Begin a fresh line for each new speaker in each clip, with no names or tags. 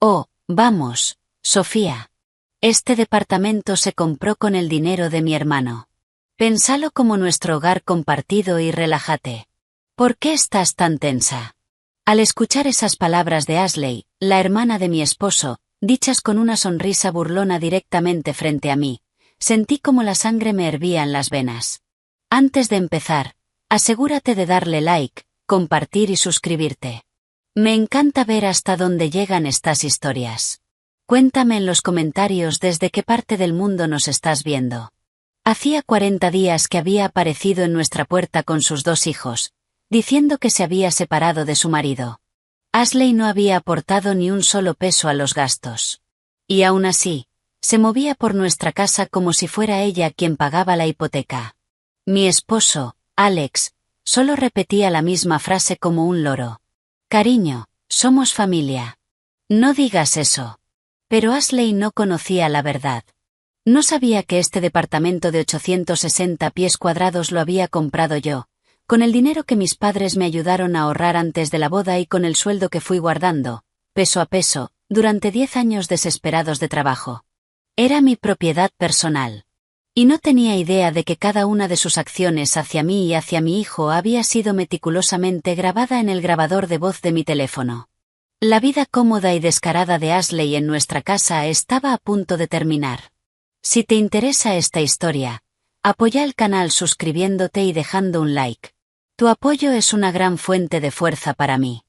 Oh, vamos, Sofía. Este departamento se compró con el dinero de mi hermano. Pénsalo como nuestro hogar compartido y relájate. ¿Por qué estás tan tensa? Al escuchar esas palabras de Ashley, la hermana de mi esposo, dichas con una sonrisa burlona directamente frente a mí, sentí como la sangre me hervía en las venas. Antes de empezar, asegúrate de darle like, compartir y suscribirte. Me encanta ver hasta dónde llegan estas historias. Cuéntame en los comentarios desde qué parte del mundo nos estás viendo. Hacía 40 días que había aparecido en nuestra puerta con sus 2 hijos, diciendo que se había separado de su marido. Ashley no había aportado ni un solo peso a los gastos. Y aún así, se movía por nuestra casa como si fuera ella quien pagaba la hipoteca. Mi esposo, Alex, solo repetía la misma frase como un loro. Cariño, somos familia. No digas eso. Pero Ashley no conocía la verdad. No sabía que este departamento de 860 pies cuadrados lo había comprado yo, con el dinero que mis padres me ayudaron a ahorrar antes de la boda y con el sueldo que fui guardando, peso a peso, durante 10 años desesperados de trabajo. Era mi propiedad personal. Y no tenía idea de que cada una de sus acciones hacia mí y hacia mi hijo había sido meticulosamente grabada en el grabador de voz de mi teléfono. La vida cómoda y descarada de Ashley en nuestra casa estaba a punto de terminar. Si te interesa esta historia, apoya el canal suscribiéndote y dejando un like. Tu apoyo es una gran fuente de fuerza para mí.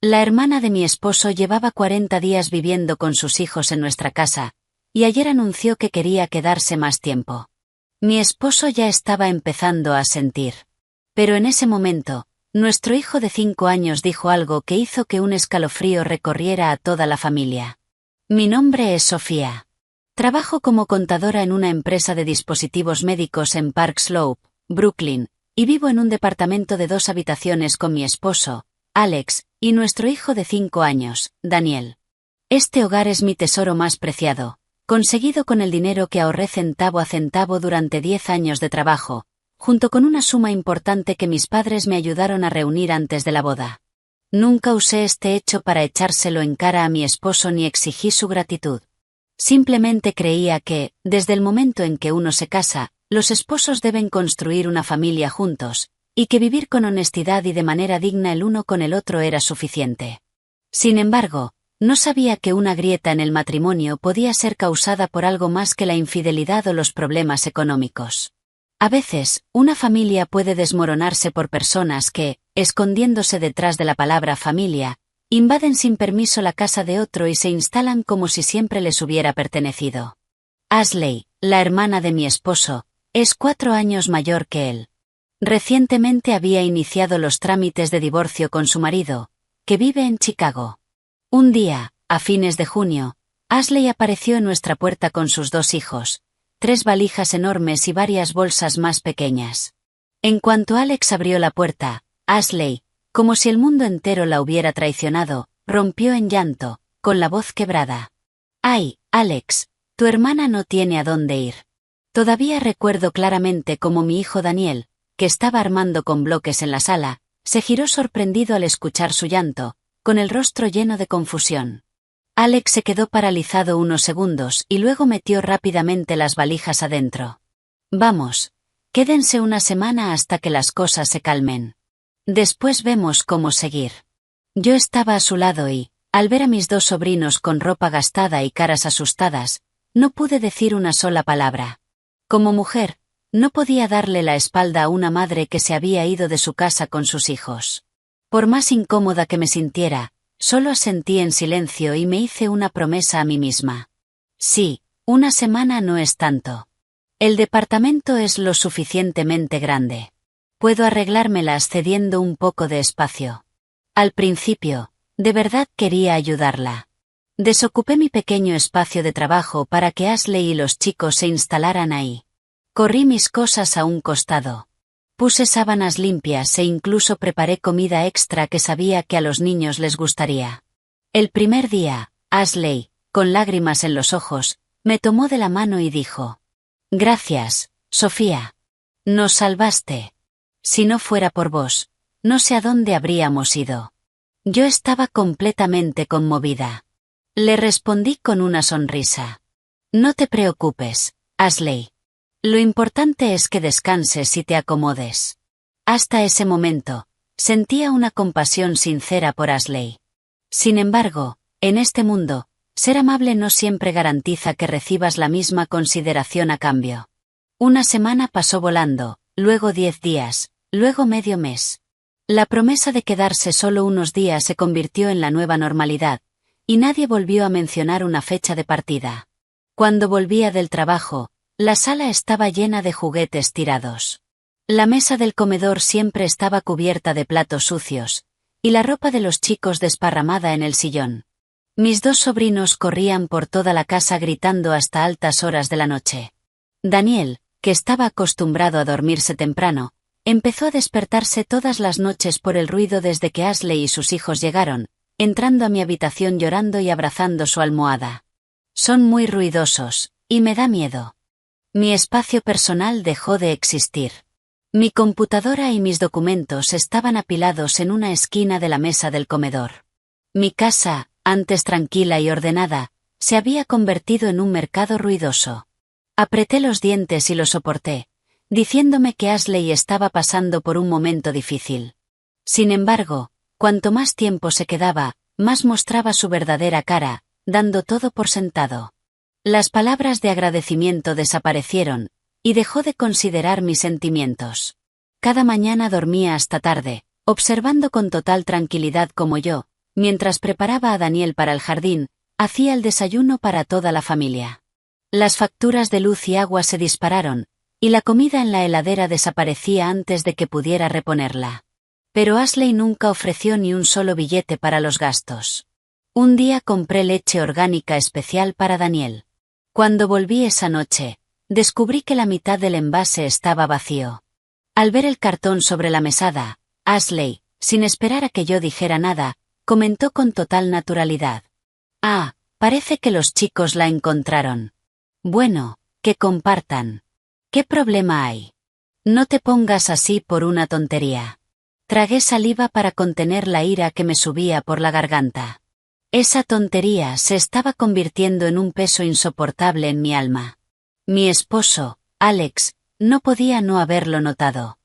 La hermana de mi esposo llevaba 40 días viviendo con sus hijos en nuestra casa, y ayer anunció que quería quedarse más tiempo. Mi esposo ya estaba empezando a sentir. Pero en ese momento, nuestro hijo de 5 años dijo algo que hizo que un escalofrío recorriera a toda la familia. Mi nombre es Sofía. Trabajo como contadora en una empresa de dispositivos médicos en Park Slope, Brooklyn, y vivo en un departamento de 2 habitaciones con mi esposo, Alex, y nuestro hijo de 5 años, Daniel. Este hogar es mi tesoro más preciado, conseguido con el dinero que ahorré centavo a centavo durante 10 años de trabajo, junto con una suma importante que mis padres me ayudaron a reunir antes de la boda. Nunca usé este hecho para echárselo en cara a mi esposo ni exigí su gratitud. Simplemente creía que, desde el momento en que uno se casa, los esposos deben construir una familia juntos, y que vivir con honestidad y de manera digna el uno con el otro era suficiente. Sin embargo, no sabía que una grieta en el matrimonio podía ser causada por algo más que la infidelidad o los problemas económicos. A veces, una familia puede desmoronarse por personas que, escondiéndose detrás de la palabra familia, invaden sin permiso la casa de otro y se instalan como si siempre les hubiera pertenecido. Ashley, la hermana de mi esposo, es 4 años mayor que él. Recientemente había iniciado los trámites de divorcio con su marido, que vive en Chicago. Un día, a fines de junio, Ashley apareció en nuestra puerta con sus 2 hijos, 3 valijas enormes y varias bolsas más pequeñas. En cuanto Alex abrió la puerta, Ashley, como si el mundo entero la hubiera traicionado, rompió en llanto, con la voz quebrada. «Ay, Alex, tu hermana no tiene a dónde ir». Todavía recuerdo claramente cómo mi hijo Daniel, que estaba armando con bloques en la sala, se giró sorprendido al escuchar su llanto, con el rostro lleno de confusión. Alex se quedó paralizado unos segundos y luego metió rápidamente las valijas adentro. «Vamos, quédense una semana hasta que las cosas se calmen. Después vemos cómo seguir». Yo estaba a su lado y, al ver a mis 2 sobrinos con ropa gastada y caras asustadas, no pude decir una sola palabra. Como mujer, no podía darle la espalda a una madre que se había ido de su casa con sus hijos. Por más incómoda que me sintiera, solo asentí en silencio y me hice una promesa a mí misma. Sí, una semana no es tanto. El departamento es lo suficientemente grande. Puedo arreglármelas cediendo un poco de espacio. Al principio, de verdad quería ayudarla. Desocupé mi pequeño espacio de trabajo para que Ashley y los chicos se instalaran ahí. Corrí mis cosas a un costado. Puse sábanas limpias e incluso preparé comida extra que sabía que a los niños les gustaría. El primer día, Ashley, con lágrimas en los ojos, me tomó de la mano y dijo: «Gracias, Sofía. Nos salvaste. Si no fuera por vos, no sé a dónde habríamos ido». Yo estaba completamente conmovida. Le respondí con una sonrisa. No te preocupes, Ashley. Lo importante es que descanses y te acomodes. Hasta ese momento, sentía una compasión sincera por Ashley. Sin embargo, en este mundo, ser amable no siempre garantiza que recibas la misma consideración a cambio. Una semana pasó volando, luego 10 días, luego medio mes. La promesa de quedarse solo unos días se convirtió en la nueva normalidad, y nadie volvió a mencionar una fecha de partida. Cuando volvía del trabajo, la sala estaba llena de juguetes tirados. La mesa del comedor siempre estaba cubierta de platos sucios, y la ropa de los chicos desparramada en el sillón. Mis 2 sobrinos corrían por toda la casa gritando hasta altas horas de la noche. Daniel, que estaba acostumbrado a dormirse temprano, empezó a despertarse todas las noches por el ruido desde que Ashley y sus hijos llegaron, entrando a mi habitación llorando y abrazando su almohada. Son muy ruidosos, y me da miedo. Mi espacio personal dejó de existir. Mi computadora y mis documentos estaban apilados en una esquina de la mesa del comedor. Mi casa, antes tranquila y ordenada, se había convertido en un mercado ruidoso. Apreté los dientes y lo soporté, diciéndome que Ashley estaba pasando por un momento difícil. Sin embargo, cuanto más tiempo se quedaba, más mostraba su verdadera cara, dando todo por sentado. Las palabras de agradecimiento desaparecieron, y dejó de considerar mis sentimientos. Cada mañana dormía hasta tarde, observando con total tranquilidad como yo, mientras preparaba a Daniel para el jardín, hacía el desayuno para toda la familia. Las facturas de luz y agua se dispararon, y la comida en la heladera desaparecía antes de que pudiera reponerla. Pero Ashley nunca ofreció ni un solo billete para los gastos. Un día compré leche orgánica especial para Daniel. Cuando volví esa noche, descubrí que la mitad del envase estaba vacío. Al ver el cartón sobre la mesada, Ashley, sin esperar a que yo dijera nada, comentó con total naturalidad. Ah, parece que los chicos la encontraron. Bueno, que compartan. ¿Qué problema hay? No te pongas así por una tontería. Tragué saliva para contener la ira que me subía por la garganta. Esa tontería se estaba convirtiendo en un peso insoportable en mi alma. Mi esposo, Alex, no podía no haberlo notado.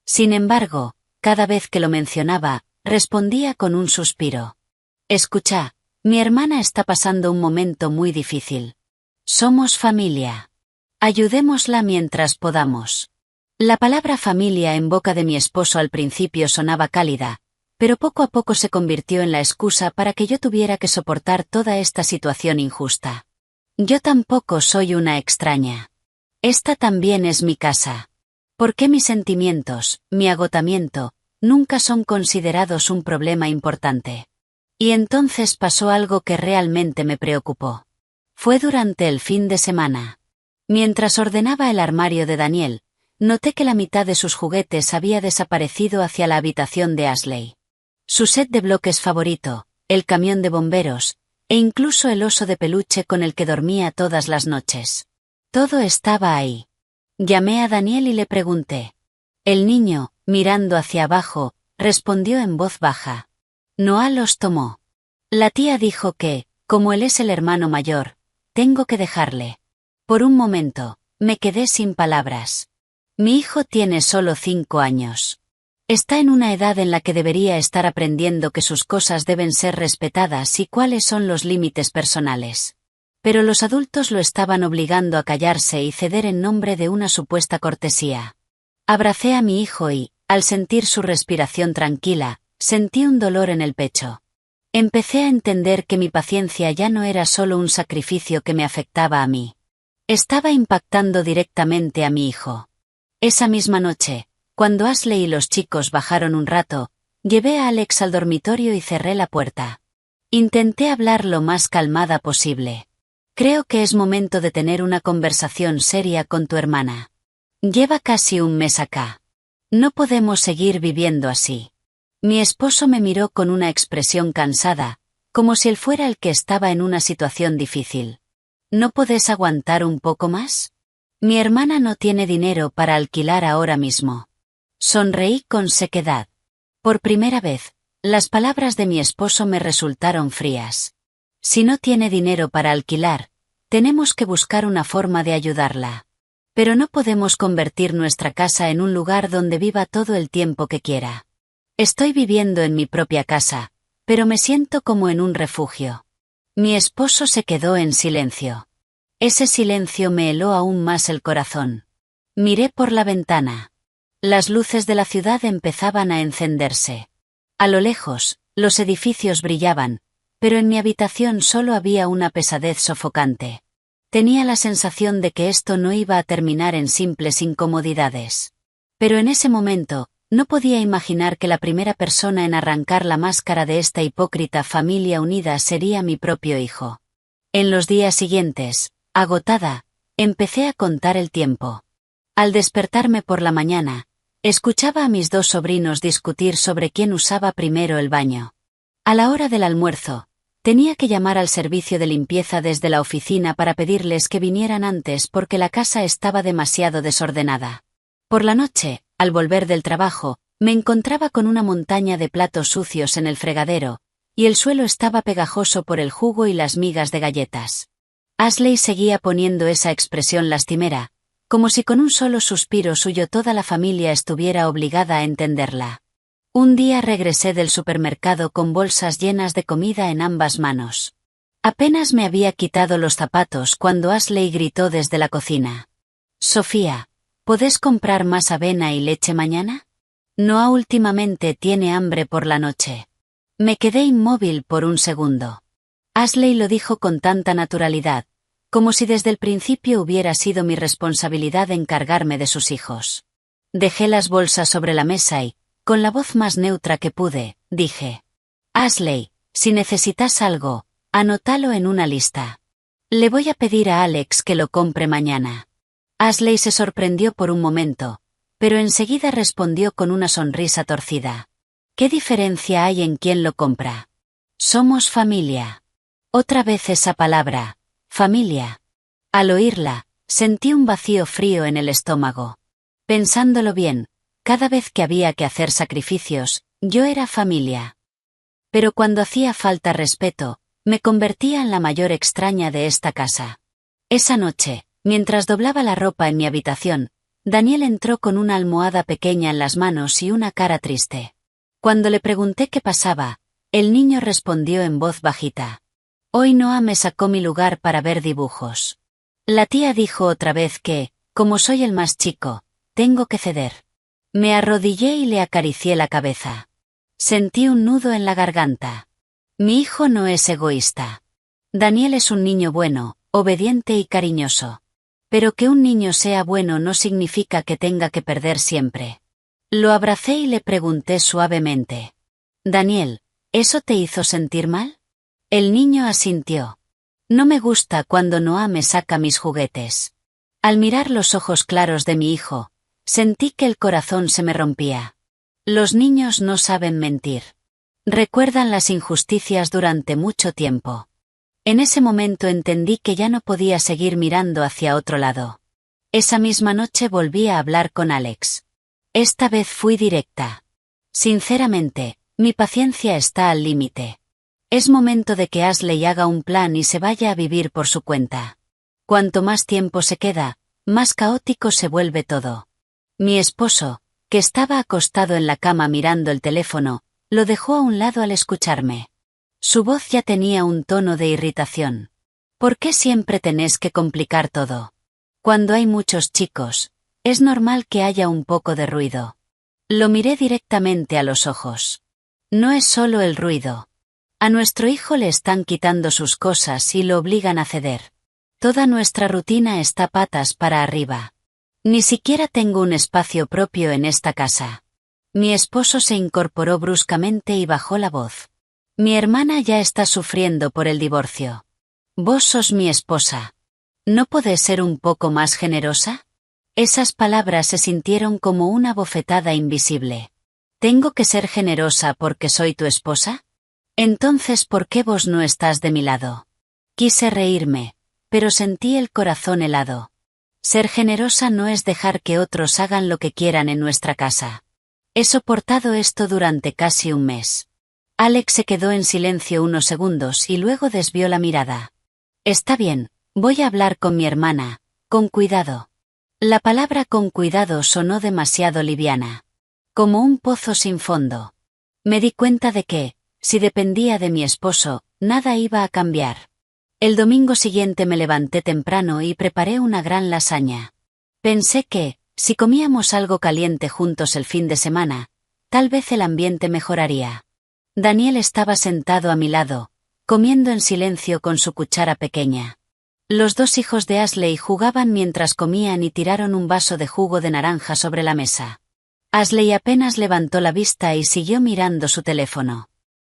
Sin embargo, cada vez que lo mencionaba, respondía con un suspiro. Escucha, mi hermana está pasando un momento muy difícil. Somos familia. Ayudémosla mientras podamos. La palabra familia en boca de mi esposo al principio sonaba cálida, pero poco a poco se convirtió en la excusa para que yo tuviera que soportar toda esta situación injusta. Yo tampoco soy una extraña. Esta también es mi casa. ¿Por qué mis sentimientos, mi agotamiento, nunca son considerados un problema importante? Y entonces pasó algo que realmente me preocupó. Fue durante el fin de semana. Mientras ordenaba el armario de Daniel, noté que la mitad de sus juguetes había desaparecido hacia la habitación de Ashley. Su set de bloques favorito, el camión de bomberos, e incluso el oso de peluche con el que dormía todas las noches. Todo estaba ahí. Llamé a Daniel y le pregunté. El niño, mirando hacia abajo, respondió en voz baja. Noah los tomó. La tía dijo que, como él es el hermano mayor, tengo que dejarle. Por un momento, me quedé sin palabras. Mi hijo tiene solo 5 años. Está en una edad en la que debería estar aprendiendo que sus cosas deben ser respetadas y cuáles son los límites personales. Pero los adultos lo estaban obligando a callarse y ceder en nombre de una supuesta cortesía. Abracé a mi hijo y, al sentir su respiración tranquila, sentí un dolor en el pecho. Empecé a entender que mi paciencia ya no era solo un sacrificio que me afectaba a mí. Estaba impactando directamente a mi hijo. Esa misma noche, cuando Ashley y los chicos bajaron un rato, llevé a Alex al dormitorio y cerré la puerta. Intenté hablar lo más calmada posible. Creo que es momento de tener una conversación seria con tu hermana. Lleva casi un mes acá. No podemos seguir viviendo así. Mi esposo me miró con una expresión cansada, como si él fuera el que estaba en una situación difícil. ¿No podés aguantar un poco más? Mi hermana no tiene dinero para alquilar ahora mismo. Sonreí con sequedad. Por primera vez, las palabras de mi esposo me resultaron frías. Si no tiene dinero para alquilar, tenemos que buscar una forma de ayudarla. Pero no podemos convertir nuestra casa en un lugar donde viva todo el tiempo que quiera. Estoy viviendo en mi propia casa, pero me siento como en un refugio. Mi esposo se quedó en silencio. Ese silencio me heló aún más el corazón. Miré por la ventana. Las luces de la ciudad empezaban a encenderse. A lo lejos, los edificios brillaban, pero en mi habitación solo había una pesadez sofocante. Tenía la sensación de que esto no iba a terminar en simples incomodidades. Pero en ese momento, no podía imaginar que la primera persona en arrancar la máscara de esta hipócrita familia unida sería mi propio hijo. En los días siguientes, agotada, empecé a contar el tiempo. Al despertarme por la mañana, escuchaba a mis dos sobrinos discutir sobre quién usaba primero el baño. A la hora del almuerzo, tenía que llamar al servicio de limpieza desde la oficina para pedirles que vinieran antes porque la casa estaba demasiado desordenada. Por la noche, al volver del trabajo, me encontraba con una montaña de platos sucios en el fregadero, y el suelo estaba pegajoso por el jugo y las migas de galletas. Ashley seguía poniendo esa expresión lastimera, como si con un solo suspiro suyo toda la familia estuviera obligada a entenderla. Un día regresé del supermercado con bolsas llenas de comida en ambas manos. Apenas me había quitado los zapatos cuando Ashley gritó desde la cocina. «Sofía, ¿podés comprar más avena y leche mañana? Noah últimamente tiene hambre por la noche». Me quedé inmóvil por un segundo. Ashley lo dijo con tanta naturalidad, como si desde el principio hubiera sido mi responsabilidad encargarme de sus hijos. Dejé las bolsas sobre la mesa y, con la voz más neutra que pude, dije: «Ashley, si necesitas algo, anótalo en una lista. Le voy a pedir a Alex que lo compre mañana». Ashley se sorprendió por un momento, pero enseguida respondió con una sonrisa torcida: «¿Qué diferencia hay en quién lo compra? Somos familia». Otra vez esa palabra, familia. Al oírla, sentí un vacío frío en el estómago. Pensándolo bien, cada vez que había que hacer sacrificios, yo era familia. Pero cuando hacía falta respeto, me convertía en la mayor extraña de esta casa. Esa noche, mientras doblaba la ropa en mi habitación, Daniel entró con una almohada pequeña en las manos y una cara triste. Cuando le pregunté qué pasaba, el niño respondió en voz bajita: «Hoy Noah me sacó mi lugar para ver dibujos. La tía dijo otra vez que, como soy el más chico, tengo que ceder». Me arrodillé y le acaricié la cabeza. Sentí un nudo en la garganta. Mi hijo no es egoísta. Daniel es un niño bueno, obediente y cariñoso. Pero que un niño sea bueno no significa que tenga que perder siempre. Lo abracé y le pregunté suavemente: «Daniel, ¿eso te hizo sentir mal?». El niño asintió. «No me gusta cuando Noah me saca mis juguetes». Al mirar los ojos claros de mi hijo, sentí que el corazón se me rompía. Los niños no saben mentir. Recuerdan las injusticias durante mucho tiempo. En ese momento entendí que ya no podía seguir mirando hacia otro lado. Esa misma noche volví a hablar con Alex. Esta vez fui directa. «Sinceramente, mi paciencia está al límite. Es momento de que Ashley haga un plan y se vaya a vivir por su cuenta. Cuanto más tiempo se queda, más caótico se vuelve todo». Mi esposo, que estaba acostado en la cama mirando el teléfono, lo dejó a un lado al escucharme. Su voz ya tenía un tono de irritación. «¿Por qué siempre tenés que complicar todo? Cuando hay muchos chicos, es normal que haya un poco de ruido». Lo miré directamente a los ojos. «No es solo el ruido. A nuestro hijo le están quitando sus cosas y lo obligan a ceder. Toda nuestra rutina está patas para arriba. Ni siquiera tengo un espacio propio en esta casa». Mi esposo se incorporó bruscamente y bajó la voz. «Mi hermana ya está sufriendo por el divorcio. Vos sos mi esposa. ¿No podés ser un poco más generosa?». Esas palabras se sintieron como una bofetada invisible. «¿Tengo que ser generosa porque soy tu esposa? Entonces, ¿por qué vos no estás de mi lado?». Quise reírme, pero sentí el corazón helado. Ser generosa no es dejar que otros hagan lo que quieran en nuestra casa. He soportado esto durante casi un mes. Alex se quedó en silencio unos segundos y luego desvió la mirada. Está bien, voy a hablar con mi hermana, con cuidado. La palabra con cuidado sonó demasiado liviana. Como un pozo sin fondo. Me di cuenta de que, si dependía de mi esposo, nada iba a cambiar. El domingo siguiente me levanté temprano y preparé una gran lasaña. Pensé que, si comíamos algo caliente juntos el fin de semana, tal vez el ambiente mejoraría. Daniel estaba sentado a mi lado, comiendo en silencio con su cuchara pequeña. Los dos hijos de Ashley jugaban mientras comían y tiraron un vaso de jugo de naranja sobre la mesa. Ashley apenas levantó la vista y siguió mirando su teléfono.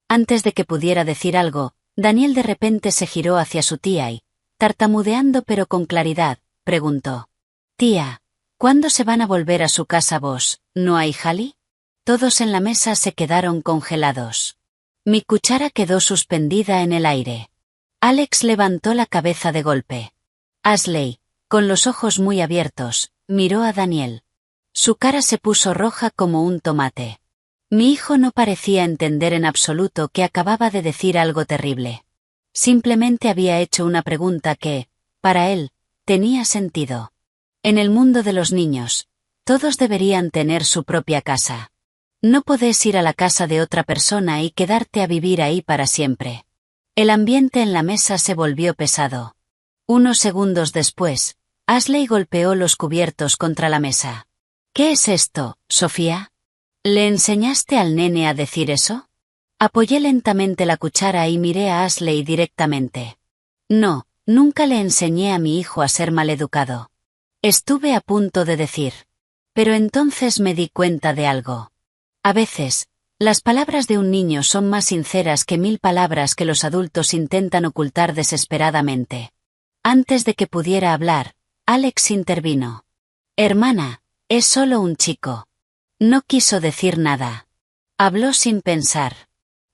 Antes de que pudiera decir algo, Daniel de repente se giró hacia su tía y, tartamudeando pero con claridad, preguntó: «Tía, ¿cuándo se van a volver a su casa vos? ¿No hay jali?» Todos en la mesa se quedaron congelados. Mi cuchara quedó suspendida en el aire. Alex levantó la cabeza de golpe. Ashley, con los ojos muy abiertos, miró a Daniel. Su cara se puso roja como un tomate. Mi hijo no parecía entender en absoluto que acababa de decir algo terrible. Simplemente había hecho una pregunta que, para él, tenía sentido. En el mundo de los niños, todos deberían tener su propia casa. No podés ir a la casa de otra persona y quedarte a vivir ahí para siempre. El ambiente en la mesa se volvió pesado. Unos segundos después, Ashley golpeó los cubiertos contra la mesa. «¿Qué es esto, Sofía? ¿Le enseñaste al nene a decir eso?» Apoyé lentamente la cuchara y miré a Ashley directamente. «No, nunca le enseñé a mi hijo a ser maleducado». Estuve a punto de decir. Pero entonces me di cuenta de algo. A veces, las palabras de un niño son más sinceras que 1000 palabras que los adultos intentan ocultar desesperadamente. Antes de que pudiera hablar, Alex intervino. «Hermana, es solo un chico». No quiso decir nada. Habló sin pensar.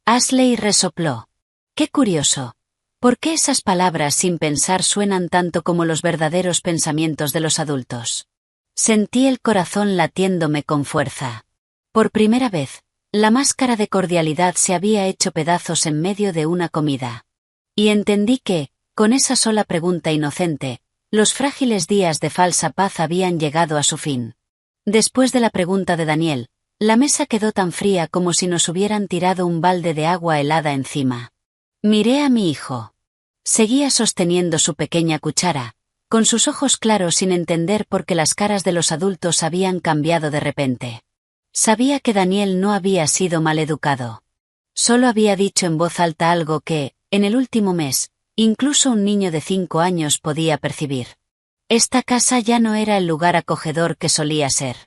Ashley resopló. «Qué curioso. ¿Por qué esas palabras sin pensar suenan tanto como los verdaderos pensamientos de los adultos?» Sentí el corazón latiéndome con fuerza. Por primera vez, la máscara de cordialidad se había hecho pedazos en medio de una comida. Y entendí que, con esa sola pregunta inocente, los frágiles días de falsa paz habían llegado a su fin. Después de la pregunta de Daniel, la mesa quedó tan fría como si nos hubieran tirado un balde de agua helada encima. Miré a mi hijo. Seguía sosteniendo su pequeña cuchara, con sus ojos claros sin entender por qué las caras de los adultos habían cambiado de repente. Sabía que Daniel no había sido maleducado. Solo había dicho en voz alta algo que, en el último mes, incluso un niño de 5 años podía percibir. Esta casa ya no era el lugar acogedor que solía ser.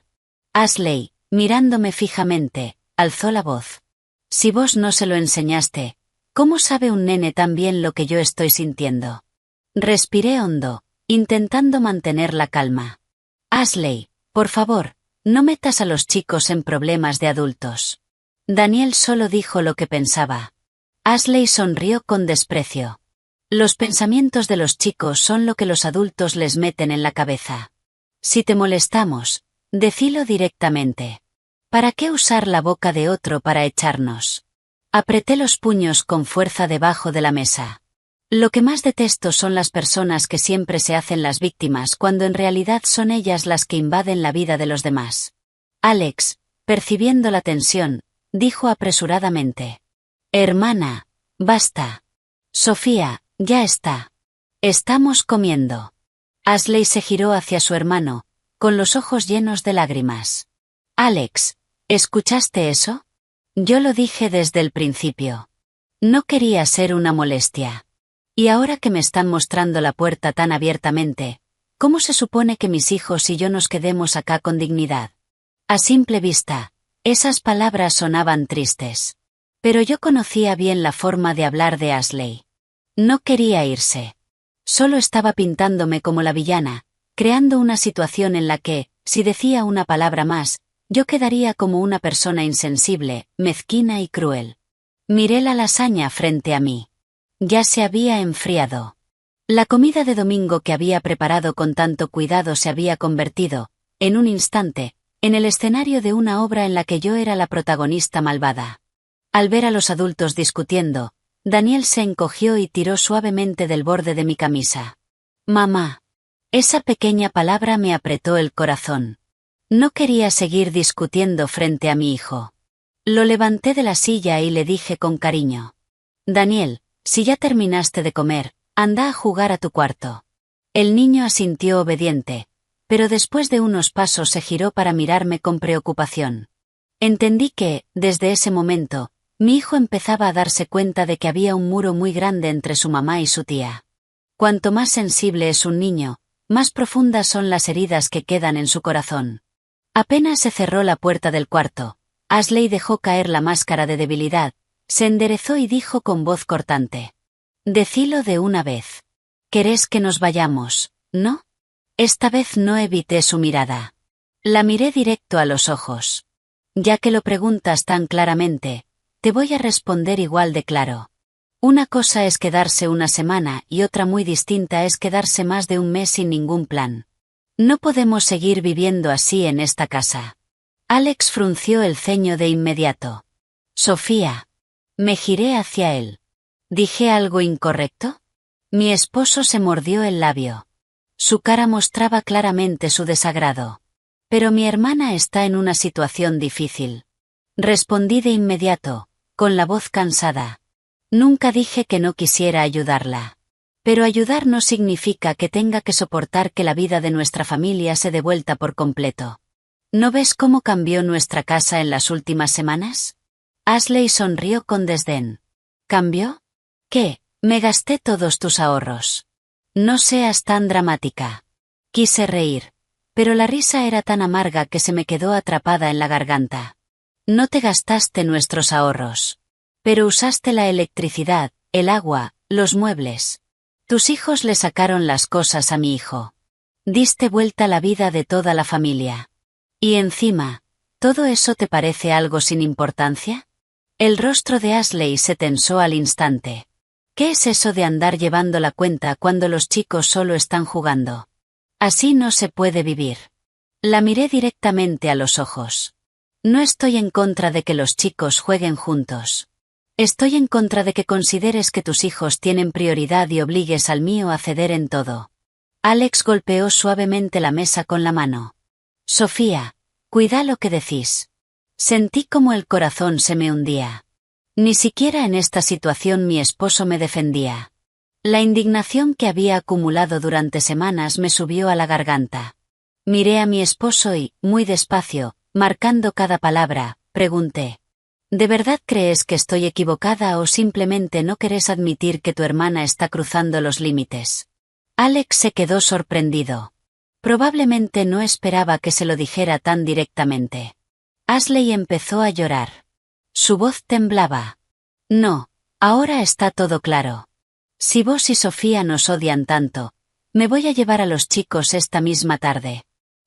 Ashley, mirándome fijamente, alzó la voz. «Si vos no se lo enseñaste, ¿cómo sabe un nene tan bien lo que yo estoy sintiendo?» Respiré hondo, intentando mantener la calma. «Ashley, por favor, no metas a los chicos en problemas de adultos». Daniel solo dijo lo que pensaba. Ashley sonrió con desprecio. «Los pensamientos de los chicos son lo que los adultos les meten en la cabeza. Si te molestamos, decilo directamente. ¿Para qué usar la boca de otro para echarnos?» Apreté los puños con fuerza debajo de la mesa. Lo que más detesto son las personas que siempre se hacen las víctimas cuando en realidad son ellas las que invaden la vida de los demás. Alex, percibiendo la tensión, dijo apresuradamente: «Hermana, basta. Sofía, ya está. Estamos comiendo». Ashley se giró hacia su hermano, con los ojos llenos de lágrimas. «Alex, ¿escuchaste eso? Yo lo dije desde el principio. No quería ser una molestia. Y ahora que me están mostrando la puerta tan abiertamente, ¿cómo se supone que mis hijos y yo nos quedemos acá con dignidad?» A simple vista, esas palabras sonaban tristes. Pero yo conocía bien la forma de hablar de Ashley. No quería irse. Solo estaba pintándome como la villana, creando una situación en la que, si decía una palabra más, yo quedaría como una persona insensible, mezquina y cruel. Miré la lasaña frente a mí. Ya se había enfriado. La comida de domingo que había preparado con tanto cuidado se había convertido, en un instante, en el escenario de una obra en la que yo era la protagonista malvada. Al ver a los adultos discutiendo, Daniel se encogió y tiró suavemente del borde de mi camisa. Mamá. Esa pequeña palabra me apretó el corazón. No quería seguir discutiendo frente a mi hijo. Lo levanté de la silla y le dije con cariño. Daniel, si ya terminaste de comer, anda a jugar a tu cuarto. El niño asintió obediente, pero después de unos pasos se giró para mirarme con preocupación. Entendí que, desde ese momento, mi hijo empezaba a darse cuenta de que había un muro muy grande entre su mamá y su tía. Cuanto más sensible es un niño, más profundas son las heridas que quedan en su corazón. Apenas se cerró la puerta del cuarto, Ashley dejó caer la máscara de debilidad, se enderezó y dijo con voz cortante. Decilo de una vez. ¿Querés que nos vayamos, no? Esta vez no evité su mirada. La miré directo a los ojos. Ya que lo preguntas tan claramente, te voy a responder igual de claro. Una cosa es quedarse una semana y otra muy distinta es quedarse más de un mes sin ningún plan. No podemos seguir viviendo así en esta casa. Alex frunció el ceño de inmediato. Sofía. Me giré hacia él. ¿Dije algo incorrecto? Mi esposo se mordió el labio. Su cara mostraba claramente su desagrado. Pero mi hermana está en una situación difícil. Respondí de inmediato, con la voz cansada. Nunca dije que no quisiera ayudarla. Pero ayudar no significa que tenga que soportar que la vida de nuestra familia se dé vuelta por completo. ¿No ves cómo cambió nuestra casa en las últimas semanas? Ashley sonrió con desdén. ¿Cambió? ¿Qué? Me gasté todos tus ahorros. No seas tan dramática. Quise reír, pero la risa era tan amarga que se me quedó atrapada en la garganta. No te gastaste nuestros ahorros. Pero usaste la electricidad, el agua, los muebles. Tus hijos le sacaron las cosas a mi hijo. Diste vuelta a la vida de toda la familia. Y encima, ¿todo eso te parece algo sin importancia? El rostro de Ashley se tensó al instante. ¿Qué es eso de andar llevando la cuenta cuando los chicos solo están jugando? Así no se puede vivir. La miré directamente a los ojos. No estoy en contra de que los chicos jueguen juntos. Estoy en contra de que consideres que tus hijos tienen prioridad y obligues al mío a ceder en todo. Alex golpeó suavemente la mesa con la mano. Sofía, cuida lo que decís. Sentí como el corazón se me hundía. Ni siquiera en esta situación mi esposo me defendía. La indignación que había acumulado durante semanas me subió a la garganta. Miré a mi esposo y, muy despacio, marcando cada palabra, pregunté. ¿De verdad crees que estoy equivocada o simplemente no querés admitir que tu hermana está cruzando los límites? Alex se quedó sorprendido. Probablemente no esperaba que se lo dijera tan directamente. Ashley empezó a llorar. Su voz temblaba. No, ahora está todo claro. Si vos y Sofía nos odian tanto, me voy a llevar a los chicos esta misma tarde.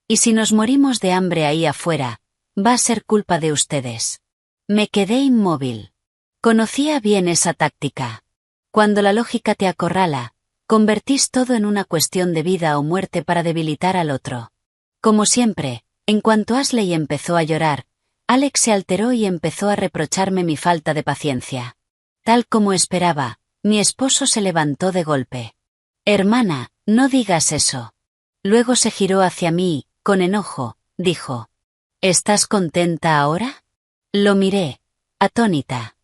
Y si nos morimos de hambre ahí afuera, va a ser culpa de ustedes. Me quedé inmóvil. Conocía bien esa táctica. Cuando la lógica te acorrala, convertís todo en una cuestión de vida o muerte para debilitar al otro. Como siempre, en cuanto Ashley empezó a llorar, Alex se alteró y empezó a reprocharme mi falta de paciencia. Tal como esperaba, mi esposo se levantó de golpe. Hermana, no digas eso. Luego se giró hacia mí, con enojo, dijo. ¿Estás contenta ahora? Lo miré, atónita.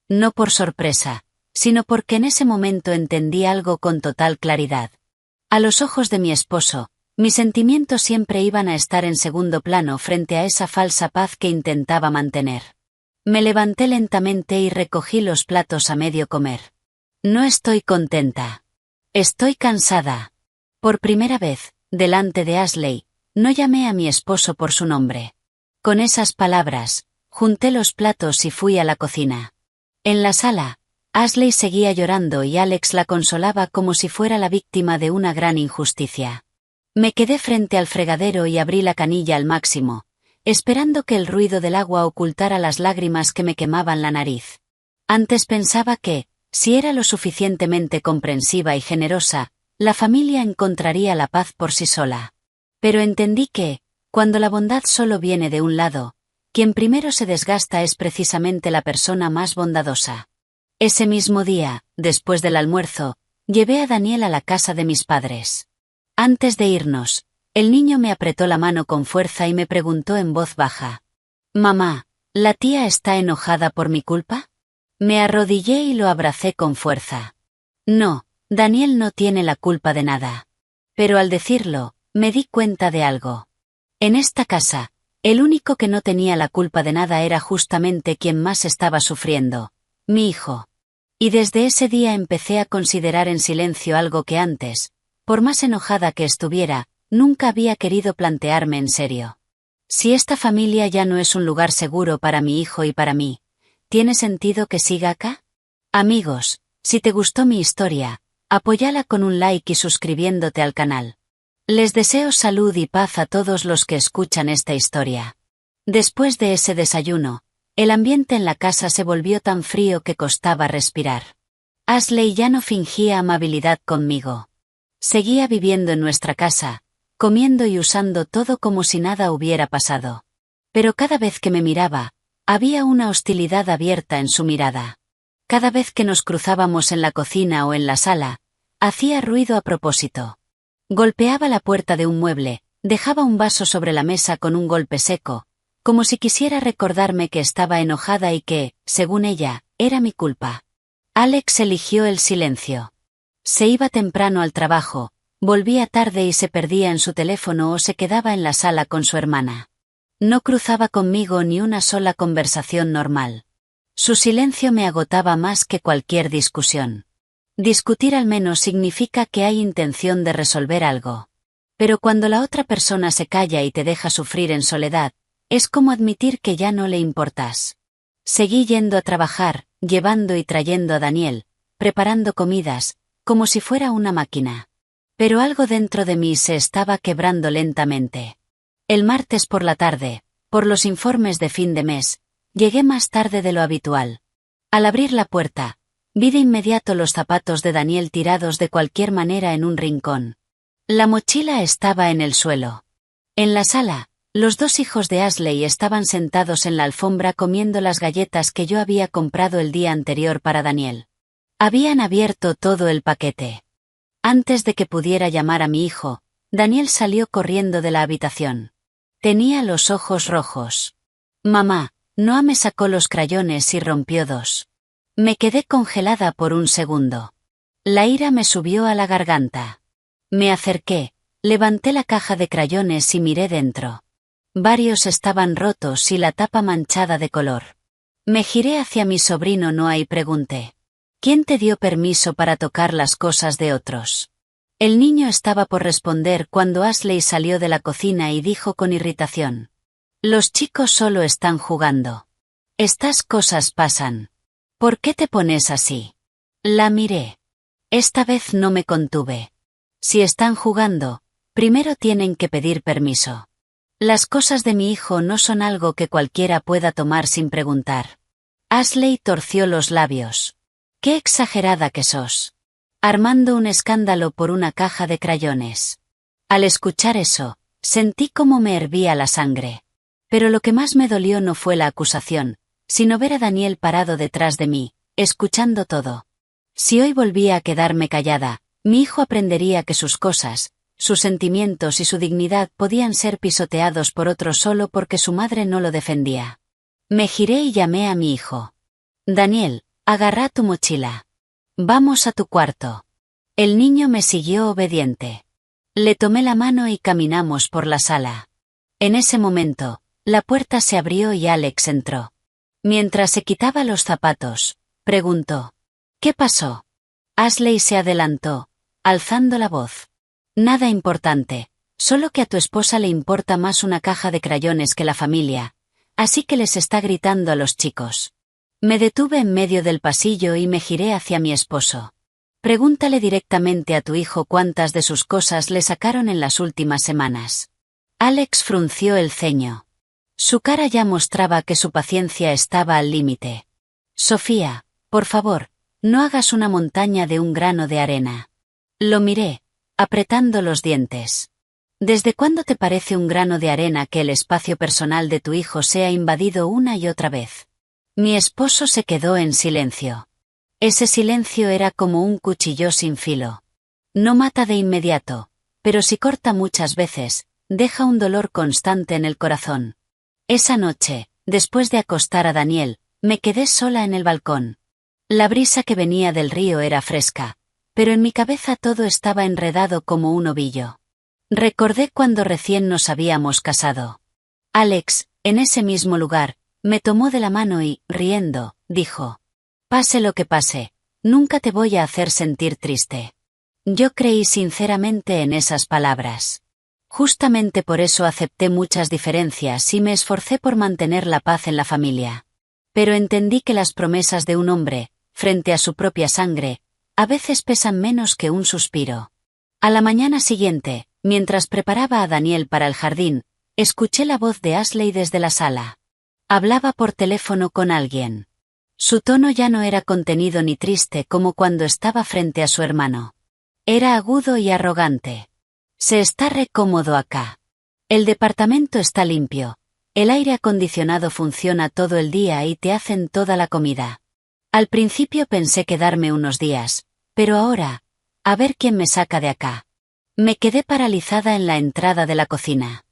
No por sorpresa, sino porque en ese momento entendí algo con total claridad. A los ojos de mi esposo, mis sentimientos siempre iban a estar en segundo plano frente a esa falsa paz que intentaba mantener. Me levanté lentamente y recogí los platos a medio comer. No estoy contenta. Estoy cansada. Por primera vez, delante de Ashley, no llamé a mi esposo por su nombre. Con esas palabras, junté los platos y fui a la cocina. En la sala, Ashley seguía llorando y Alex la consolaba como si fuera la víctima de una gran injusticia. Me quedé frente al fregadero y abrí la canilla al máximo, esperando que el ruido del agua ocultara las lágrimas que me quemaban la nariz. Antes pensaba que, si era lo suficientemente comprensiva y generosa, la familia encontraría la paz por sí sola. Pero entendí que, cuando la bondad solo viene de un lado, Quien primero se desgasta es precisamente la persona más bondadosa. Ese mismo día, después del almuerzo, llevé a Daniel a la casa de mis padres. Antes de irnos, el niño me apretó la mano con fuerza y me preguntó en voz baja: «Mamá, ¿la tía está enojada por mi culpa?». Me arrodillé y lo abracé con fuerza. No, Daniel no tiene la culpa de nada. Pero al decirlo, me di cuenta de algo. En esta casa, el único que no tenía la culpa de nada era justamente quien más estaba sufriendo: mi hijo. Y desde ese día empecé a considerar en silencio algo que antes, por más enojada que estuviera, nunca había querido plantearme en serio. Si esta familia ya no es un lugar seguro para mi hijo y para mí, ¿tiene sentido que siga acá? Amigos, si te gustó mi historia, apóyala con un like y suscribiéndote al canal. Les deseo salud y paz a todos los que escuchan esta historia. Después de ese desayuno, el ambiente en la casa se volvió tan frío que costaba respirar. Ashley ya no fingía amabilidad conmigo. Seguía viviendo en nuestra casa, comiendo y usando todo como si nada hubiera pasado. Pero cada vez que me miraba, había una hostilidad abierta en su mirada. Cada vez que nos cruzábamos en la cocina o en la sala, hacía ruido a propósito. Golpeaba la puerta de un mueble, dejaba un vaso sobre la mesa con un golpe seco, como si quisiera recordarme que estaba enojada y que, según ella, era mi culpa. Alex eligió el silencio. Se iba temprano al trabajo, volvía tarde y se perdía en su teléfono o se quedaba en la sala con su hermana. No cruzaba conmigo ni una sola conversación normal. Su silencio me agotaba más que cualquier discusión. Discutir al menos significa que hay intención de resolver algo. Pero cuando la otra persona se calla y te deja sufrir en soledad, es como admitir que ya no le importas. Seguí yendo a trabajar, llevando y trayendo a Daniel, preparando comidas, como si fuera una máquina. Pero algo dentro de mí se estaba quebrando lentamente. El martes por la tarde, por los informes de fin de mes, llegué más tarde de lo habitual. Al abrir la puerta, vi de inmediato los zapatos de Daniel tirados de cualquier manera en un rincón. La mochila estaba en el suelo. En la sala, los dos hijos de Ashley estaban sentados en la alfombra comiendo las galletas que yo había comprado el día anterior para Daniel. Habían abierto todo el paquete. Antes de que pudiera llamar a mi hijo, Daniel salió corriendo de la habitación. Tenía los ojos rojos. Mamá, Noah me sacó los crayones y rompió dos. Me quedé congelada por un segundo. La ira me subió a la garganta. Me acerqué, levanté la caja de crayones y miré dentro. Varios estaban rotos y la tapa manchada de color. Me giré hacia mi sobrino Noah y pregunté: ¿quién te dio permiso para tocar las cosas de otros? El niño estaba por responder cuando Ashley salió de la cocina y dijo con irritación: los chicos solo están jugando. Estas cosas pasan. ¿Por qué te pones así? La miré. Esta vez no me contuve. Si están jugando, primero tienen que pedir permiso. Las cosas de mi hijo no son algo que cualquiera pueda tomar sin preguntar. Ashley torció los labios. ¡Qué exagerada que sos! Armando un escándalo por una caja de crayones. Al escuchar eso, sentí como me hervía la sangre. Pero lo que más me dolió no fue la acusación, sino ver a Daniel parado detrás de mí, escuchando todo. Si hoy volvía a quedarme callada, mi hijo aprendería que sus cosas, sus sentimientos y su dignidad podían ser pisoteados por otro solo porque su madre no lo defendía. Me giré y llamé a mi hijo. Daniel, agarra tu mochila. Vamos a tu cuarto. El niño me siguió obediente. Le tomé la mano y caminamos por la sala. En ese momento, la puerta se abrió y Alex entró. Mientras se quitaba los zapatos, preguntó: ¿qué pasó? Ashley se adelantó, alzando la voz. Nada importante, solo que a tu esposa le importa más una caja de crayones que la familia, así que les está gritando a los chicos. Me detuve en medio del pasillo y me giré hacia mi esposo. Pregúntale directamente a tu hijo cuántas de sus cosas le sacaron en las últimas semanas. Alex frunció el ceño. Su cara ya mostraba que su paciencia estaba al límite. Sofía, por favor, no hagas una montaña de un grano de arena. Lo miré, apretando los dientes. ¿Desde cuándo te parece un grano de arena que el espacio personal de tu hijo sea invadido una y otra vez? Mi esposo se quedó en silencio. Ese silencio era como un cuchillo sin filo. No mata de inmediato, pero si corta muchas veces, deja un dolor constante en el corazón. Esa noche, después de acostar a Daniel, me quedé sola en el balcón. La brisa que venía del río era fresca, pero en mi cabeza todo estaba enredado como un ovillo. Recordé cuando recién nos habíamos casado. Alex, en ese mismo lugar, me tomó de la mano y, riendo, dijo: «Pase lo que pase, nunca te voy a hacer sentir triste». Yo creí sinceramente en esas palabras. Justamente por eso acepté muchas diferencias y me esforcé por mantener la paz en la familia. Pero entendí que las promesas de un hombre, frente a su propia sangre, a veces pesan menos que un suspiro. A la mañana siguiente, mientras preparaba a Daniel para el jardín, escuché la voz de Ashley desde la sala. Hablaba por teléfono con alguien. Su tono ya no era contenido ni triste como cuando estaba frente a su hermano. Era agudo y arrogante. «Se está re cómodo acá. El departamento está limpio. El aire acondicionado funciona todo el día y te hacen toda la comida. Al principio pensé quedarme unos días, pero ahora, a ver quién me saca de acá». Me quedé paralizada en la entrada de la cocina.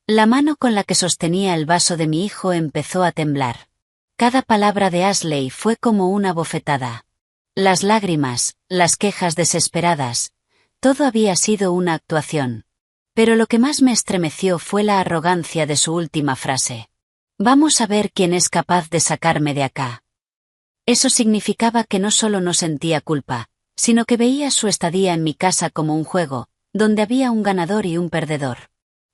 La mano con la que sostenía el vaso de mi hijo empezó a temblar. Cada palabra de Ashley fue como una bofetada. Las lágrimas, las quejas desesperadas, todo había sido una actuación. Pero lo que más me estremeció fue la arrogancia de su última frase. «Vamos a ver quién es capaz de sacarme de acá». Eso significaba que no solo no sentía culpa, sino que veía su estadía en mi casa como un juego, donde había un ganador y un perdedor.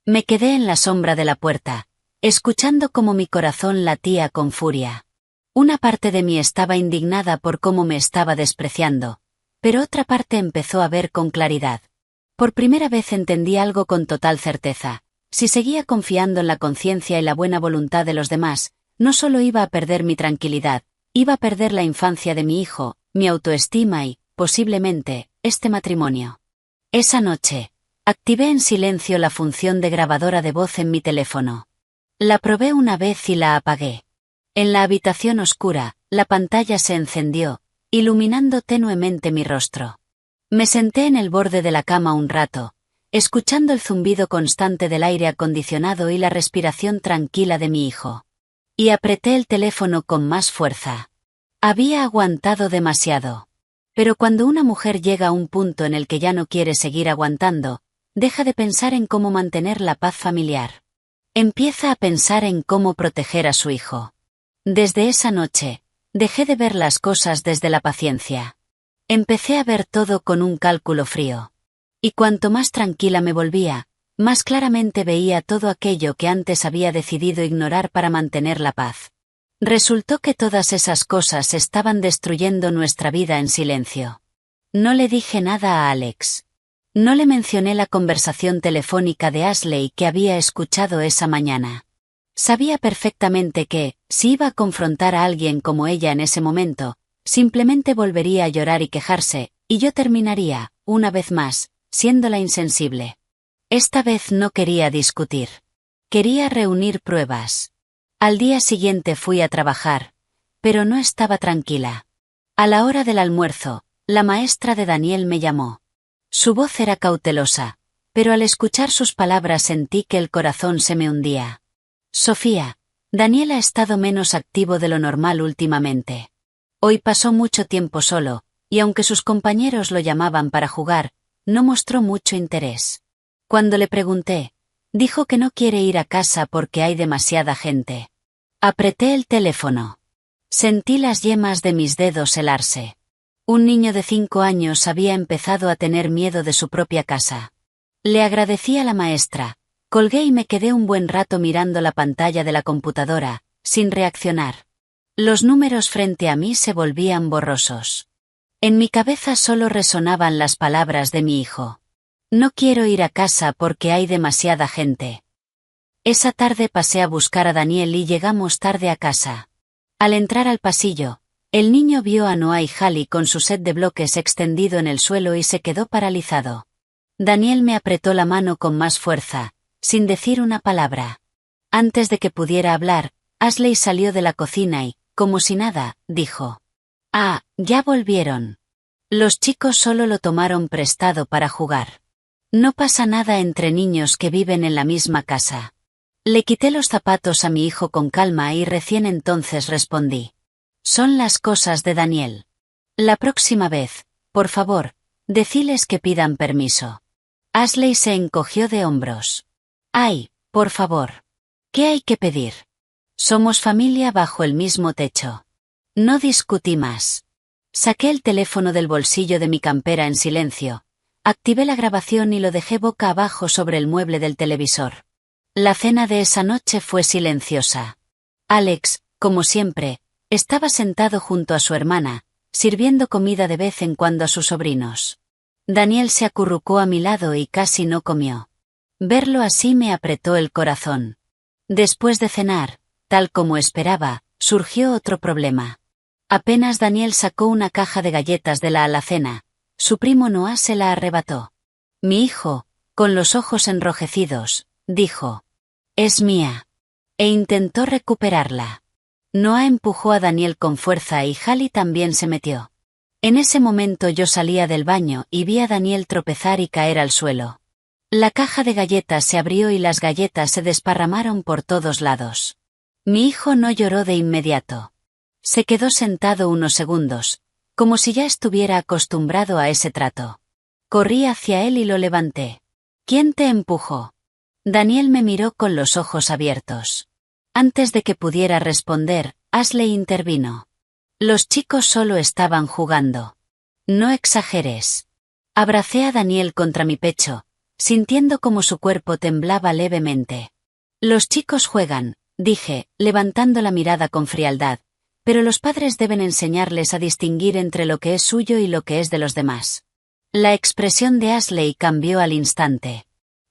Me quedé en la sombra de la puerta, escuchando cómo mi corazón latía con furia. Una parte de mí estaba indignada por cómo me estaba despreciando, pero otra parte empezó a ver con claridad. Por primera vez entendí algo con total certeza: si seguía confiando en la conciencia y la buena voluntad de los demás, no solo iba a perder mi tranquilidad, iba a perder la infancia de mi hijo, mi autoestima y, posiblemente, este matrimonio. Esa noche, activé en silencio la función de grabadora de voz en mi teléfono. La probé una vez y la apagué. En la habitación oscura, la pantalla se encendió, iluminando tenuemente mi rostro. Me senté en el borde de la cama un rato, escuchando el zumbido constante del aire acondicionado y la respiración tranquila de mi hijo. Y apreté el teléfono con más fuerza. Había aguantado demasiado. Pero cuando una mujer llega a un punto en el que ya no quiere seguir aguantando, deja de pensar en cómo mantener la paz familiar. Empieza a pensar en cómo proteger a su hijo. Desde esa noche, dejé de ver las cosas desde la paciencia. Empecé a ver todo con un cálculo frío. Y cuanto más tranquila me volvía, más claramente veía todo aquello que antes había decidido ignorar para mantener la paz. Resultó que todas esas cosas estaban destruyendo nuestra vida en silencio. No le dije nada a Alex. No le mencioné la conversación telefónica de Ashley que había escuchado esa mañana. Sabía perfectamente que, si iba a confrontar a alguien como ella en ese momento, simplemente volvería a llorar y quejarse, y yo terminaría, una vez más, siendo la insensible. Esta vez no quería discutir. Quería reunir pruebas. Al día siguiente fui a trabajar, pero no estaba tranquila. A la hora del almuerzo, la maestra de Daniel me llamó. Su voz era cautelosa, pero al escuchar sus palabras sentí que el corazón se me hundía. «Sofía, Daniel ha estado menos activo de lo normal últimamente. Hoy pasó mucho tiempo solo, y aunque sus compañeros lo llamaban para jugar, no mostró mucho interés. Cuando le pregunté, dijo que no quiere ir a casa porque hay demasiada gente». Apreté el teléfono. Sentí las yemas de mis dedos helarse. Un niño de 5 años había empezado a tener miedo de su propia casa. Le agradecí a la maestra, colgué y me quedé un buen rato mirando la pantalla de la computadora, sin reaccionar. Los números frente a mí se volvían borrosos. En mi cabeza solo resonaban las palabras de mi hijo. «No quiero ir a casa porque hay demasiada gente». Esa tarde pasé a buscar a Daniel y llegamos tarde a casa. Al entrar al pasillo, el niño vio a Noah y Hallie con su set de bloques extendido en el suelo y se quedó paralizado. Daniel me apretó la mano con más fuerza, sin decir una palabra. Antes de que pudiera hablar, Ashley salió de la cocina y, como si nada, dijo: «Ah, ya volvieron. Los chicos solo lo tomaron prestado para jugar. No pasa nada entre niños que viven en la misma casa». Le quité los zapatos a mi hijo con calma y recién entonces respondí: «Son las cosas de Daniel. La próxima vez, por favor, deciles que pidan permiso». Ashley se encogió de hombros. «Ay, por favor. ¿Qué hay que pedir? Somos familia bajo el mismo techo». No discutí más. Saqué el teléfono del bolsillo de mi campera en silencio, activé la grabación y lo dejé boca abajo sobre el mueble del televisor. La cena de esa noche fue silenciosa. Alex, como siempre, estaba sentado junto a su hermana, sirviendo comida de vez en cuando a sus sobrinos. Daniel se acurrucó a mi lado y casi no comió. Verlo así me apretó el corazón. Después de cenar, tal como esperaba, surgió otro problema. Apenas Daniel sacó una caja de galletas de la alacena, su primo Noah se la arrebató. Mi hijo, con los ojos enrojecidos, dijo: «Es mía». E intentó recuperarla. Noah empujó a Daniel con fuerza y Hallie también se metió. En ese momento yo salía del baño y vi a Daniel tropezar y caer al suelo. La caja de galletas se abrió y las galletas se desparramaron por todos lados. Mi hijo no lloró de inmediato. Se quedó sentado unos segundos, como si ya estuviera acostumbrado a ese trato. Corrí hacia él y lo levanté. «¿Quién te empujó?». Daniel me miró con los ojos abiertos. Antes de que pudiera responder, Ashley intervino: «Los chicos solo estaban jugando. No exageres». Abracé a Daniel contra mi pecho, sintiendo como su cuerpo temblaba levemente. «Los chicos juegan», dije, levantando la mirada con frialdad, «pero los padres deben enseñarles a distinguir entre lo que es suyo y lo que es de los demás». La expresión de Ashley cambió al instante.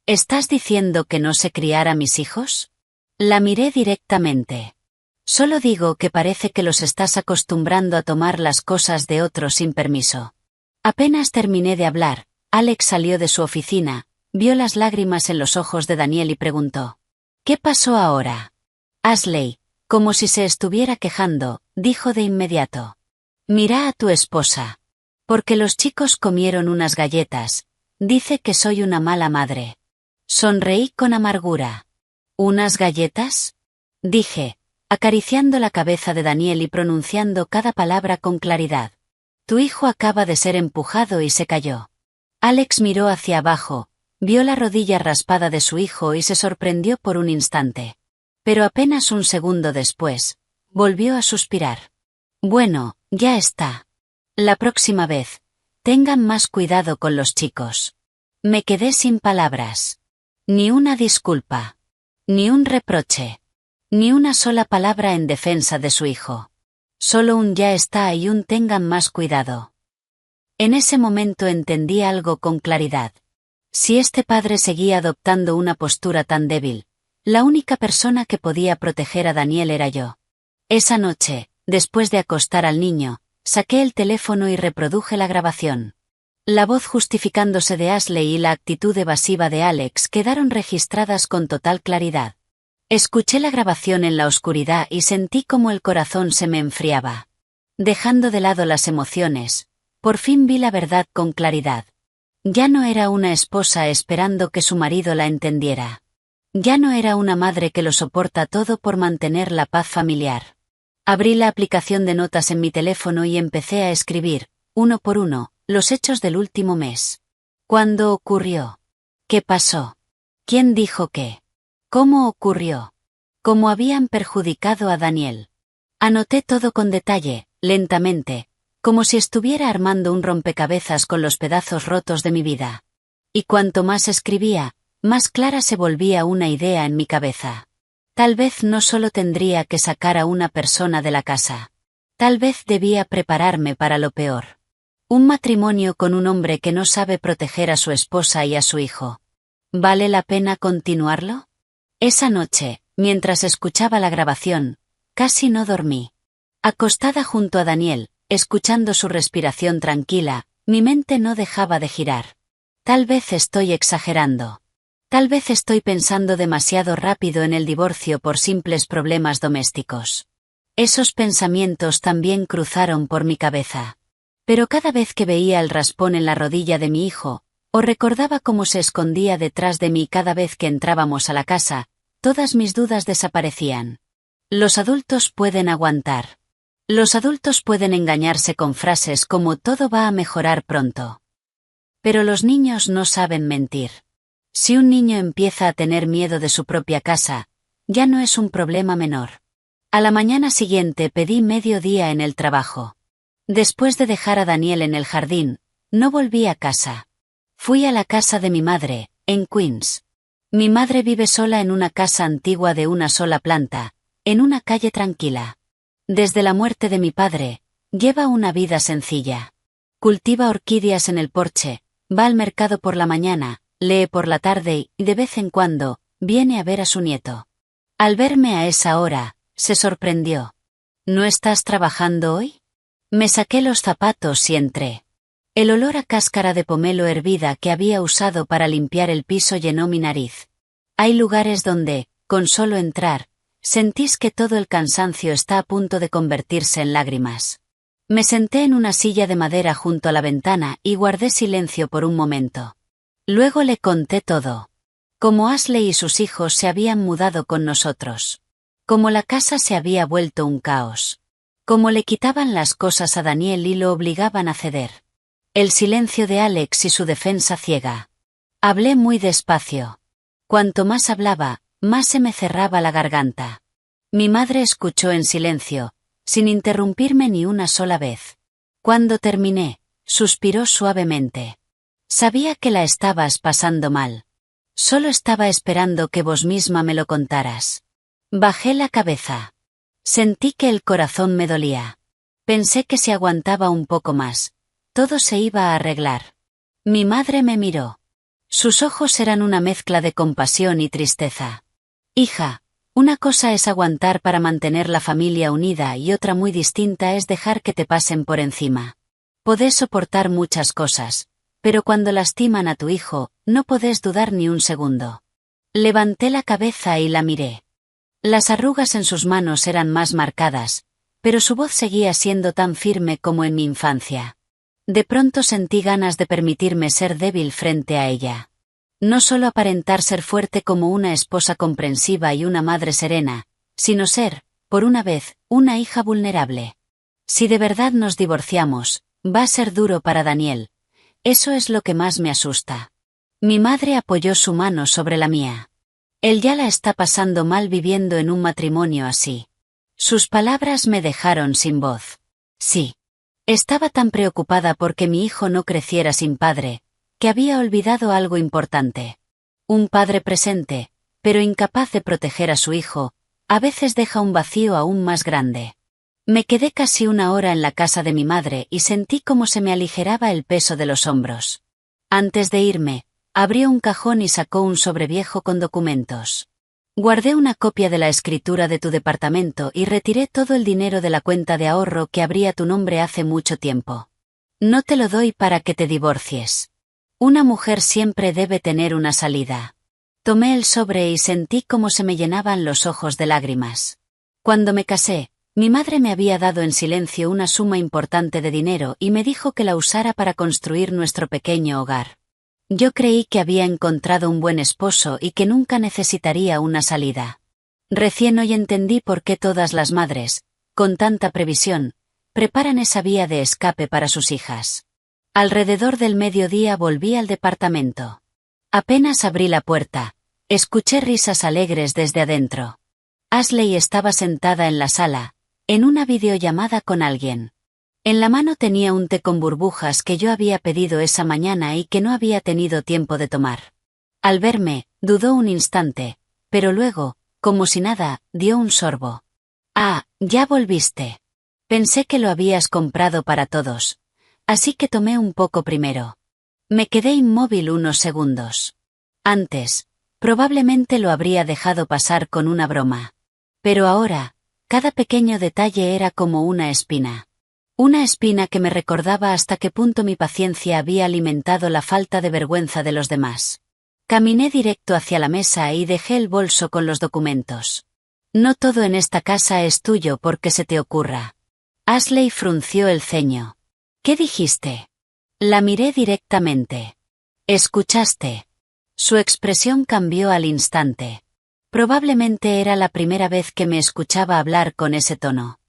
«¿Estás diciendo que no sé criar a mis hijos?». La miré directamente. «Solo digo que parece que los estás acostumbrando a tomar las cosas de otros sin permiso». Apenas terminé de hablar, Alex salió de su oficina, vio las lágrimas en los ojos de Daniel y preguntó: «¿Qué pasó ahora?». Ashley, como si se estuviera quejando, dijo de inmediato: «Mira a tu esposa. Porque los chicos comieron unas galletas, dice que soy una mala madre». Sonreí con amargura. «¿Unas galletas?», dije, acariciando la cabeza de Daniel y pronunciando cada palabra con claridad. «Tu hijo acaba de ser empujado y se cayó». Alex miró hacia abajo, vio la rodilla raspada de su hijo y se sorprendió por un instante. Pero apenas un segundo después, volvió a suspirar. «Bueno, ya está. La próxima vez, tengan más cuidado con los chicos». Me quedé sin palabras. Ni una disculpa. Ni un reproche. Ni una sola palabra en defensa de su hijo. Solo un «ya está» y un «tengan más cuidado». En ese momento entendí algo con claridad. Si este padre seguía adoptando una postura tan débil, la única persona que podía proteger a Daniel era yo. Esa noche, después de acostar al niño, saqué el teléfono y reproduje la grabación. La voz justificándose de Ashley y la actitud evasiva de Alex quedaron registradas con total claridad. Escuché la grabación en la oscuridad y sentí como el corazón se me enfriaba. Dejando de lado las emociones, por fin vi la verdad con claridad. Ya no era una esposa esperando que su marido la entendiera. Ya no era una madre que lo soporta todo por mantener la paz familiar. Abrí la aplicación de notas en mi teléfono y empecé a escribir, uno por uno, los hechos del último mes. ¿Cuándo ocurrió? ¿Qué pasó? ¿Quién dijo qué? ¿Cómo ocurrió? ¿Cómo habían perjudicado a Daniel? Anoté todo con detalle, lentamente, como si estuviera armando un rompecabezas con los pedazos rotos de mi vida. Y cuanto más escribía, más clara se volvía una idea en mi cabeza. Tal vez no solo tendría que sacar a una persona de la casa. Tal vez debía prepararme para lo peor. Un matrimonio con un hombre que no sabe proteger a su esposa y a su hijo. ¿Vale la pena continuarlo? Esa noche, mientras escuchaba la grabación, casi no dormí. Acostada junto a Daniel, escuchando su respiración tranquila, mi mente no dejaba de girar. Tal vez estoy exagerando. Tal vez estoy pensando demasiado rápido en el divorcio por simples problemas domésticos. Esos pensamientos también cruzaron por mi cabeza. Pero cada vez que veía el raspón en la rodilla de mi hijo, o recordaba cómo se escondía detrás de mí cada vez que entrábamos a la casa, todas mis dudas desaparecían. Los adultos pueden aguantar. Los adultos pueden engañarse con frases como todo va a mejorar pronto. Pero los niños no saben mentir. Si un niño empieza a tener miedo de su propia casa, ya no es un problema menor. A la mañana siguiente pedí medio día en el trabajo. Después de dejar a Daniel en el jardín, no volví a casa. Fui a la casa de mi madre, en Queens. Mi madre vive sola en una casa antigua de una sola planta, en una calle tranquila. Desde la muerte de mi padre, lleva una vida sencilla. Cultiva orquídeas en el porche, va al mercado por la mañana, lee por la tarde y, de vez en cuando, viene a ver a su nieto. Al verme a esa hora, se sorprendió. ¿No estás trabajando hoy? Me saqué los zapatos y entré. El olor a cáscara de pomelo hervida que había usado para limpiar el piso llenó mi nariz. Hay lugares donde, con solo entrar, sentís que todo el cansancio está a punto de convertirse en lágrimas. Me senté en una silla de madera junto a la ventana y guardé silencio por un momento. Luego le conté todo. Cómo Ashley y sus hijos se habían mudado con nosotros. Cómo la casa se había vuelto un caos. Cómo le quitaban las cosas a Daniel y lo obligaban a ceder. El silencio de Alex y su defensa ciega. Hablé muy despacio. Cuanto más hablaba, más se me cerraba la garganta. Mi madre escuchó en silencio, sin interrumpirme ni una sola vez. Cuando terminé, suspiró suavemente. Sabía que la estabas pasando mal. Solo estaba esperando que vos misma me lo contaras. Bajé la cabeza. Sentí que el corazón me dolía. Pensé que si aguantaba un poco más, todo se iba a arreglar. Mi madre me miró. Sus ojos eran una mezcla de compasión y tristeza. Hija, una cosa es aguantar para mantener la familia unida y otra muy distinta es dejar que te pasen por encima. Podés soportar muchas cosas, pero cuando lastiman a tu hijo, no podés dudar ni un segundo. Levanté la cabeza y la miré. Las arrugas en sus manos eran más marcadas, pero su voz seguía siendo tan firme como en mi infancia. De pronto sentí ganas de permitirme ser débil frente a ella. No solo aparentar ser fuerte como una esposa comprensiva y una madre serena, sino ser, por una vez, una hija vulnerable. Si de verdad nos divorciamos, va a ser duro para Daniel. Eso es lo que más me asusta. Mi madre apoyó su mano sobre la mía. Él ya la está pasando mal viviendo en un matrimonio así. Sus palabras me dejaron sin voz. Sí. Estaba tan preocupada porque mi hijo no creciera sin padre, que había olvidado algo importante. Un padre presente, pero incapaz de proteger a su hijo, a veces deja un vacío aún más grande. Me quedé casi una hora en la casa de mi madre y sentí cómo se me aligeraba el peso de los hombros. Antes de irme, abrió un cajón y sacó un sobre viejo con documentos. Guardé una copia de la escritura de tu departamento y retiré todo el dinero de la cuenta de ahorro que abría tu nombre hace mucho tiempo. No te lo doy para que te divorcies. Una mujer siempre debe tener una salida. Tomé el sobre y sentí cómo se me llenaban los ojos de lágrimas. Cuando me casé, mi madre me había dado en silencio una suma importante de dinero y me dijo que la usara para construir nuestro pequeño hogar. Yo creí que había encontrado un buen esposo y que nunca necesitaría una salida. Recién hoy entendí por qué todas las madres, con tanta previsión, preparan esa vía de escape para sus hijas. Alrededor del mediodía volví al departamento. Apenas abrí la puerta, escuché risas alegres desde adentro. Ashley estaba sentada en la sala, en una videollamada con alguien. En la mano tenía un té con burbujas que yo había pedido esa mañana y que no había tenido tiempo de tomar. Al verme, dudó un instante, pero luego, como si nada, dio un sorbo. Ah, ya volviste. Pensé que lo habías comprado para todos. Así que tomé un poco primero. Me quedé inmóvil unos segundos. Antes, probablemente lo habría dejado pasar con una broma. Pero ahora, cada pequeño detalle era como una espina. Una espina que me recordaba hasta qué punto mi paciencia había alimentado la falta de vergüenza de los demás. Caminé directo hacia la mesa y dejé el bolso con los documentos. No todo en esta casa es tuyo porque se te ocurra. Ashley frunció el ceño. ¿Qué dijiste? La miré directamente. ¿Escuchaste? Su expresión cambió al instante. Probablemente era la primera vez que me escuchaba hablar con ese tono.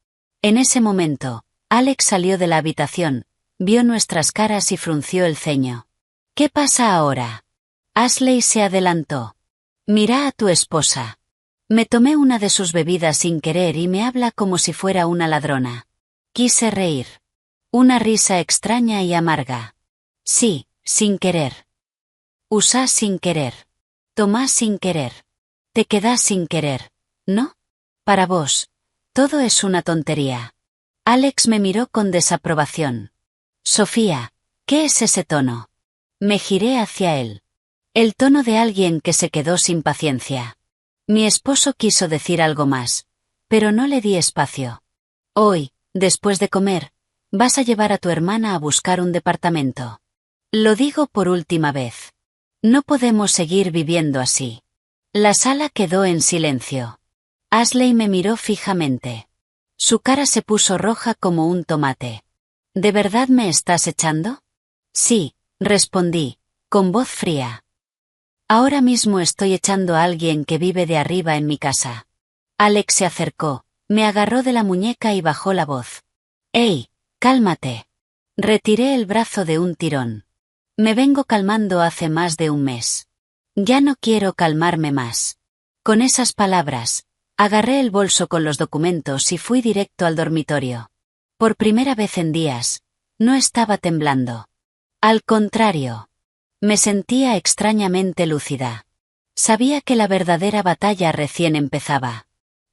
En ese momento, Alex salió de la habitación, vio nuestras caras y frunció el ceño. ¿Qué pasa ahora? Ashley se adelantó. Mira a tu esposa. Me tomé una de sus bebidas sin querer y me habla como si fuera una ladrona. Quise reír. Una risa extraña y amarga. Sí, sin querer. Usá sin querer. Tomá sin querer. Te quedás sin querer, ¿no? Para vos, todo es una tontería. Alex me miró con desaprobación. Sofía, ¿qué es ese tono? Me giré hacia él. El tono de alguien que se quedó sin paciencia. Mi esposo quiso decir algo más, pero no le di espacio. Hoy, después de comer, vas a llevar a tu hermana a buscar un departamento. Lo digo por última vez. No podemos seguir viviendo así. La sala quedó en silencio. Ashley me miró fijamente. Su cara se puso roja como un tomate. ¿De verdad me estás echando? Sí, respondí, con voz fría. Ahora mismo estoy echando a alguien que vive de arriba en mi casa. Alex se acercó, me agarró de la muñeca y bajó la voz. ¡Ey, cálmate! Retiré el brazo de un tirón. Me vengo calmando hace más de un mes. Ya no quiero calmarme más. Con esas palabras, agarré el bolso con los documentos y fui directo al dormitorio. Por primera vez en días, no estaba temblando. Al contrario, me sentía extrañamente lúcida. Sabía que la verdadera batalla recién empezaba.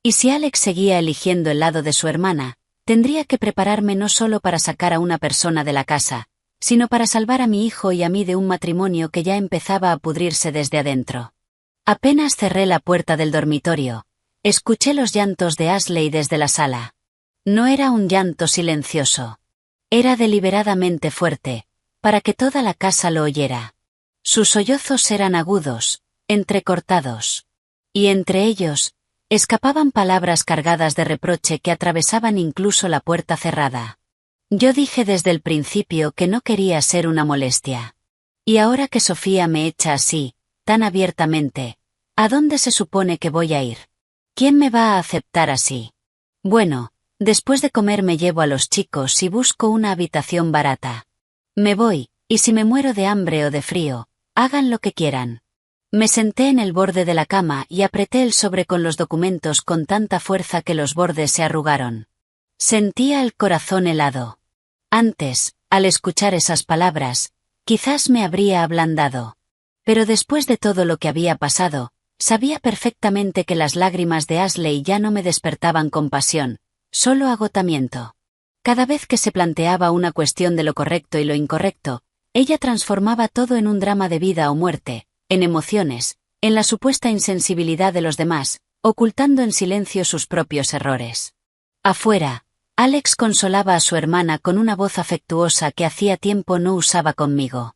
Y si Alex seguía eligiendo el lado de su hermana, tendría que prepararme no solo para sacar a una persona de la casa, sino para salvar a mi hijo y a mí de un matrimonio que ya empezaba a pudrirse desde adentro. Apenas cerré la puerta del dormitorio, escuché los llantos de Ashley desde la sala. No era un llanto silencioso. Era deliberadamente fuerte, para que toda la casa lo oyera. Sus sollozos eran agudos, entrecortados. Y entre ellos, escapaban palabras cargadas de reproche que atravesaban incluso la puerta cerrada. Yo dije desde el principio que no quería ser una molestia. Y ahora que Sofía me echa así, tan abiertamente, ¿a dónde se supone que voy a ir? ¿Quién me va a aceptar así? Bueno, después de comer me llevo a los chicos y busco una habitación barata. Me voy, y si me muero de hambre o de frío, hagan lo que quieran. Me senté en el borde de la cama y apreté el sobre con los documentos con tanta fuerza que los bordes se arrugaron. Sentía el corazón helado. Antes, al escuchar esas palabras, quizás me habría ablandado. Pero después de todo lo que había pasado, sabía perfectamente que las lágrimas de Ashley ya no me despertaban compasión, solo agotamiento. Cada vez que se planteaba una cuestión de lo correcto y lo incorrecto, ella transformaba todo en un drama de vida o muerte, en emociones, en la supuesta insensibilidad de los demás, ocultando en silencio sus propios errores. Afuera, Alex consolaba a su hermana con una voz afectuosa que hacía tiempo no usaba conmigo.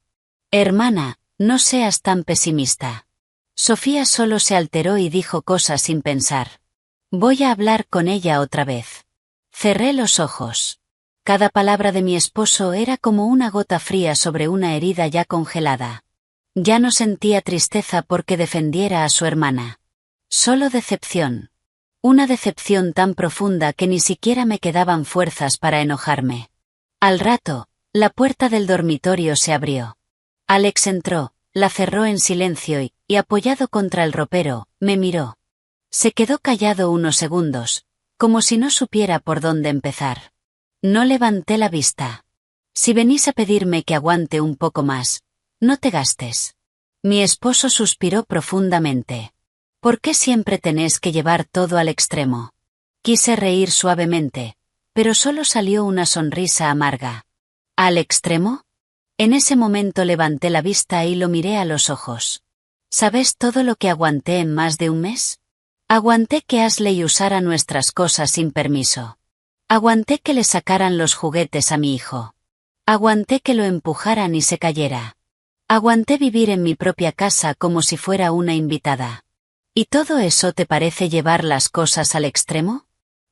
Hermana, no seas tan pesimista. Sofía solo se alteró y dijo cosas sin pensar. Voy a hablar con ella otra vez. Cerré los ojos. Cada palabra de mi esposo era como una gota fría sobre una herida ya congelada. Ya no sentía tristeza porque defendiera a su hermana. Solo decepción. Una decepción tan profunda que ni siquiera me quedaban fuerzas para enojarme. Al rato, la puerta del dormitorio se abrió. Alex entró, la cerró en silencio y apoyado contra el ropero, me miró. Se quedó callado unos segundos, como si no supiera por dónde empezar. No levanté la vista. Si venís a pedirme que aguante un poco más, no te gastes. Mi esposo suspiró profundamente. ¿Por qué siempre tenés que llevar todo al extremo? Quise reír suavemente, pero solo salió una sonrisa amarga. ¿Al extremo? En ese momento levanté la vista y lo miré a los ojos. ¿Sabes todo lo que aguanté en más de un mes? Aguanté que Ashley usara nuestras cosas sin permiso. Aguanté que le sacaran los juguetes a mi hijo. Aguanté que lo empujaran y se cayera. Aguanté vivir en mi propia casa como si fuera una invitada. ¿Y todo eso te parece llevar las cosas al extremo?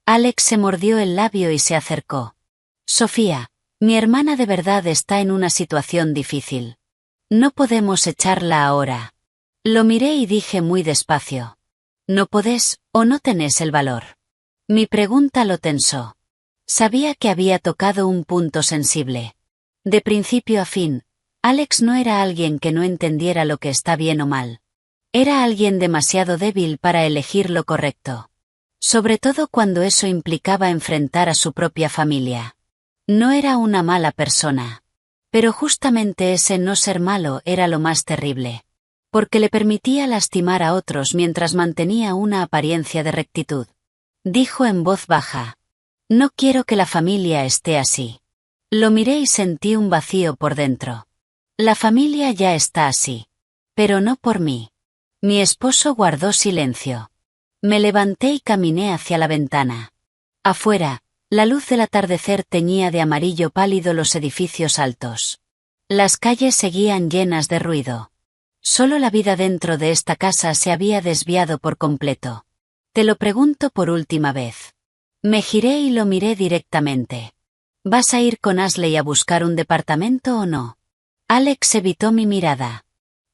Alex se mordió el labio y se acercó. Sofía, mi hermana de verdad está en una situación difícil. No podemos echarla ahora. Lo miré y dije muy despacio. ¿No podés, o no tenés el valor? Mi pregunta lo tensó. Sabía que había tocado un punto sensible. De principio a fin, Alex no era alguien que no entendiera lo que está bien o mal. Era alguien demasiado débil para elegir lo correcto. Sobre todo cuando eso implicaba enfrentar a su propia familia. No era una mala persona. Pero justamente ese no ser malo era lo más terrible. Porque le permitía lastimar a otros mientras mantenía una apariencia de rectitud. Dijo en voz baja. No quiero que la familia esté así. Lo miré y sentí un vacío por dentro. La familia ya está así. Pero no por mí. Mi esposo guardó silencio. Me levanté y caminé hacia la ventana. Afuera, la luz del atardecer teñía de amarillo pálido los edificios altos. Las calles seguían llenas de ruido. Solo la vida dentro de esta casa se había desviado por completo. Te lo pregunto por última vez. Me giré y lo miré directamente. ¿Vas a ir con Ashley a buscar un departamento o no? Alex evitó mi mirada.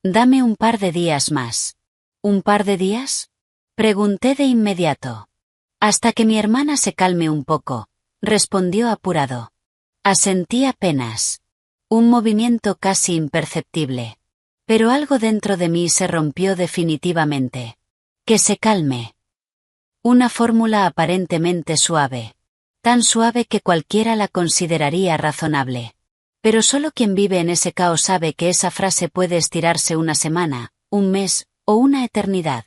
Dame un par de días más. ¿Un par de días? Pregunté de inmediato. Hasta que mi hermana se calme un poco, respondió apurado. Asentí apenas. Un movimiento casi imperceptible. Pero algo dentro de mí se rompió definitivamente. Que se calme. Una fórmula aparentemente suave. Tan suave que cualquiera la consideraría razonable. Pero solo quien vive en ese caos sabe que esa frase puede estirarse una semana, un mes, o una eternidad.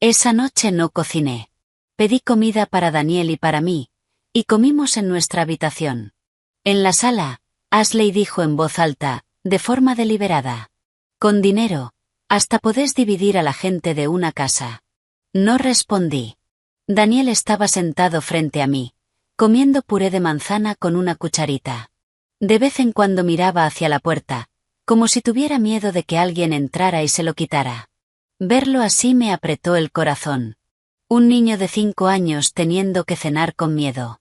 Esa noche no cociné. Pedí comida para Daniel y para mí, y comimos en nuestra habitación. En la sala, Ashley dijo en voz alta, de forma deliberada. Con dinero, hasta podés dividir a la gente de una casa. No respondí. Daniel estaba sentado frente a mí, comiendo puré de manzana con una cucharita. De vez en cuando miraba hacia la puerta, como si tuviera miedo de que alguien entrara y se lo quitara. Verlo así me apretó el corazón. Un niño de 5 años teniendo que cenar con miedo.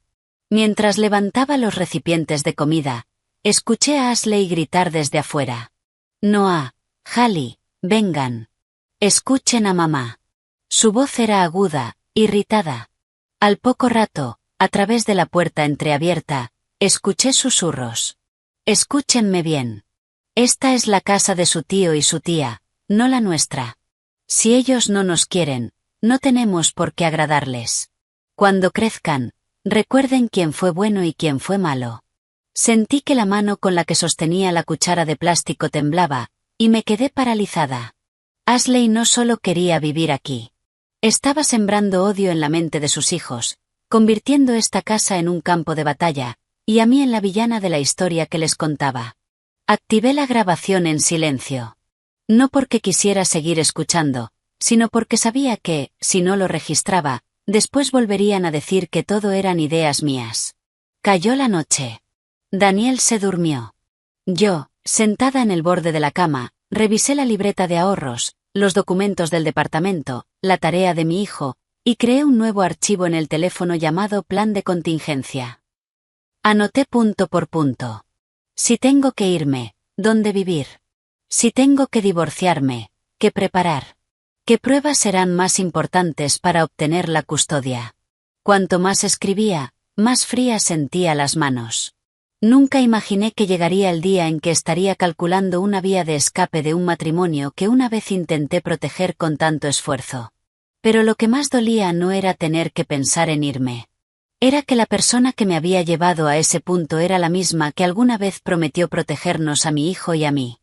Mientras levantaba los recipientes de comida, escuché a Ashley gritar desde afuera. Noah, Hallie, vengan. Escuchen a mamá. Su voz era aguda, irritada. Al poco rato, a través de la puerta entreabierta, escuché susurros. Escúchenme bien. Esta es la casa de su tío y su tía, no la nuestra. Si ellos no nos quieren, no tenemos por qué agradarles. Cuando crezcan, recuerden quién fue bueno y quién fue malo. Sentí que la mano con la que sostenía la cuchara de plástico temblaba, y me quedé paralizada. Ashley no solo quería vivir aquí. Estaba sembrando odio en la mente de sus hijos, convirtiendo esta casa en un campo de batalla, y a mí en la villana de la historia que les contaba. Activé la grabación en silencio. No porque quisiera seguir escuchando, sino porque sabía que, si no lo registraba, después volverían a decir que todo eran ideas mías. Cayó la noche. Daniel se durmió. Yo, sentada en el borde de la cama, revisé la libreta de ahorros, los documentos del departamento, la tarea de mi hijo, y creé un nuevo archivo en el teléfono llamado Plan de Contingencia. Anoté punto por punto. Si tengo que irme, ¿dónde vivir? Si tengo que divorciarme, ¿qué preparar? ¿Qué pruebas serán más importantes para obtener la custodia? Cuanto más escribía, más frías sentía las manos. Nunca imaginé que llegaría el día en que estaría calculando una vía de escape de un matrimonio que una vez intenté proteger con tanto esfuerzo. Pero lo que más dolía no era tener que pensar en irme. Era que la persona que me había llevado a ese punto era la misma que alguna vez prometió protegernos a mi hijo y a mí.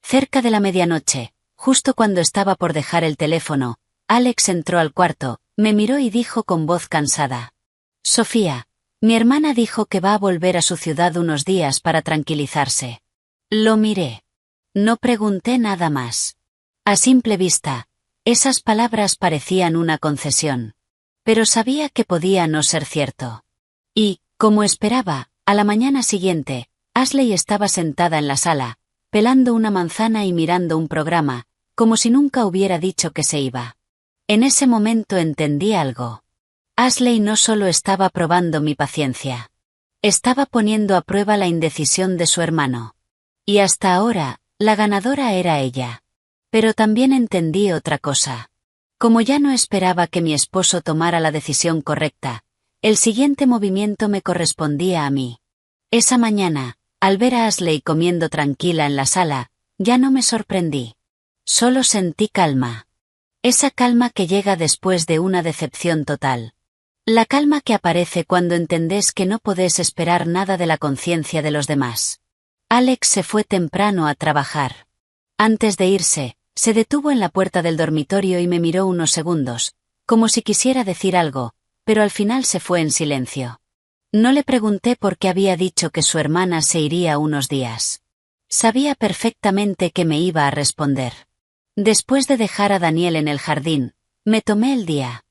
Cerca de la medianoche, justo cuando estaba por dejar el teléfono, Alex entró al cuarto, me miró y dijo con voz cansada. Sofía, mi hermana dijo que va a volver a su ciudad unos días para tranquilizarse. Lo miré. No pregunté nada más. A simple vista, esas palabras parecían una concesión. Pero sabía que podía no ser cierto. Y, Como esperaba, a la mañana siguiente, Ashley estaba sentada en la sala, pelando una manzana y mirando un programa, como si nunca hubiera dicho que se iba. En ese momento entendí algo. Ashley no solo estaba probando mi paciencia. Estaba poniendo a prueba la indecisión de su hermano. Y hasta ahora, la ganadora era ella. Pero también entendí otra cosa. Como ya no esperaba que mi esposo tomara la decisión correcta, el siguiente movimiento me correspondía a mí. Esa mañana, al ver a Ashley comiendo tranquila en la sala, ya no me sorprendí. Solo sentí calma. Esa calma que llega después de una decepción total. La calma que aparece cuando entendés que no podés esperar nada de la conciencia de los demás. Alex se fue temprano a trabajar. Antes de irse, se detuvo en la puerta del dormitorio y me miró unos segundos, como si quisiera decir algo, pero al final se fue en silencio. No le pregunté por qué había dicho que su hermana se iría unos días. Sabía perfectamente que me iba a responder. Después de dejar a Daniel en el jardín, me tomé el día.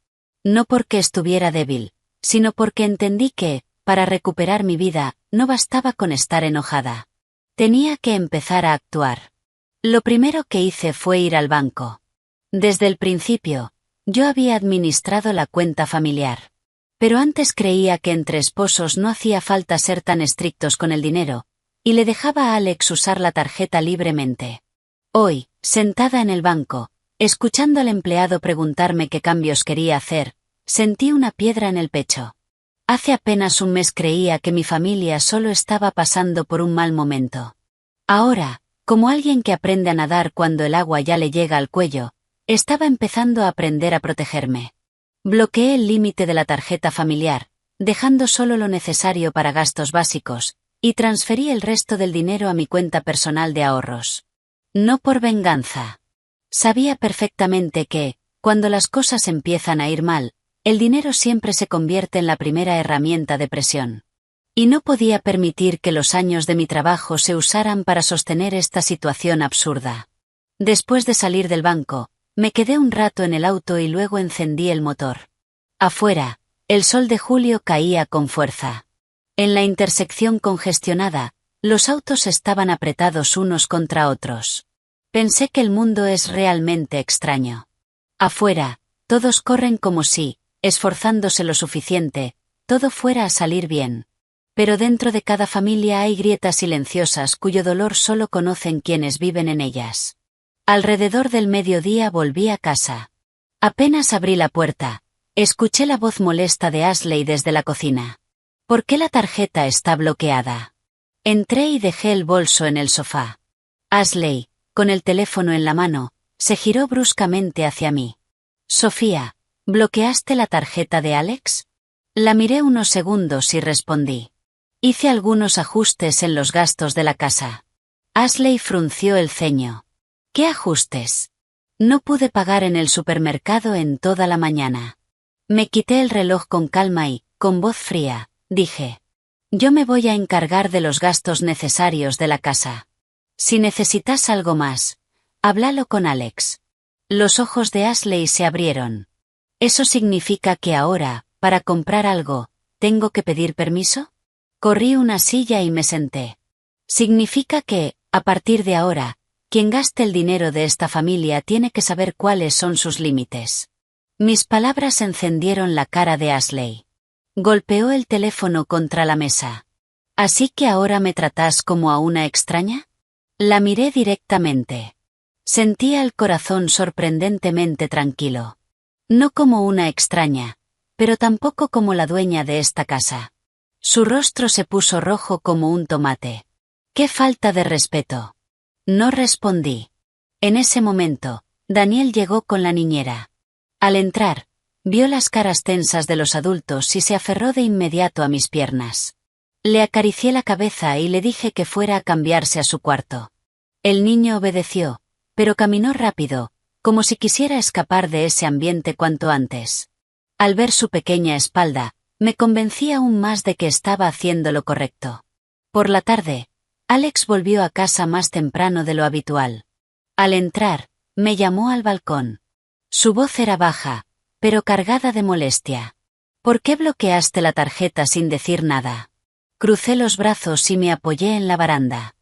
No porque estuviera débil, sino porque entendí que, para recuperar mi vida, no bastaba con estar enojada. Tenía que empezar a actuar. Lo primero que hice fue ir al banco. Desde el principio, yo había administrado la cuenta familiar. Pero antes creía que entre esposos no hacía falta ser tan estrictos con el dinero, y le dejaba a Alex usar la tarjeta libremente. Hoy, sentada en el banco, escuchando al empleado preguntarme qué cambios quería hacer, sentí una piedra en el pecho. Hace apenas un mes creía que mi familia solo estaba pasando por un mal momento. Ahora, como alguien que aprende a nadar cuando el agua ya le llega al cuello, estaba empezando a aprender a protegerme. Bloqueé el límite de la tarjeta familiar, dejando solo lo necesario para gastos básicos, y transferí el resto del dinero a mi cuenta personal de ahorros. No por venganza. Sabía perfectamente que, cuando las cosas empiezan a ir mal, el dinero siempre se convierte en la primera herramienta de presión. Y no podía permitir que los años de mi trabajo se usaran para sostener esta situación absurda. Después de salir del banco, me quedé un rato en el auto y luego encendí el motor. Afuera, el sol de julio caía con fuerza. En la intersección congestionada, los autos estaban apretados unos contra otros. Pensé que el mundo es realmente extraño. Afuera, todos corren como si, esforzándose lo suficiente, todo fuera a salir bien. Pero dentro de cada familia hay grietas silenciosas cuyo dolor solo conocen quienes viven en ellas. Alrededor del mediodía volví a casa. Apenas abrí la puerta, escuché la voz molesta de Ashley desde la cocina. ¿Por qué la tarjeta está bloqueada? Entré y dejé el bolso en el sofá. Ashley, con el teléfono en la mano, se giró bruscamente hacia mí. Sofía, ¿bloqueaste la tarjeta de Alex? La miré unos segundos y respondí. Hice algunos ajustes en los gastos de la casa. Ashley frunció el ceño. ¿Qué ajustes? No pude pagar en el supermercado en toda la mañana. Me quité el reloj con calma y, con voz fría, dije. Yo me voy a encargar de los gastos necesarios de la casa. Si necesitas algo más, háblalo con Alex. Los ojos de Ashley se abrieron. ¿Eso significa que ahora, para comprar algo, tengo que pedir permiso? Corrí una silla y me senté. Significa que, a partir de ahora, quien gaste el dinero de esta familia tiene que saber cuáles son sus límites. Mis palabras encendieron la cara de Ashley. Golpeó el teléfono contra la mesa. ¿Así que ahora me tratás como a una extraña? La miré directamente. Sentía el corazón sorprendentemente tranquilo. No como una extraña, pero tampoco como la dueña de esta casa. Su rostro se puso rojo como un tomate. ¡Qué falta de respeto! No respondí. En ese momento, Daniel llegó con la niñera. Al entrar, vio las caras tensas de los adultos y se aferró de inmediato a mis piernas. Le acaricié la cabeza y le dije que fuera a cambiarse a su cuarto. El niño obedeció, pero caminó rápido, como si quisiera escapar de ese ambiente cuanto antes. Al ver su pequeña espalda, me convencí aún más de que estaba haciendo lo correcto. Por la tarde, Alex volvió a casa más temprano de lo habitual. Al entrar, me llamó al balcón. Su voz era baja, pero cargada de molestia. ¿Por qué bloqueaste la tarjeta sin decir nada? Crucé los brazos y me apoyé en la baranda.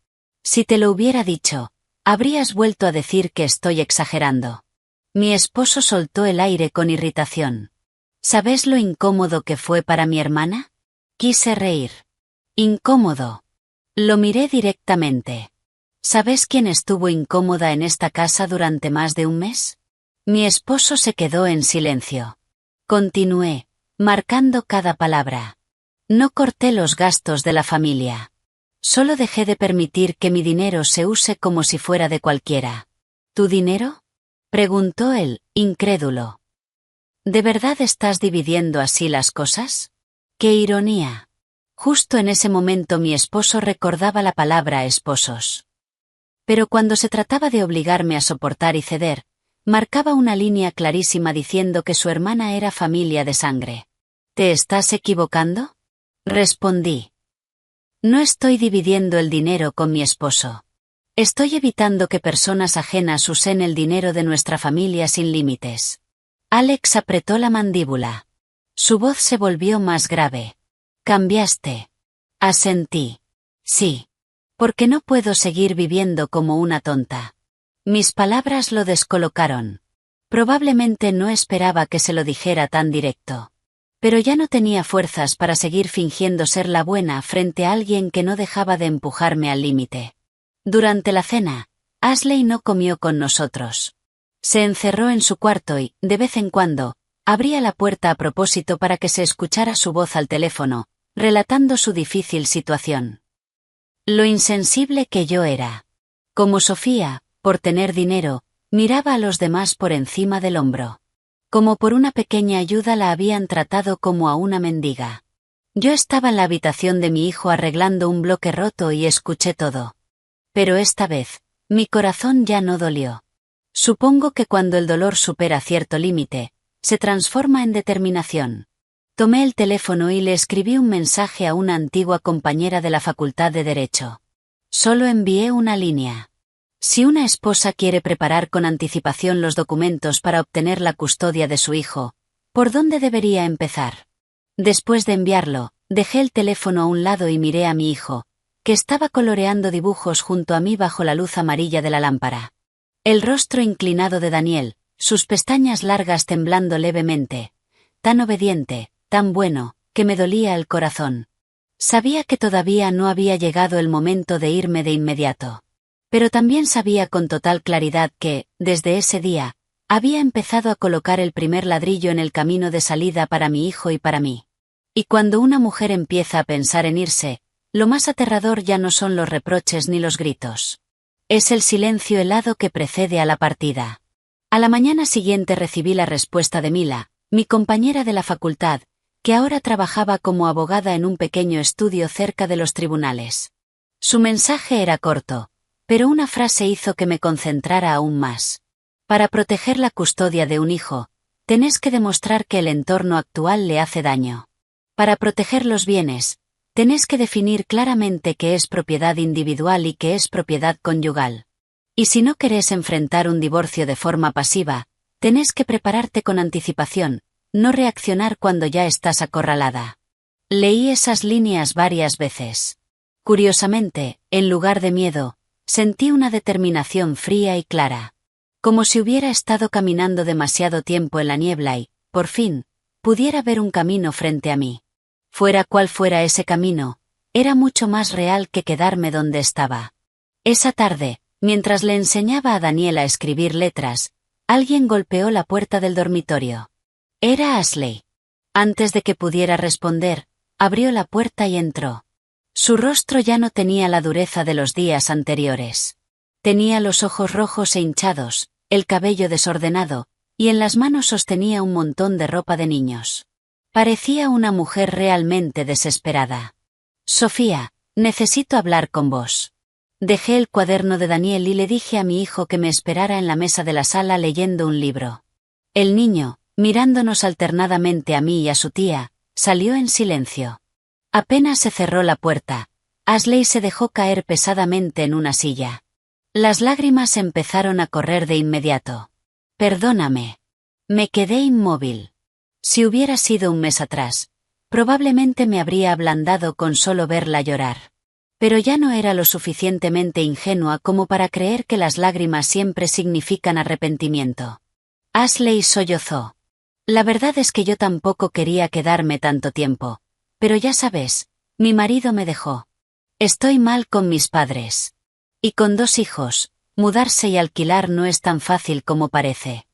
Si te lo hubiera dicho, habrías vuelto a decir que estoy exagerando. Mi esposo soltó el aire con irritación. ¿Sabes lo incómodo que fue para mi hermana? Quise reír. ¿Incómodo? Lo miré directamente. ¿Sabes quién estuvo incómoda en esta casa durante más de un mes? Mi esposo se quedó en silencio. Continué, marcando cada palabra. No corté los gastos de la familia. Solo dejé de permitir que mi dinero se use como si fuera de cualquiera. ¿Tu dinero? Preguntó él, incrédulo. ¿De verdad estás dividiendo así las cosas? ¡Qué ironía! Justo en ese momento mi esposo recordaba la palabra esposos. Pero cuando se trataba de obligarme a soportar y ceder, marcaba una línea clarísima diciendo que su hermana era familia de sangre. ¿Te estás equivocando? Respondí. No estoy dividiendo el dinero con mi esposo. Estoy evitando que personas ajenas usen el dinero de nuestra familia sin límites. Alex apretó la mandíbula. Su voz se volvió más grave. Cambiaste. Asentí. Sí. Porque no puedo seguir viviendo como una tonta. Mis palabras lo descolocaron. Probablemente no esperaba que se lo dijera tan directo. Pero ya no tenía fuerzas para seguir fingiendo ser la buena frente a alguien que no dejaba de empujarme al límite. Durante la cena, Ashley no comió con nosotros. Se encerró en su cuarto y, de vez en cuando, abría la puerta a propósito para que se escuchara su voz al teléfono, relatando su difícil situación. Lo insensible que yo era. Como Sofía, por tener dinero, miraba a los demás por encima del hombro. Como por una pequeña ayuda la habían tratado como a una mendiga. Yo estaba en la habitación de mi hijo arreglando un bloque roto y escuché todo. Pero esta vez, mi corazón ya no dolió. Supongo que cuando el dolor supera cierto límite, se transforma en determinación. Tomé el teléfono y le escribí un mensaje a una antigua compañera de la Facultad de Derecho. Solo envié una línea. Si una esposa quiere preparar con anticipación los documentos para obtener la custodia de su hijo, ¿por dónde debería empezar? Después de enviarlo, dejé el teléfono a un lado y miré a mi hijo, que estaba coloreando dibujos junto a mí bajo la luz amarilla de la lámpara. El rostro inclinado de Daniel, sus pestañas largas temblando levemente. Tan obediente, tan bueno, que me dolía el corazón. Sabía que todavía no había llegado el momento de irme de inmediato. Pero también sabía con total claridad que, desde ese día, había empezado a colocar el primer ladrillo en el camino de salida para mi hijo y para mí. Y cuando una mujer empieza a pensar en irse, lo más aterrador ya no son los reproches ni los gritos. Es el silencio helado que precede a la partida. A la mañana siguiente recibí la respuesta de Mila, mi compañera de la facultad, que ahora trabajaba como abogada en un pequeño estudio cerca de los tribunales. Su mensaje era corto, pero una frase hizo que me concentrara aún más. Para proteger la custodia de un hijo, tenés que demostrar que el entorno actual le hace daño. Para proteger los bienes, tenés que definir claramente qué es propiedad individual y qué es propiedad conyugal. Y si no querés enfrentar un divorcio de forma pasiva, tenés que prepararte con anticipación, no reaccionar cuando ya estás acorralada. Leí esas líneas varias veces. Curiosamente, en lugar de miedo, sentí una determinación fría y clara. Como si hubiera estado caminando demasiado tiempo en la niebla y, por fin, pudiera ver un camino frente a mí. Fuera cual fuera ese camino, era mucho más real que quedarme donde estaba. Esa tarde, mientras le enseñaba a Daniel a escribir letras, alguien golpeó la puerta del dormitorio. Era Ashley. Antes de que pudiera responder, abrió la puerta y entró. Su rostro ya no tenía la dureza de los días anteriores. Tenía los ojos rojos e hinchados, el cabello desordenado, y en las manos sostenía un montón de ropa de niños. Parecía una mujer realmente desesperada. Sofía, necesito hablar con vos. Dejé el cuaderno de Daniel y le dije a mi hijo que me esperara en la mesa de la sala leyendo un libro. El niño, mirándonos alternadamente a mí y a su tía, salió en silencio. Apenas se cerró la puerta, Ashley se dejó caer pesadamente en una silla. Las lágrimas empezaron a correr de inmediato. Perdóname. Me quedé inmóvil. Si hubiera sido un mes atrás, probablemente me habría ablandado con solo verla llorar. Pero ya no era lo suficientemente ingenua como para creer que las lágrimas siempre significan arrepentimiento. Ashley sollozó. La verdad es que yo tampoco quería quedarme tanto tiempo. Pero ya sabes, mi marido me dejó. Estoy mal con mis padres. Y con 2 hijos, mudarse y alquilar no es tan fácil como parece.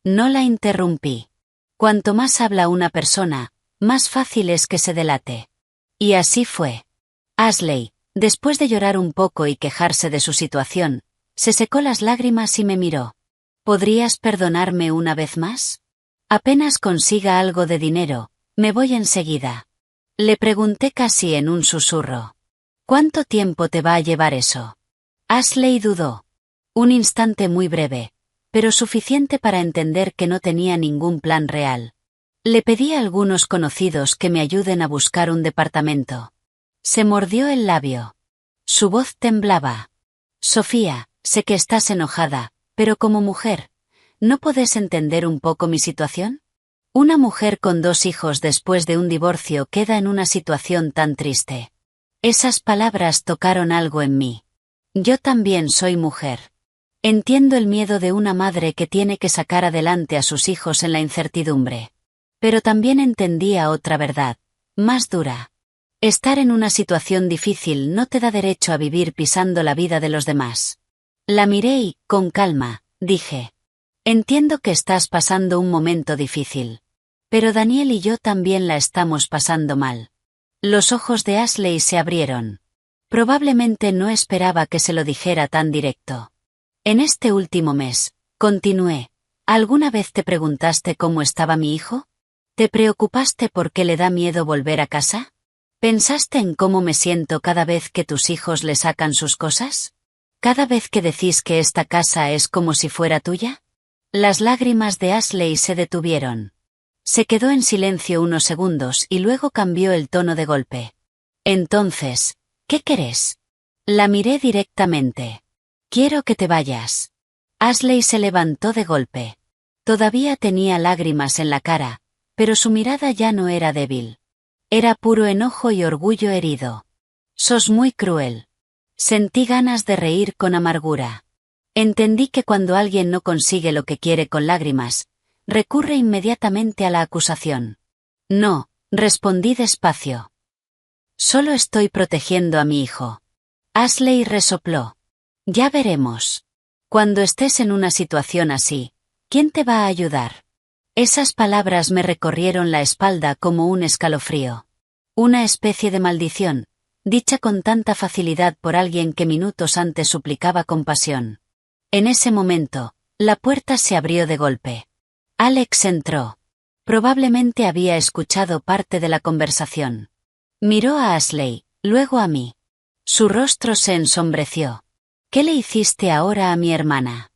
No la interrumpí. Cuanto más habla una persona, más fácil es que se delate. Y así fue. Ashley, después de llorar un poco y quejarse de su situación, se secó las lágrimas y me miró. ¿Podrías perdonarme una vez más? Apenas consiga algo de dinero, me voy enseguida. Le pregunté casi en un susurro. ¿Cuánto tiempo te va a llevar eso? Ashley dudó. Un instante muy breve, pero suficiente para entender que no tenía ningún plan real. Le pedí a algunos conocidos que me ayuden a buscar un departamento. Se mordió el labio. Su voz temblaba. Sofía, sé que estás enojada, pero como mujer, ¿no puedes entender un poco mi situación? Una mujer con 2 hijos después de un divorcio queda en una situación tan triste. Esas palabras tocaron algo en mí. Yo también soy mujer. Entiendo el miedo de una madre que tiene que sacar adelante a sus hijos en la incertidumbre. Pero también entendía otra verdad, más dura. Estar en una situación difícil no te da derecho a vivir pisando la vida de los demás. La miré y, con calma, dije. Entiendo que estás pasando un momento difícil. Pero Daniel y yo también la estamos pasando mal. Los ojos de Ashley se abrieron. Probablemente no esperaba que se lo dijera tan directo. En este último mes, continué, ¿alguna vez te preguntaste cómo estaba mi hijo? ¿Te preocupaste por qué le da miedo volver a casa? ¿Pensaste en cómo me siento cada vez que tus hijos le sacan sus cosas? ¿Cada vez que decís que esta casa es como si fuera tuya? Las lágrimas de Ashley se detuvieron. Se quedó en silencio unos segundos y luego cambió el tono de golpe. Entonces, ¿qué querés? La miré directamente. Quiero que te vayas. Ashley se levantó de golpe. Todavía tenía lágrimas en la cara, pero su mirada ya no era débil. Era puro enojo y orgullo herido. Sos muy cruel. Sentí ganas de reír con amargura. Entendí que cuando alguien no consigue lo que quiere con lágrimas, recurre inmediatamente a la acusación. No, respondí despacio. Solo estoy protegiendo a mi hijo. Ashley resopló. Ya veremos. Cuando estés en una situación así, ¿quién te va a ayudar? Esas palabras me recorrieron la espalda como un escalofrío. Una especie de maldición, dicha con tanta facilidad por alguien que minutos antes suplicaba compasión. En ese momento, la puerta se abrió de golpe. Alex entró. Probablemente había escuchado parte de la conversación. Miró a Ashley, luego a mí. Su rostro se ensombreció. ¿Qué le hiciste ahora a mi hermana?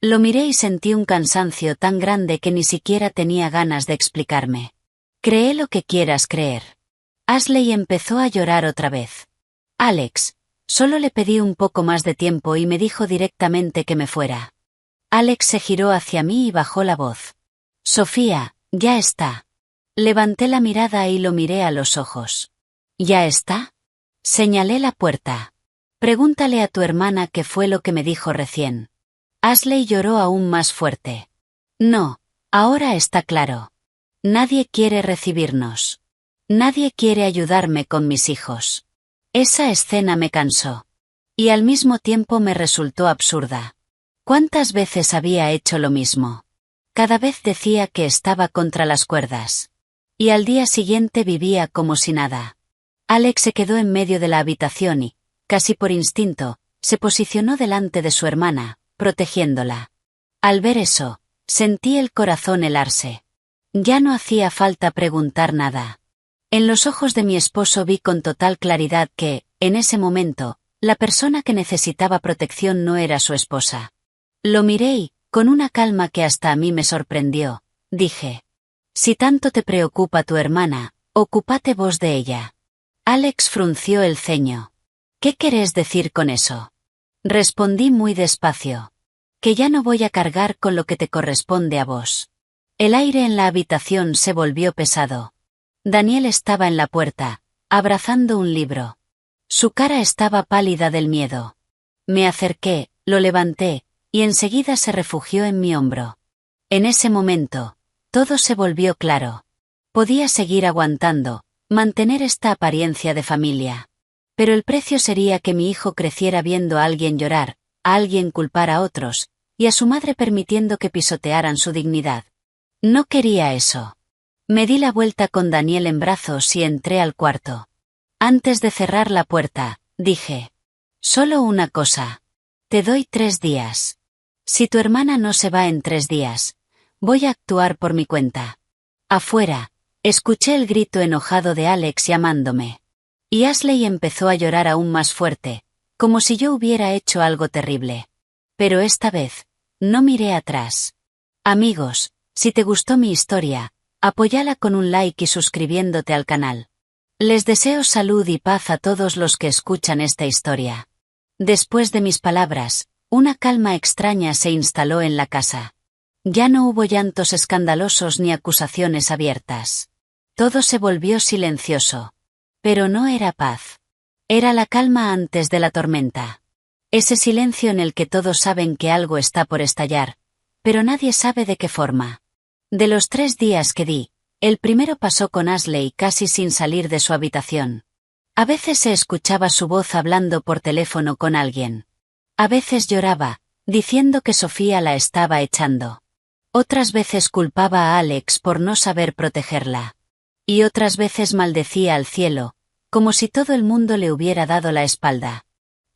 Lo miré y sentí un cansancio tan grande que ni siquiera tenía ganas de explicarme. Cree lo que quieras creer. Ashley empezó a llorar otra vez. Alex, solo le pedí un poco más de tiempo y me dijo directamente que me fuera. Alex se giró hacia mí y bajó la voz. Sofía, ya está. Levanté la mirada y lo miré a los ojos. ¿Ya está? Señalé la puerta. Pregúntale a tu hermana qué fue lo que me dijo recién. Ashley lloró aún más fuerte. No, ahora está claro. Nadie quiere recibirnos. Nadie quiere ayudarme con mis hijos. Esa escena me cansó. Y al mismo tiempo me resultó absurda. ¿Cuántas veces había hecho lo mismo? Cada vez decía que estaba contra las cuerdas. Y al día siguiente vivía como si nada. Alex se quedó en medio de la habitación y, casi por instinto, se posicionó delante de su hermana, protegiéndola. Al ver eso, sentí el corazón helarse. Ya no hacía falta preguntar nada. En los ojos de mi esposo vi con total claridad que, en ese momento, la persona que necesitaba protección no era su esposa. Lo miré y, con una calma que hasta a mí me sorprendió, dije: si tanto te preocupa tu hermana, ocúpate vos de ella. Alex frunció el ceño. ¿Qué querés decir con eso? Respondí muy despacio. Que ya no voy a cargar con lo que te corresponde a vos. El aire en la habitación se volvió pesado. Daniel estaba en la puerta, abrazando un libro. Su cara estaba pálida del miedo. Me acerqué, lo levanté, y enseguida se refugió en mi hombro. En ese momento, todo se volvió claro. Podía seguir aguantando, mantener esta apariencia de familia. Pero el precio sería que mi hijo creciera viendo a alguien llorar, a alguien culpar a otros, y a su madre permitiendo que pisotearan su dignidad. No quería eso. Me di la vuelta con Daniel en brazos y entré al cuarto. Antes de cerrar la puerta, dije: solo una cosa. Te doy 3 días. Si tu hermana no se va en 3 días, voy a actuar por mi cuenta. Afuera, escuché el grito enojado de Alex llamándome. Y Ashley empezó a llorar aún más fuerte, como si yo hubiera hecho algo terrible. Pero esta vez, no miré atrás. Amigos, si te gustó mi historia, apóyala con un like y suscribiéndote al canal. Les deseo salud y paz a todos los que escuchan esta historia. Después de mis palabras, una calma extraña se instaló en la casa. Ya no hubo llantos escandalosos ni acusaciones abiertas. Todo se volvió silencioso. Pero no era paz. Era la calma antes de la tormenta. Ese silencio en el que todos saben que algo está por estallar, pero nadie sabe de qué forma. De los 3 días que di, el primero pasó con Ashley casi sin salir de su habitación. A veces se escuchaba su voz hablando por teléfono con alguien. A veces lloraba, diciendo que Sofía la estaba echando. Otras veces culpaba a Alex por no saber protegerla. Y otras veces maldecía al cielo, como si todo el mundo le hubiera dado la espalda.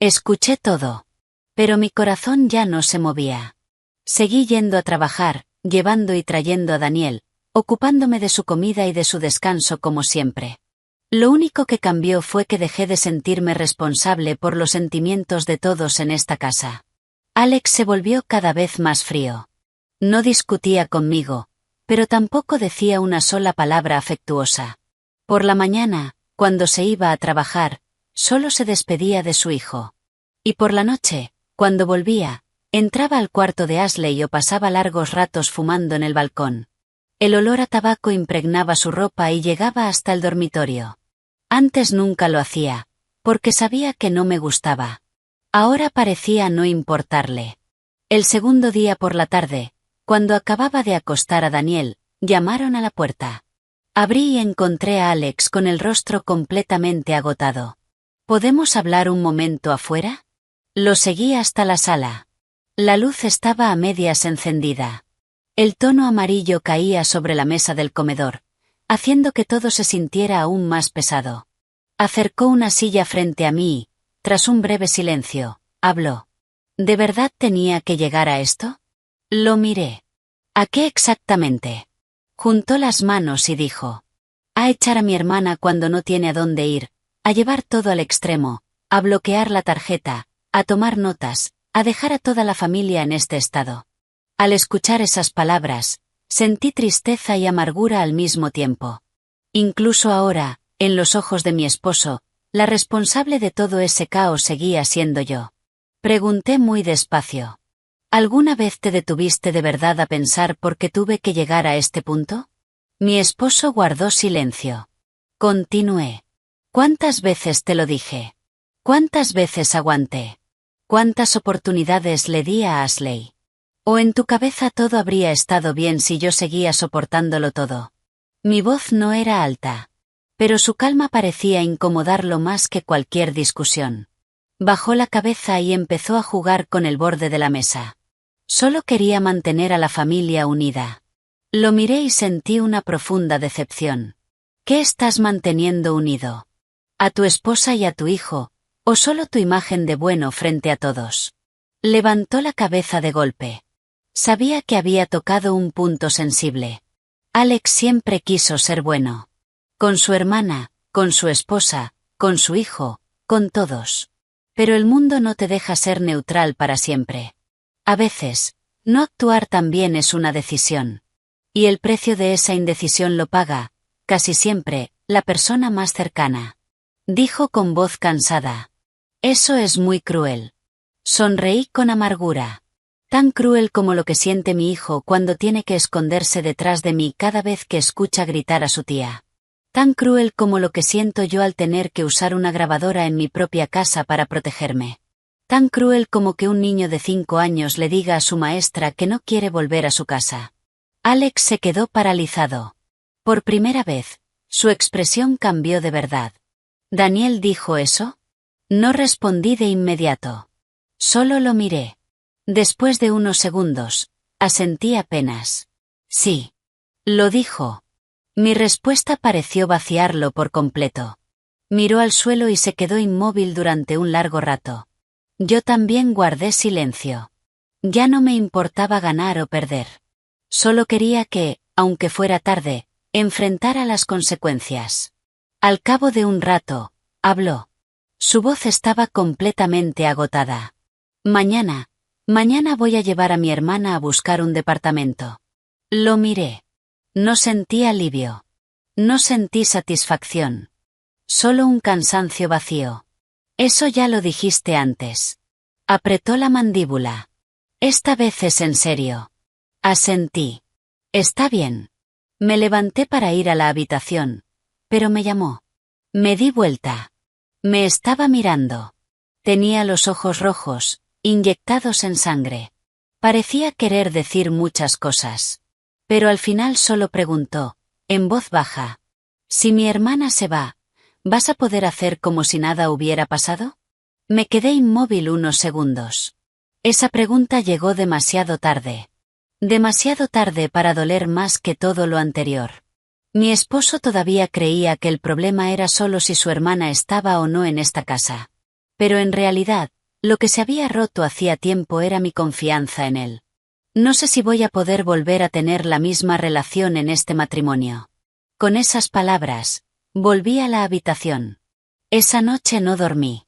Escuché todo. Pero mi corazón ya no se movía. Seguí yendo a trabajar, llevando y trayendo a Daniel, ocupándome de su comida y de su descanso como siempre. Lo único que cambió fue que dejé de sentirme responsable por los sentimientos de todos en esta casa. Alex se volvió cada vez más frío. No discutía conmigo, pero tampoco decía una sola palabra afectuosa. Por la mañana, cuando se iba a trabajar, solo se despedía de su hijo. Y por la noche, cuando volvía, entraba al cuarto de Ashley o pasaba largos ratos fumando en el balcón. El olor a tabaco impregnaba su ropa y llegaba hasta el dormitorio. Antes nunca lo hacía, porque sabía que no me gustaba. Ahora parecía no importarle. El segundo día por la tarde, cuando acababa de acostar a Daniel, llamaron a la puerta. Abrí y encontré a Alex con el rostro completamente agotado. ¿Podemos hablar un momento afuera? Lo seguí hasta la sala. La luz estaba a medias encendida. El tono amarillo caía sobre la mesa del comedor, haciendo que todo se sintiera aún más pesado. Acercó una silla frente a mí y, tras un breve silencio, habló. ¿De verdad tenía que llegar a esto? Lo miré. ¿A qué exactamente? Juntó las manos y dijo. A echar a mi hermana cuando no tiene a dónde ir, a llevar todo al extremo, a bloquear la tarjeta, a tomar notas, a dejar a toda la familia en este estado. Al escuchar esas palabras, sentí tristeza y amargura al mismo tiempo. Incluso ahora, en los ojos de mi esposo, la responsable de todo ese caos seguía siendo yo. Pregunté muy despacio. ¿Alguna vez te detuviste de verdad a pensar por qué tuve que llegar a este punto? Mi esposo guardó silencio. Continué. ¿Cuántas veces te lo dije? ¿Cuántas veces aguanté? ¿Cuántas oportunidades le di a Ashley? ¿O en tu cabeza todo habría estado bien si yo seguía soportándolo todo? Mi voz no era alta, pero su calma parecía incomodarlo más que cualquier discusión. Bajó la cabeza y empezó a jugar con el borde de la mesa. Solo quería mantener a la familia unida. Lo miré y sentí una profunda decepción. ¿Qué estás manteniendo unido? ¿A tu esposa y a tu hijo, o solo tu imagen de bueno frente a todos? Levantó la cabeza de golpe. Sabía que había tocado un punto sensible. Alex siempre quiso ser bueno. Con su hermana, con su esposa, con su hijo, con todos. Pero el mundo no te deja ser neutral para siempre. A veces, no actuar también es una decisión. Y el precio de esa indecisión lo paga, casi siempre, la persona más cercana. Dijo con voz cansada. Eso es muy cruel. Sonreí con amargura. Tan cruel como lo que siente mi hijo cuando tiene que esconderse detrás de mí cada vez que escucha gritar a su tía. Tan cruel como lo que siento yo al tener que usar una grabadora en mi propia casa para protegerme. Tan cruel como que un niño de 5 años le diga a su maestra que no quiere volver a su casa. Alex se quedó paralizado. Por primera vez, su expresión cambió de verdad. ¿Daniel dijo eso? No respondí de inmediato. Solo lo miré. Después de unos segundos, asentí apenas. Sí. Lo dijo. Mi respuesta pareció vaciarlo por completo. Miró al suelo y se quedó inmóvil durante un largo rato. Yo también guardé silencio. Ya no me importaba ganar o perder. Solo quería que, aunque fuera tarde, enfrentara las consecuencias. Al cabo de un rato, habló. Su voz estaba completamente agotada. Mañana voy a llevar a mi hermana a buscar un departamento. Lo miré. No sentí alivio. No sentí satisfacción. Solo un cansancio vacío. Eso ya lo dijiste antes. Apretó la mandíbula. Esta vez es en serio. Asentí. Está bien. Me levanté para ir a la habitación, pero me llamó. Me di vuelta. Me estaba mirando. Tenía los ojos rojos, inyectados en sangre. Parecía querer decir muchas cosas. Pero al final solo preguntó, en voz baja. Si mi hermana se va, ¿vas a poder hacer como si nada hubiera pasado? Me quedé inmóvil unos segundos. Esa pregunta llegó demasiado tarde. Demasiado tarde para doler más que todo lo anterior. Mi esposo todavía creía que el problema era solo si su hermana estaba o no en esta casa. Pero en realidad, lo que se había roto hacía tiempo era mi confianza en él. No sé si voy a poder volver a tener la misma relación en este matrimonio. Con esas palabras, volví a la habitación. Esa noche no dormí.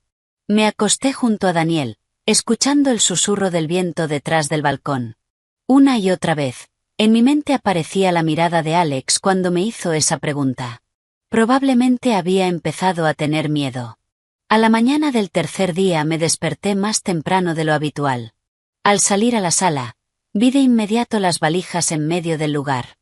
Me acosté junto a Daniel, escuchando el susurro del viento detrás del balcón. Una y otra vez, en mi mente aparecía la mirada de Alex cuando me hizo esa pregunta. Probablemente había empezado a tener miedo. A la mañana del tercer día me desperté más temprano de lo habitual. Al salir a la sala, vi de inmediato las valijas en medio del lugar.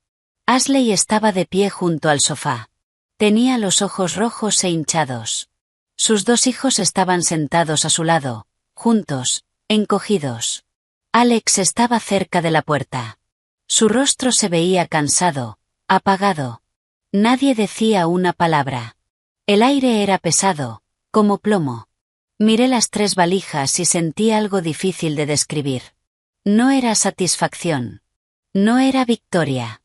Ashley estaba de pie junto al sofá. Tenía los ojos rojos e hinchados. Sus 2 hijos estaban sentados a su lado, juntos, encogidos. Alex estaba cerca de la puerta. Su rostro se veía cansado, apagado. Nadie decía una palabra. El aire era pesado, como plomo. Miré las 3 valijas y sentí algo difícil de describir. No era satisfacción. No era victoria.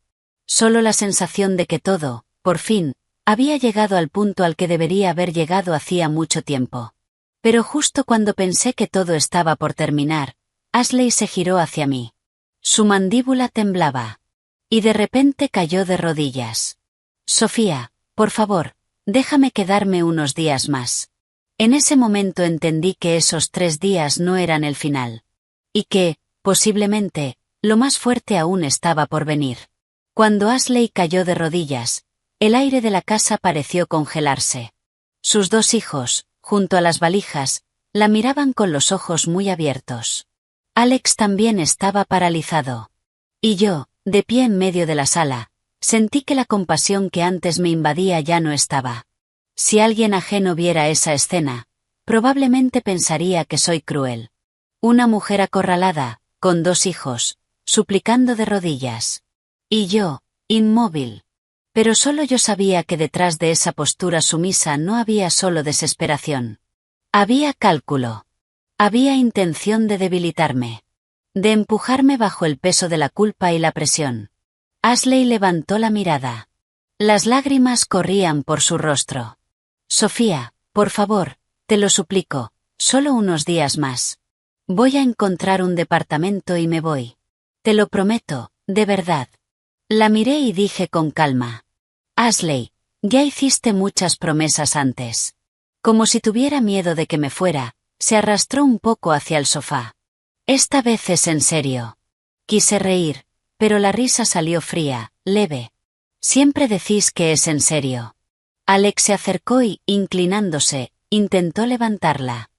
Solo la sensación de que todo, por fin, había llegado al punto al que debería haber llegado hacía mucho tiempo. Pero justo cuando pensé que todo estaba por terminar, Ashley se giró hacia mí. Su mandíbula temblaba. Y de repente cayó de rodillas. Sofía, por favor, déjame quedarme unos días más. En ese momento entendí que esos 3 días no eran el final. Y que, posiblemente, lo más fuerte aún estaba por venir. Cuando Ashley cayó de rodillas, el aire de la casa pareció congelarse. Sus 2 hijos, junto a las valijas, la miraban con los ojos muy abiertos. Alex también estaba paralizado. Y yo, de pie en medio de la sala, sentí que la compasión que antes me invadía ya no estaba. Si alguien ajeno viera esa escena, probablemente pensaría que soy cruel. Una mujer acorralada, con 2 hijos, suplicando de rodillas. Y yo, inmóvil. Pero solo yo sabía que detrás de esa postura sumisa no había solo desesperación. Había cálculo. Había intención de debilitarme. De empujarme bajo el peso de la culpa y la presión. Ashley levantó la mirada. Las lágrimas corrían por su rostro. Sofía, por favor, te lo suplico, solo unos días más. Voy a encontrar un departamento y me voy. Te lo prometo, de verdad. La miré y dije con calma. Ashley, ya hiciste muchas promesas antes. Como si tuviera miedo de que me fuera, se arrastró un poco hacia el sofá. Esta vez es en serio. Quise reír, pero la risa salió fría, leve. Siempre decís que es en serio. Alex se acercó y, inclinándose, intentó levantarla.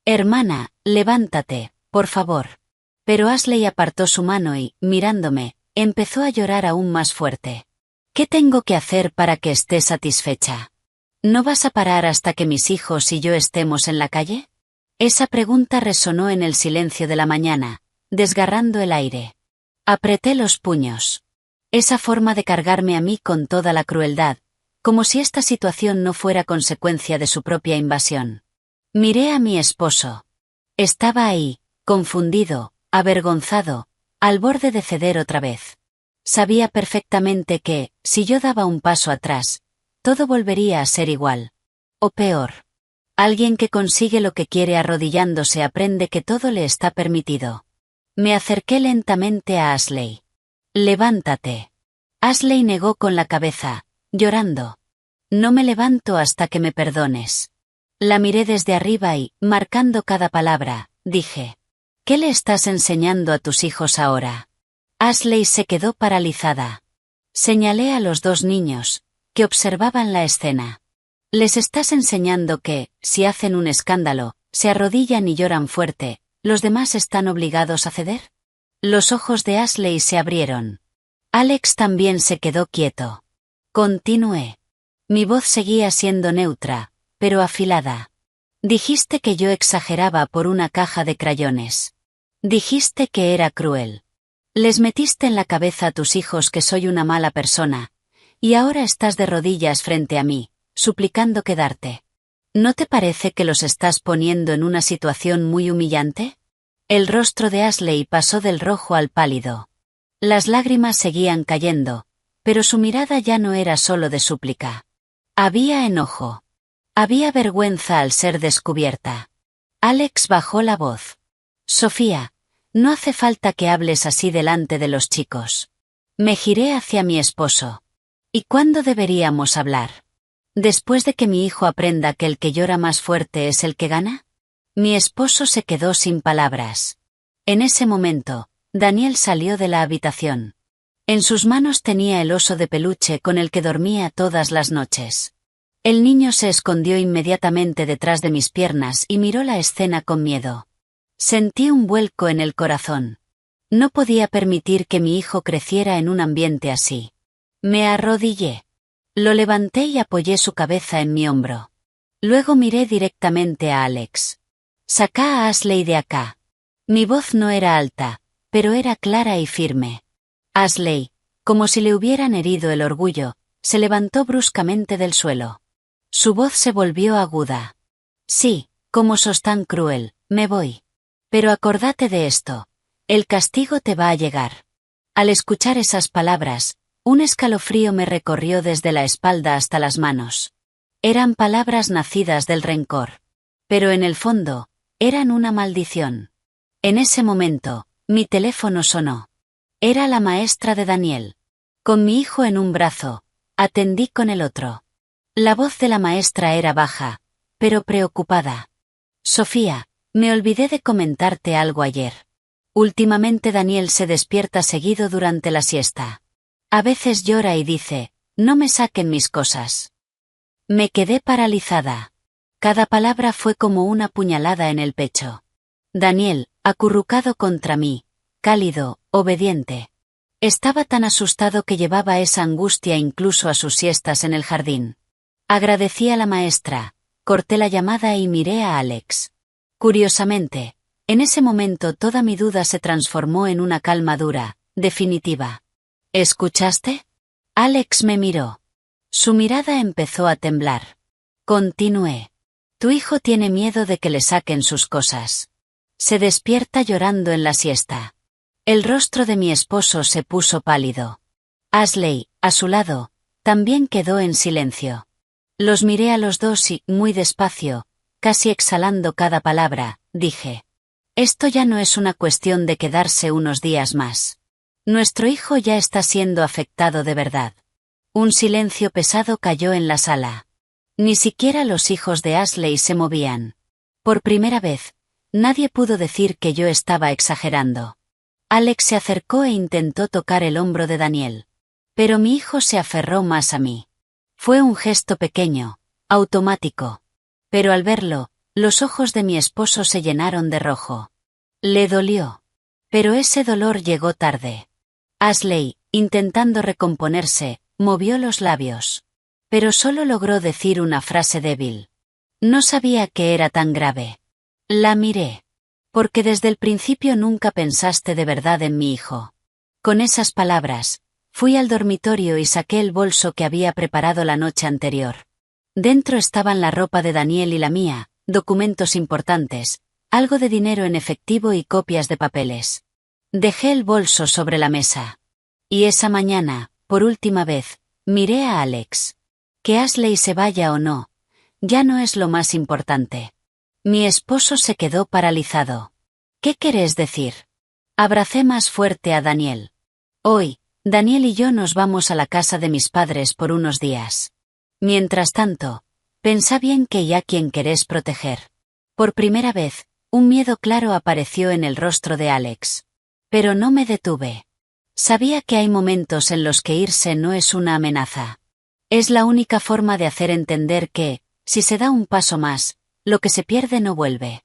Hermana, levántate, por favor. Pero Ashley apartó su mano y, mirándome, empezó a llorar aún más fuerte. ¿Qué tengo que hacer para que estés satisfecha? ¿No vas a parar hasta que mis hijos y yo estemos en la calle? Esa pregunta resonó en el silencio de la mañana, desgarrando el aire. Apreté los puños. Esa forma de cargarme a mí con toda la crueldad, como si esta situación no fuera consecuencia de su propia invasión. Miré a mi esposo. Estaba ahí, confundido, avergonzado, al borde de ceder otra vez. Sabía perfectamente que, si yo daba un paso atrás, todo volvería a ser igual. O peor. Alguien que consigue lo que quiere arrodillándose aprende que todo le está permitido. Me acerqué lentamente a Ashley. Levántate. Ashley negó con la cabeza, llorando. No me levanto hasta que me perdones. La miré desde arriba y, marcando cada palabra, dije. ¿Qué le estás enseñando a tus hijos ahora? Ashley se quedó paralizada. Señalé a los dos niños, que observaban la escena. Les estás enseñando que, si hacen un escándalo, se arrodillan y lloran fuerte, ¿los demás están obligados a ceder? Los ojos de Ashley se abrieron. Alex también se quedó quieto. Continué. Mi voz seguía siendo neutra, pero afilada. Dijiste que yo exageraba por una caja de crayones. Dijiste que era cruel. Les metiste en la cabeza a tus hijos que soy una mala persona, y ahora estás de rodillas frente a mí, suplicando quedarte. ¿No te parece que los estás poniendo en una situación muy humillante? El rostro de Ashley pasó del rojo al pálido. Las lágrimas seguían cayendo, pero su mirada ya no era solo de súplica. Había enojo. Había vergüenza al ser descubierta. Alex bajó la voz. Sofía, no hace falta que hables así delante de los chicos. Me giré hacia mi esposo. ¿Y cuándo deberíamos hablar? ¿Después de que mi hijo aprenda que el que llora más fuerte es el que gana? Mi esposo se quedó sin palabras. En ese momento, Daniel salió de la habitación. En sus manos tenía el oso de peluche con el que dormía todas las noches. El niño se escondió inmediatamente detrás de mis piernas y miró la escena con miedo. Sentí un vuelco en el corazón. No podía permitir que mi hijo creciera en un ambiente así. Me arrodillé. Lo levanté y apoyé su cabeza en mi hombro. Luego miré directamente a Alex. Sacá a Ashley de acá. Mi voz no era alta, pero era clara y firme. Ashley, como si le hubieran herido el orgullo, se levantó bruscamente del suelo. Su voz se volvió aguda. Sí, como sos tan cruel, me voy. Pero acordate de esto. El castigo te va a llegar. Al escuchar esas palabras, un escalofrío me recorrió desde la espalda hasta las manos. Eran palabras nacidas del rencor. Pero en el fondo, eran una maldición. En ese momento, mi teléfono sonó. Era la maestra de Daniel. Con mi hijo en un brazo, atendí con el otro. La voz de la maestra era baja, pero preocupada. Sofía, me olvidé de comentarte algo ayer. Últimamente Daniel se despierta seguido durante la siesta. A veces llora y dice, no me saquen mis cosas. Me quedé paralizada. Cada palabra fue como una puñalada en el pecho. Daniel, acurrucado contra mí, cálido, obediente. Estaba tan asustado que llevaba esa angustia incluso a sus siestas en el jardín. Agradecí a la maestra, corté la llamada y miré a Alex. Curiosamente, en ese momento toda mi duda se transformó en una calma dura, definitiva. ¿Escuchaste? Alex me miró. Su mirada empezó a temblar. Continué. Tu hijo tiene miedo de que le saquen sus cosas. Se despierta llorando en la siesta. El rostro de mi esposo se puso pálido. Ashley, a su lado, también quedó en silencio. Los miré a los dos y, muy despacio, casi exhalando cada palabra, dije. Esto ya no es una cuestión de quedarse unos días más. Nuestro hijo ya está siendo afectado de verdad. Un silencio pesado cayó en la sala. Ni siquiera los hijos de Ashley se movían. Por primera vez, nadie pudo decir que yo estaba exagerando. Alex se acercó e intentó tocar el hombro de Daniel. Pero mi hijo se aferró más a mí. Fue un gesto pequeño, automático. Pero al verlo, los ojos de mi esposo se llenaron de rojo. Le dolió. Pero ese dolor llegó tarde. Ashley, intentando recomponerse, movió los labios. Pero solo logró decir una frase débil. No sabía que era tan grave. La miré. Porque desde el principio nunca pensaste de verdad en mi hijo. Con esas palabras, fui al dormitorio y saqué el bolso que había preparado la noche anterior. Dentro estaban la ropa de Daniel y la mía, documentos importantes, algo de dinero en efectivo y copias de papeles. Dejé el bolso sobre la mesa. Y esa mañana, por última vez, miré a Alex. Que Ashley se vaya o no, ya no es lo más importante. Mi esposo se quedó paralizado. ¿Qué querés decir? Abracé más fuerte a Daniel. Hoy, Daniel y yo nos vamos a la casa de mis padres por unos días. Mientras tanto, pensá bien que ya quien querés proteger. Por primera vez, un miedo claro apareció en el rostro de Alex. Pero no me detuve. Sabía que hay momentos en los que irse no es una amenaza. Es la única forma de hacer entender que, si se da un paso más, lo que se pierde no vuelve.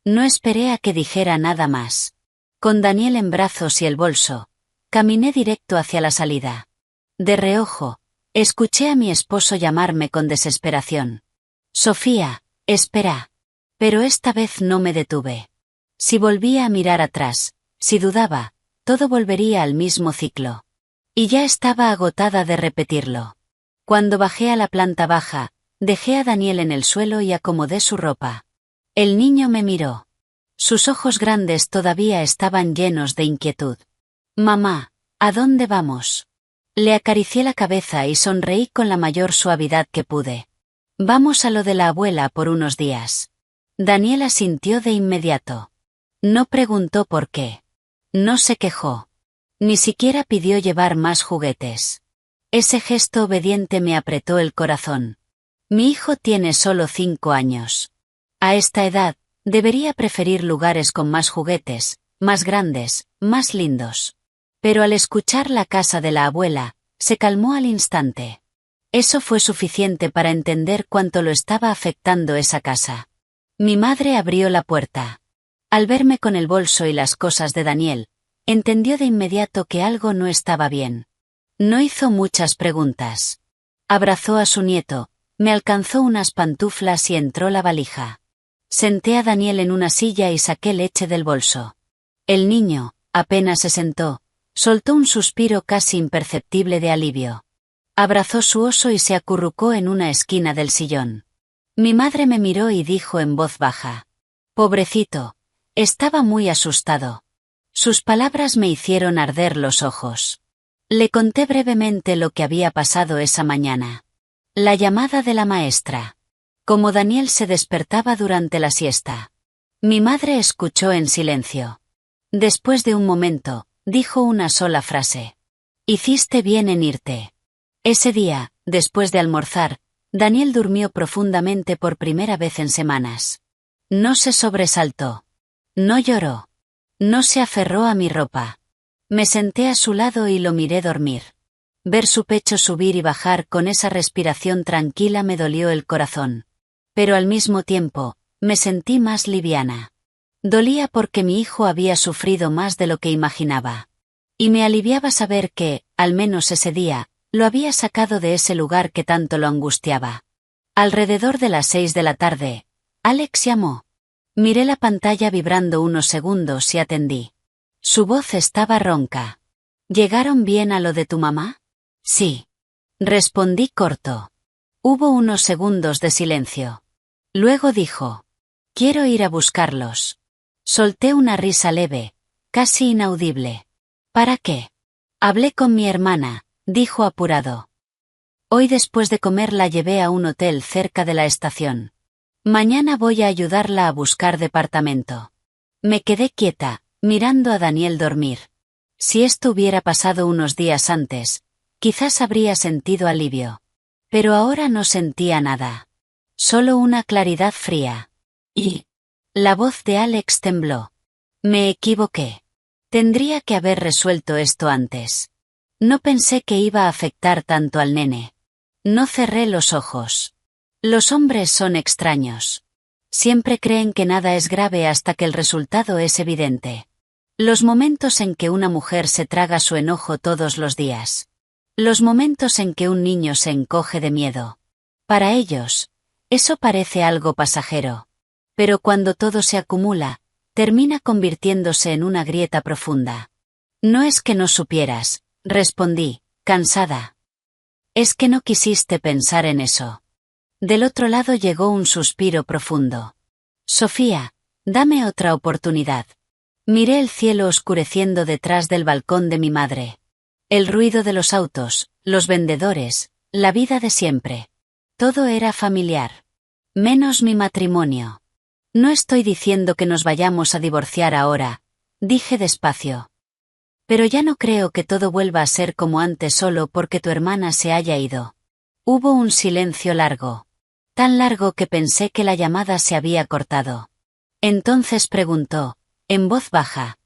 No esperé a que dijera nada más. Con Daniel en brazos y el bolso, caminé directo hacia la salida. De reojo, escuché a mi esposo llamarme con desesperación. Sofía, espera. Pero esta vez no me detuve. Si volvía a mirar atrás, si dudaba, todo volvería al mismo ciclo. Y ya estaba agotada de repetirlo. Cuando bajé a la planta baja, dejé a Daniel en el suelo y acomodé su ropa. El niño me miró. Sus ojos grandes todavía estaban llenos de inquietud. Mamá, ¿a dónde vamos? Le acaricié la cabeza y sonreí con la mayor suavidad que pude. Vamos a lo de la abuela por unos días. Daniel asintió de inmediato. No preguntó por qué. No se quejó. Ni siquiera pidió llevar más juguetes. Ese gesto obediente me apretó el corazón. Mi hijo tiene solo 5 años. A esta edad, debería preferir lugares con más juguetes, más grandes, más lindos. Pero al escuchar la casa de la abuela, se calmó al instante. Eso fue suficiente para entender cuánto lo estaba afectando esa casa. Mi madre abrió la puerta. Al verme con el bolso y las cosas de Daniel, entendió de inmediato que algo no estaba bien. No hizo muchas preguntas. Abrazó a su nieto, me alcanzó unas pantuflas y entró la valija. Senté a Daniel en una silla y saqué leche del bolso. El niño, apenas se sentó, soltó un suspiro casi imperceptible de alivio. Abrazó su oso y se acurrucó en una esquina del sillón. Mi madre me miró y dijo en voz baja. Pobrecito, estaba muy asustado. Sus palabras me hicieron arder los ojos. Le conté brevemente lo que había pasado esa mañana. La llamada de la maestra. Como Daniel se despertaba durante la siesta. Mi madre escuchó en silencio. Después de un momento, dijo una sola frase. Hiciste bien en irte. Ese día, después de almorzar, Daniel durmió profundamente por primera vez en semanas. No se sobresaltó. No lloró. No se aferró a mi ropa. Me senté a su lado y lo miré dormir. Ver su pecho subir y bajar con esa respiración tranquila me dolió el corazón. Pero al mismo tiempo, me sentí más liviana. Dolía porque mi hijo había sufrido más de lo que imaginaba. Y me aliviaba saber que, al menos ese día, lo había sacado de ese lugar que tanto lo angustiaba. Alrededor de las 6 de la tarde, Alex llamó. Miré la pantalla vibrando unos segundos y atendí. Su voz estaba ronca. ¿Llegaron bien a lo de tu mamá? Sí. Respondí corto. Hubo unos segundos de silencio. Luego dijo. Quiero ir a buscarlos. Solté una risa leve, casi inaudible. ¿Para qué? Hablé con mi hermana, dijo apurado. Hoy después de comer la llevé a un hotel cerca de la estación. Mañana voy a ayudarla a buscar departamento. Me quedé quieta, mirando a Daniel dormir. Si esto hubiera pasado unos días antes, quizás habría sentido alivio. Pero ahora no sentía nada. Solo una claridad fría. Y... La voz de Alex tembló. Me equivoqué. Tendría que haber resuelto esto antes. No pensé que iba a afectar tanto al nene. No cerré los ojos. Los hombres son extraños. Siempre creen que nada es grave hasta que el resultado es evidente. Los momentos en que una mujer se traga su enojo todos los días. Los momentos en que un niño se encoge de miedo. Para ellos, eso parece algo pasajero. Pero cuando todo se acumula, termina convirtiéndose en una grieta profunda. No es que no supieras, respondí, cansada. Es que no quisiste pensar en eso. Del otro lado llegó un suspiro profundo. Sofía, dame otra oportunidad. Miré el cielo oscureciendo detrás del balcón de mi madre. El ruido de los autos, los vendedores, la vida de siempre. Todo era familiar. Menos mi matrimonio. No estoy diciendo que nos vayamos a divorciar ahora, dije despacio. Pero ya no creo que todo vuelva a ser como antes solo porque tu hermana se haya ido. Hubo un silencio largo. Tan largo que pensé que la llamada se había cortado. Entonces preguntó, en voz baja.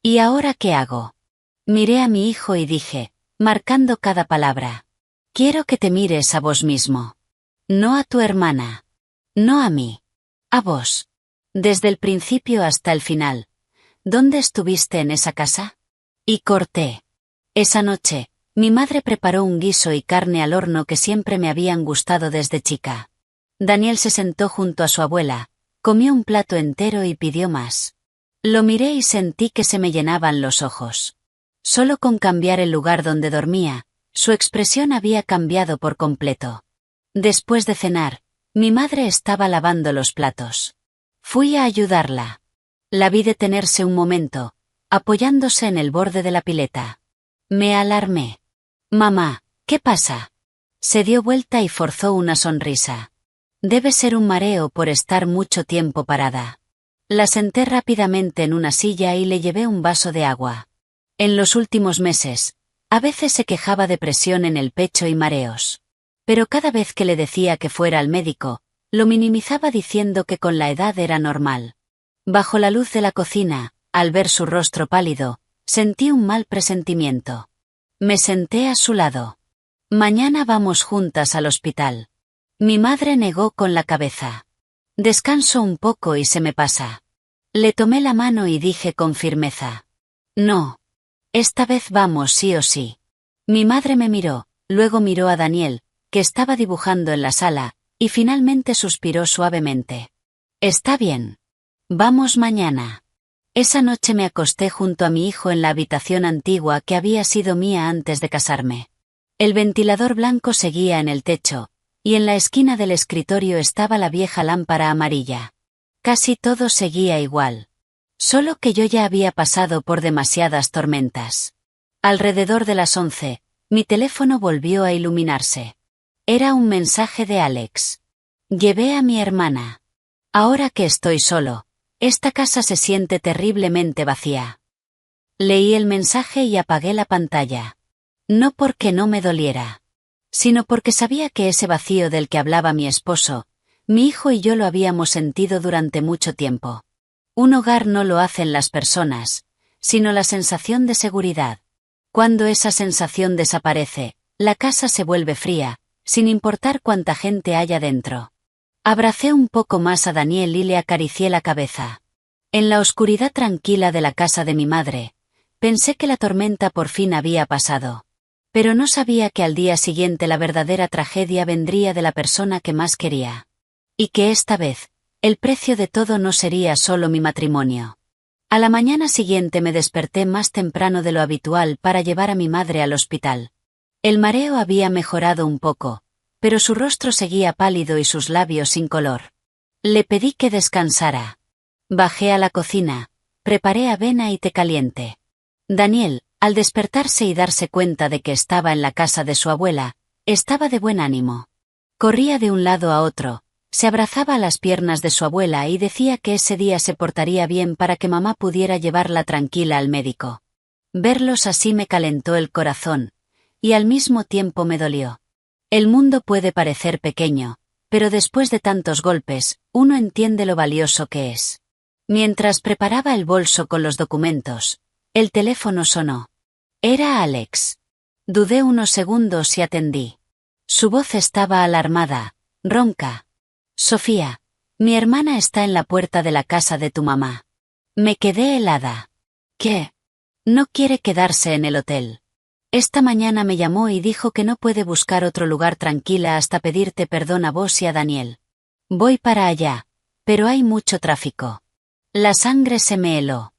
¿Y ahora qué hago? Miré a mi hijo y dije, marcando cada palabra. Quiero que te mires a vos mismo. No a tu hermana. No a mí. A vos. Desde el principio hasta el final. ¿Dónde estuviste en esa casa? Y corté. Esa noche, mi madre preparó un guiso y carne al horno que siempre me habían gustado desde chica. Daniel se sentó junto a su abuela, comió un plato entero y pidió más. Lo miré y sentí que se me llenaban los ojos. Solo con cambiar el lugar donde dormía, su expresión había cambiado por completo. Después de cenar, mi madre estaba lavando los platos. Fui a ayudarla. La vi detenerse un momento, apoyándose en el borde de la pileta. Me alarmé. Mamá, ¿qué pasa? Se dio vuelta y forzó una sonrisa. Debe ser un mareo por estar mucho tiempo parada. La senté rápidamente en una silla y le llevé un vaso de agua. En los últimos meses, a veces se quejaba de presión en el pecho y mareos. Pero cada vez que le decía que fuera al médico, lo minimizaba diciendo que con la edad era normal. Bajo la luz de la cocina, al ver su rostro pálido, sentí un mal presentimiento. Me senté a su lado. Mañana vamos juntas al hospital. Mi madre negó con la cabeza. Descanso un poco y se me pasa. Le tomé la mano y dije con firmeza. No. Esta vez vamos sí o sí. Mi madre me miró, luego miró a Daniel, que estaba dibujando en la sala, y finalmente suspiró suavemente. Está bien. Vamos mañana. Esa noche me acosté junto a mi hijo en la habitación antigua que había sido mía antes de casarme. El ventilador blanco seguía en el techo, y en la esquina del escritorio estaba la vieja lámpara amarilla. Casi todo seguía igual. Solo que yo ya había pasado por demasiadas tormentas. Alrededor de las 11, mi teléfono volvió a iluminarse. Era un mensaje de Alex. Llevé a mi hermana. Ahora que estoy solo, esta casa se siente terriblemente vacía. Leí el mensaje y apagué la pantalla. No porque no me doliera, sino porque sabía que ese vacío del que hablaba mi esposo, mi hijo y yo lo habíamos sentido durante mucho tiempo. Un hogar no lo hacen las personas, sino la sensación de seguridad. Cuando esa sensación desaparece, la casa se vuelve fría, sin importar cuánta gente haya dentro. Abracé un poco más a Daniel y le acaricié la cabeza. En la oscuridad tranquila de la casa de mi madre, pensé que la tormenta por fin había pasado. Pero no sabía que al día siguiente la verdadera tragedia vendría de la persona que más quería. Y que esta vez, el precio de todo no sería solo mi matrimonio. A la mañana siguiente me desperté más temprano de lo habitual para llevar a mi madre al hospital. El mareo había mejorado un poco, pero su rostro seguía pálido y sus labios sin color. Le pedí que descansara. Bajé a la cocina, preparé avena y té caliente. Daniel, al despertarse y darse cuenta de que estaba en la casa de su abuela, estaba de buen ánimo. Corría de un lado a otro, se abrazaba a las piernas de su abuela y decía que ese día se portaría bien para que mamá pudiera llevarla tranquila al médico. Verlos así me calentó el corazón, y al mismo tiempo me dolió. El mundo puede parecer pequeño, pero después de tantos golpes, uno entiende lo valioso que es. Mientras preparaba el bolso con los documentos, el teléfono sonó. Era Alex. Dudé unos segundos y atendí. Su voz estaba alarmada, ronca. Sofía, mi hermana está en la puerta de la casa de tu mamá. Me quedé helada. ¿Qué? No quiere quedarse en el hotel. Esta mañana me llamó y dijo que no puede buscar otro lugar tranquila hasta pedirte perdón a vos y a Daniel. Voy para allá, pero hay mucho tráfico. La sangre se me heló.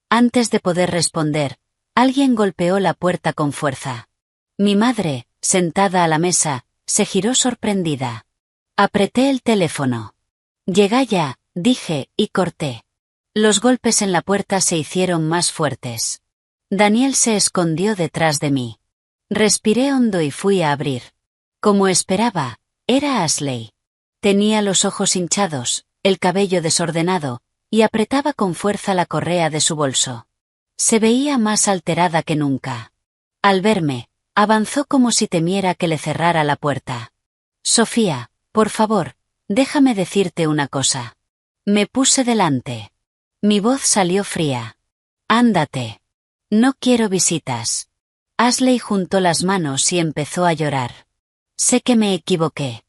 Antes de poder responder, alguien golpeó la puerta con fuerza. Mi madre, sentada a la mesa, se giró sorprendida. Apreté el teléfono. Llega ya, dije, y corté. Los golpes en la puerta se hicieron más fuertes. Daniel se escondió detrás de mí. Respiré hondo y fui a abrir. Como esperaba, era Ashley. Tenía los ojos hinchados, el cabello desordenado, y apretaba con fuerza la correa de su bolso. Se veía más alterada que nunca. Al verme, avanzó como si temiera que le cerrara la puerta. Sofía, por favor, déjame decirte una cosa. Me puse delante. Mi voz salió fría. Ándate. No quiero visitas. Ashley juntó las manos y empezó a llorar. Sé que me equivoqué.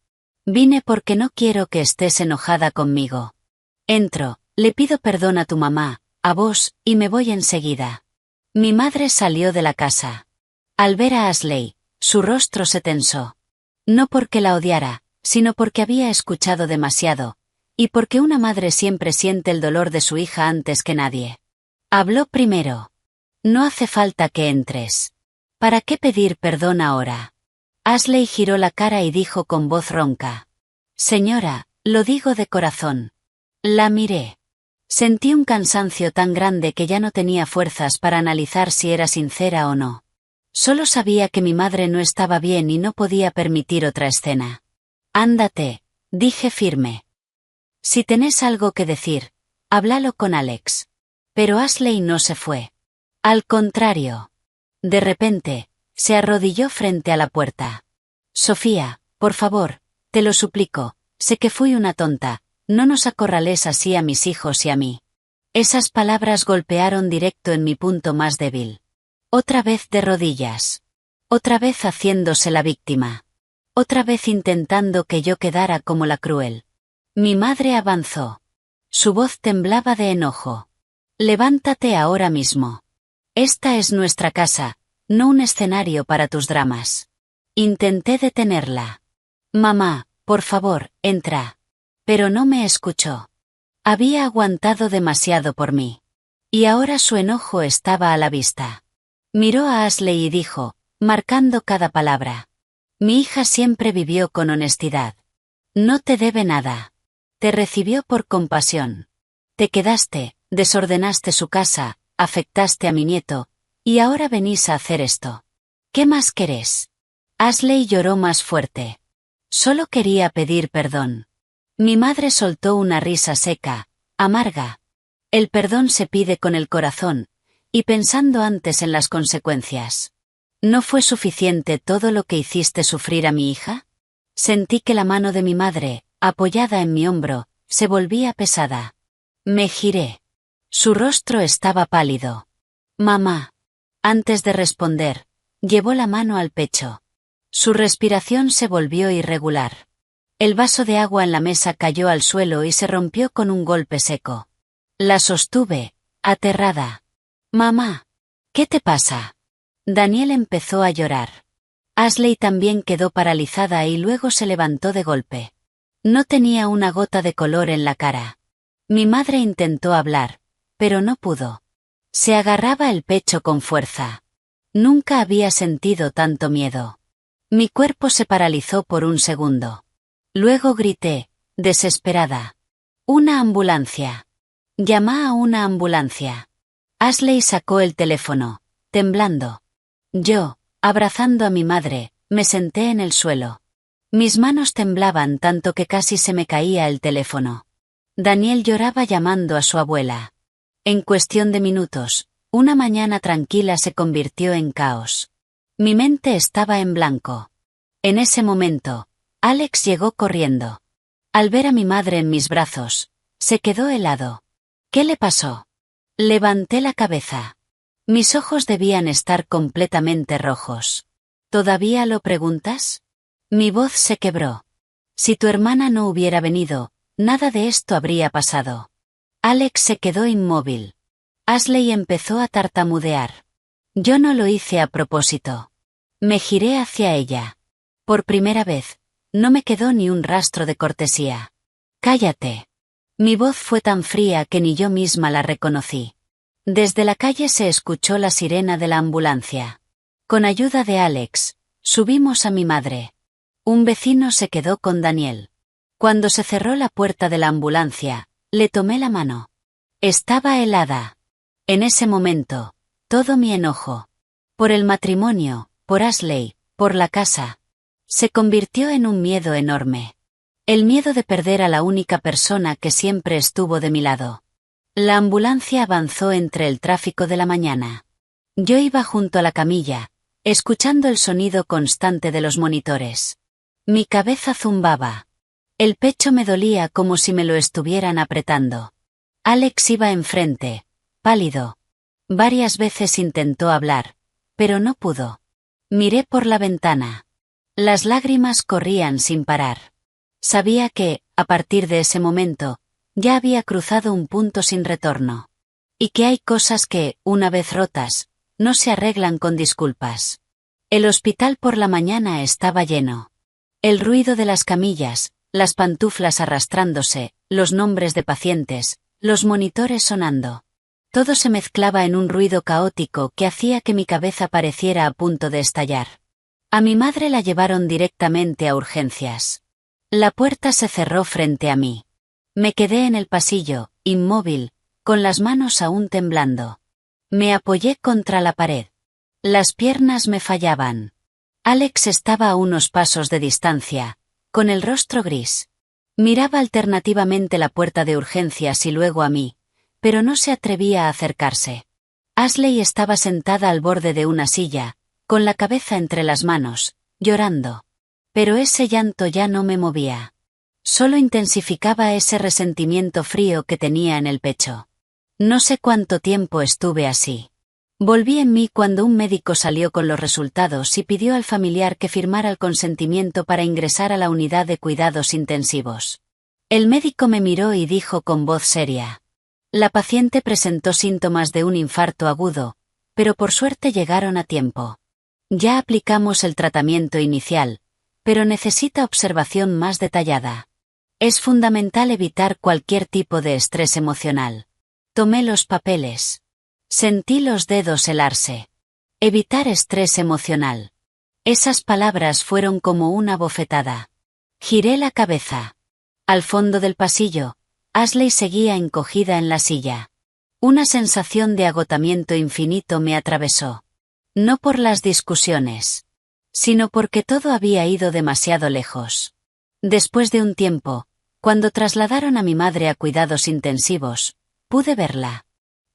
Vine porque no quiero que estés enojada conmigo. Entro, le pido perdón a tu mamá, a vos, y me voy enseguida. Mi madre salió de la casa. Al ver a Ashley, su rostro se tensó. No porque la odiara, sino porque había escuchado demasiado, y porque una madre siempre siente el dolor de su hija antes que nadie. Habló primero. No hace falta que entres. ¿Para qué pedir perdón ahora? Ashley giró la cara y dijo con voz ronca. Señora, lo digo de corazón. La miré. Sentí un cansancio tan grande que ya no tenía fuerzas para analizar si era sincera o no. Solo sabía que mi madre no estaba bien y no podía permitir otra escena. Ándate, dije firme. Si tenés algo que decir, háblalo con Alex. Pero Ashley no se fue. Al contrario. De repente, se arrodilló frente a la puerta. Sofía, por favor, te lo suplico, sé que fui una tonta, no nos acorrales así a mis hijos y a mí. Esas palabras golpearon directo en mi punto más débil. Otra vez de rodillas. Otra vez haciéndose la víctima. Otra vez intentando que yo quedara como la cruel. Mi madre avanzó. Su voz temblaba de enojo. Levántate ahora mismo. Esta es nuestra casa, no un escenario para tus dramas. Intenté detenerla. Mamá, por favor, entra. Pero no me escuchó. Había aguantado demasiado por mí. Y ahora su enojo estaba a la vista. Miró a Ashley y dijo, marcando cada palabra. Mi hija siempre vivió con honestidad. No te debe nada. Te recibió por compasión. Te quedaste, desordenaste su casa, afectaste a mi nieto, y ahora venís a hacer esto. ¿Qué más querés? Ashley lloró más fuerte. Solo quería pedir perdón. Mi madre soltó una risa seca, amarga. El perdón se pide con el corazón, y pensando antes en las consecuencias. ¿No fue suficiente todo lo que hiciste sufrir a mi hija? Sentí que la mano de mi madre, apoyada en mi hombro, se volvía pesada. Me giré. Su rostro estaba pálido. Mamá. Antes de responder, llevó la mano al pecho. Su respiración se volvió irregular. El vaso de agua en la mesa cayó al suelo y se rompió con un golpe seco. La sostuve, aterrada. Mamá. ¿Qué te pasa? Daniel empezó a llorar. Ashley también quedó paralizada y luego se levantó de golpe. No tenía una gota de color en la cara. Mi madre intentó hablar, pero no pudo. Se agarraba el pecho con fuerza. Nunca había sentido tanto miedo. Mi cuerpo se paralizó por un segundo. Luego grité, desesperada. ¡Una ambulancia! Llama a una ambulancia. Ashley sacó el teléfono, temblando. Yo, abrazando a mi madre, me senté en el suelo. Mis manos temblaban tanto que casi se me caía el teléfono. Daniel lloraba llamando a su abuela. En cuestión de minutos, una mañana tranquila se convirtió en caos. Mi mente estaba en blanco. En ese momento, Alex llegó corriendo. Al ver a mi madre en mis brazos, se quedó helado. ¿Qué le pasó? Levanté la cabeza. Mis ojos debían estar completamente rojos. ¿Todavía lo preguntas? Mi voz se quebró. Si tu hermana no hubiera venido, nada de esto habría pasado. Alex se quedó inmóvil. Ashley empezó a tartamudear. Yo no lo hice a propósito. Me giré hacia ella. Por primera vez, no me quedó ni un rastro de cortesía. Cállate. Mi voz fue tan fría que ni yo misma la reconocí. Desde la calle se escuchó la sirena de la ambulancia. Con ayuda de Alex, subimos a mi madre. Un vecino se quedó con Daniel. Cuando se cerró la puerta de la ambulancia, le tomé la mano. Estaba helada. En ese momento, todo mi enojo, por el matrimonio, por Ashley, por la casa, se convirtió en un miedo enorme. El miedo de perder a la única persona que siempre estuvo de mi lado. La ambulancia avanzó entre el tráfico de la mañana. Yo iba junto a la camilla, escuchando el sonido constante de los monitores. Mi cabeza zumbaba. El pecho me dolía como si me lo estuvieran apretando. Alex iba enfrente, pálido. Varias veces intentó hablar, pero no pudo. Miré por la ventana. Las lágrimas corrían sin parar. Sabía que, a partir de ese momento, ya había cruzado un punto sin retorno. Y que hay cosas que, una vez rotas, no se arreglan con disculpas. El hospital por la mañana estaba lleno. El ruido de las camillas, las pantuflas arrastrándose, los nombres de pacientes, los monitores sonando. Todo se mezclaba en un ruido caótico que hacía que mi cabeza pareciera a punto de estallar. A mi madre la llevaron directamente a urgencias. La puerta se cerró frente a mí. Me quedé en el pasillo, inmóvil, con las manos aún temblando. Me apoyé contra la pared. Las piernas me fallaban. Alex estaba a unos pasos de distancia, con el rostro gris. Miraba alternativamente la puerta de urgencias y luego a mí, pero no se atrevía a acercarse. Ashley estaba sentada al borde de una silla, con la cabeza entre las manos, llorando. Pero ese llanto ya no me movía. Solo intensificaba ese resentimiento frío que tenía en el pecho. No sé cuánto tiempo estuve así. Volví en mí cuando un médico salió con los resultados y pidió al familiar que firmara el consentimiento para ingresar a la unidad de cuidados intensivos. El médico me miró y dijo con voz seria. La paciente presentó síntomas de un infarto agudo, pero por suerte llegaron a tiempo. Ya aplicamos el tratamiento inicial, pero necesita observación más detallada. Es fundamental evitar cualquier tipo de estrés emocional. Tomé los papeles. Sentí los dedos helarse. Evitar estrés emocional. Esas palabras fueron como una bofetada. Giré la cabeza. Al fondo del pasillo, Ashley seguía encogida en la silla. Una sensación de agotamiento infinito me atravesó. No por las discusiones, sino porque todo había ido demasiado lejos. Después de un tiempo, cuando trasladaron a mi madre a cuidados intensivos, pude verla.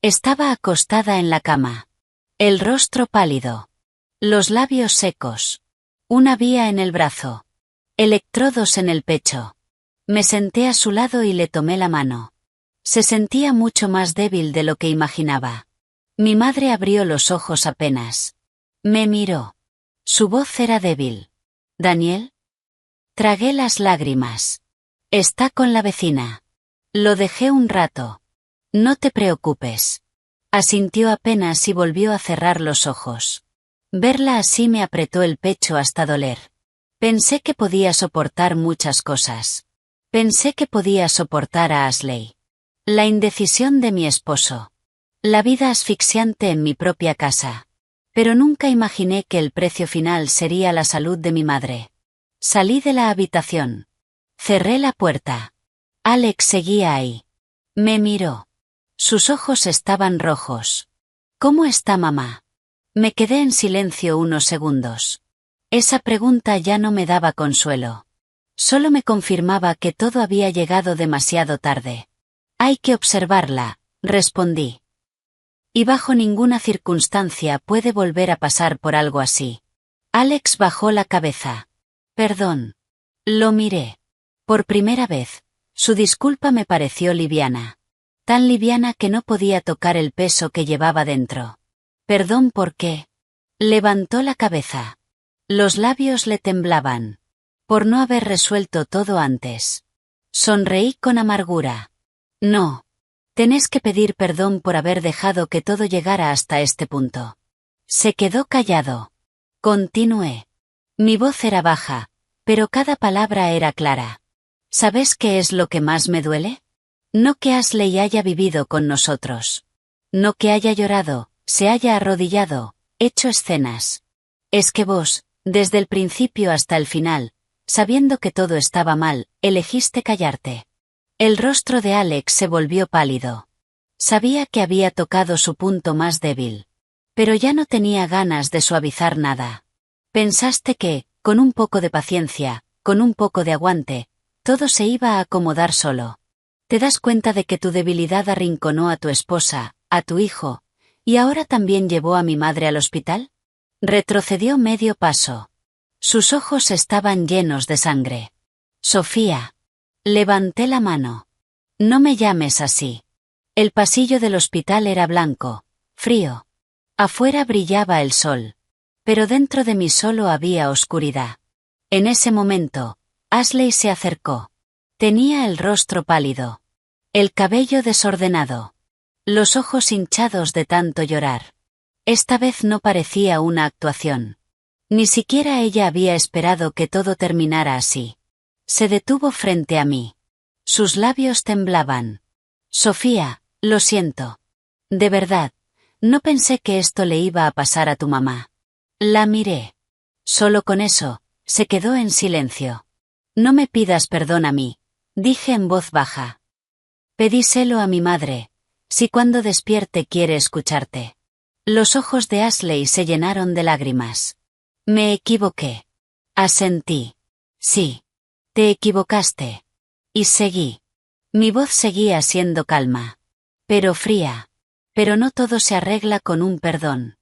Estaba acostada en la cama. El rostro pálido. Los labios secos. Una vía en el brazo. Electrodos en el pecho. Me senté a su lado y le tomé la mano. Se sentía mucho más débil de lo que imaginaba. Mi madre abrió los ojos apenas. Me miró. Su voz era débil. ¿Daniel? Tragué las lágrimas. Está con la vecina. Lo dejé un rato. No te preocupes. Asintió apenas y volvió a cerrar los ojos. Verla así me apretó el pecho hasta doler. Pensé que podía soportar muchas cosas. Pensé que podía soportar a Ashley. La indecisión de mi esposo. La vida asfixiante en mi propia casa. Pero nunca imaginé que el precio final sería la salud de mi madre. Salí de la habitación. Cerré la puerta. Alex seguía ahí. Me miró. Sus ojos estaban rojos. ¿Cómo está mamá? Me quedé en silencio unos segundos. Esa pregunta ya no me daba consuelo. Solo me confirmaba que todo había llegado demasiado tarde. Hay que observarla, respondí. Y bajo ninguna circunstancia puede volver a pasar por algo así. Alex bajó la cabeza. Perdón. Lo miré. Por primera vez, su disculpa me pareció liviana. Tan liviana que no podía tocar el peso que llevaba dentro. Perdón por qué. Levantó la cabeza. Los labios le temblaban. Por no haber resuelto todo antes. Sonreí con amargura. No. Tenés que pedir perdón por haber dejado que todo llegara hasta este punto. Se quedó callado. Continué. Mi voz era baja, pero cada palabra era clara. ¿Sabes qué es lo que más me duele? No que Ashley haya vivido con nosotros. No que haya llorado, se haya arrodillado, hecho escenas. Es que vos, desde el principio hasta el final, sabiendo que todo estaba mal, elegiste callarte. El rostro de Alex se volvió pálido. Sabía que había tocado su punto más débil. Pero ya no tenía ganas de suavizar nada. Pensaste que, con un poco de paciencia, con un poco de aguante, todo se iba a acomodar solo. ¿Te das cuenta de que tu debilidad arrinconó a tu esposa, a tu hijo, y ahora también llevó a mi madre al hospital? Retrocedió medio paso. Sus ojos estaban llenos de sangre. Sofía. Levanté la mano. No me llames así. El pasillo del hospital era blanco, frío. Afuera brillaba el sol. Pero dentro de mí solo había oscuridad. En ese momento, Ashley se acercó. Tenía el rostro pálido. El cabello desordenado. Los ojos hinchados de tanto llorar. Esta vez no parecía una actuación. Ni siquiera ella había esperado que todo terminara así. Se detuvo frente a mí. Sus labios temblaban. Sofía, lo siento. De verdad, no pensé que esto le iba a pasar a tu mamá. La miré. Solo con eso, se quedó en silencio. No me pidas perdón a mí, dije en voz baja. Pedíselo a mi madre, si cuando despierte quiere escucharte. Los ojos de Ashley se llenaron de lágrimas. Me equivoqué. Asentí. Sí. Te equivocaste. Y seguí. Mi voz seguía siendo calma. Pero fría. Pero no todo se arregla con un perdón.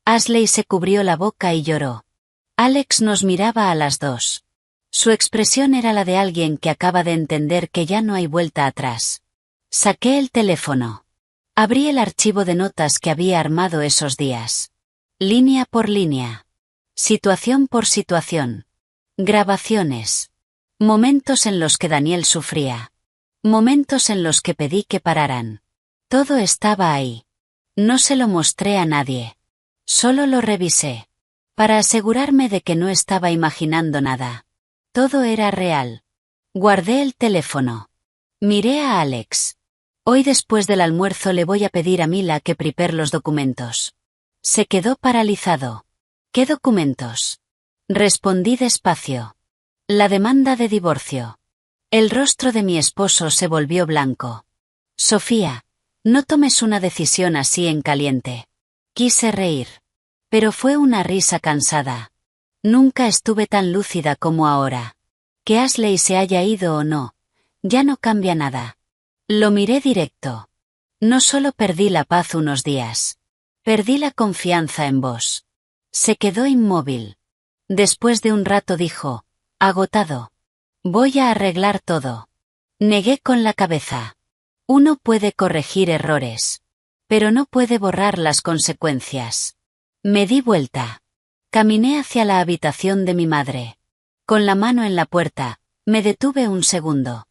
Ashley se cubrió la boca y lloró. Alex nos miraba a las dos. Su expresión era la de alguien que acaba de entender que ya no hay vuelta atrás. Saqué el teléfono. Abrí el archivo de notas que había armado esos días. Línea por línea. Situación por situación. Grabaciones. Momentos en los que Daniel sufría. Momentos en los que pedí que pararan. Todo estaba ahí. No se lo mostré a nadie. Solo lo revisé. Para asegurarme de que no estaba imaginando nada. Todo era real. Guardé el teléfono. Miré a Alex. Hoy después del almuerzo le voy a pedir a Mila que prepare los documentos. Se quedó paralizado. ¿Qué documentos? Respondí despacio. La demanda de divorcio. El rostro de mi esposo se volvió blanco. Sofía, no tomes una decisión así en caliente. Quise reír. Pero fue una risa cansada. Nunca estuve tan lúcida como ahora. Que Ashley se haya ido o no, ya no cambia nada. Lo miré directo. No solo perdí la paz unos días. Perdí la confianza en vos. Se quedó inmóvil. Después de un rato dijo, agotado. Voy a arreglar todo. Negué con la cabeza. Uno puede corregir errores. Pero no puede borrar las consecuencias. Me di vuelta. Caminé hacia la habitación de mi madre. Con la mano en la puerta, me detuve un segundo.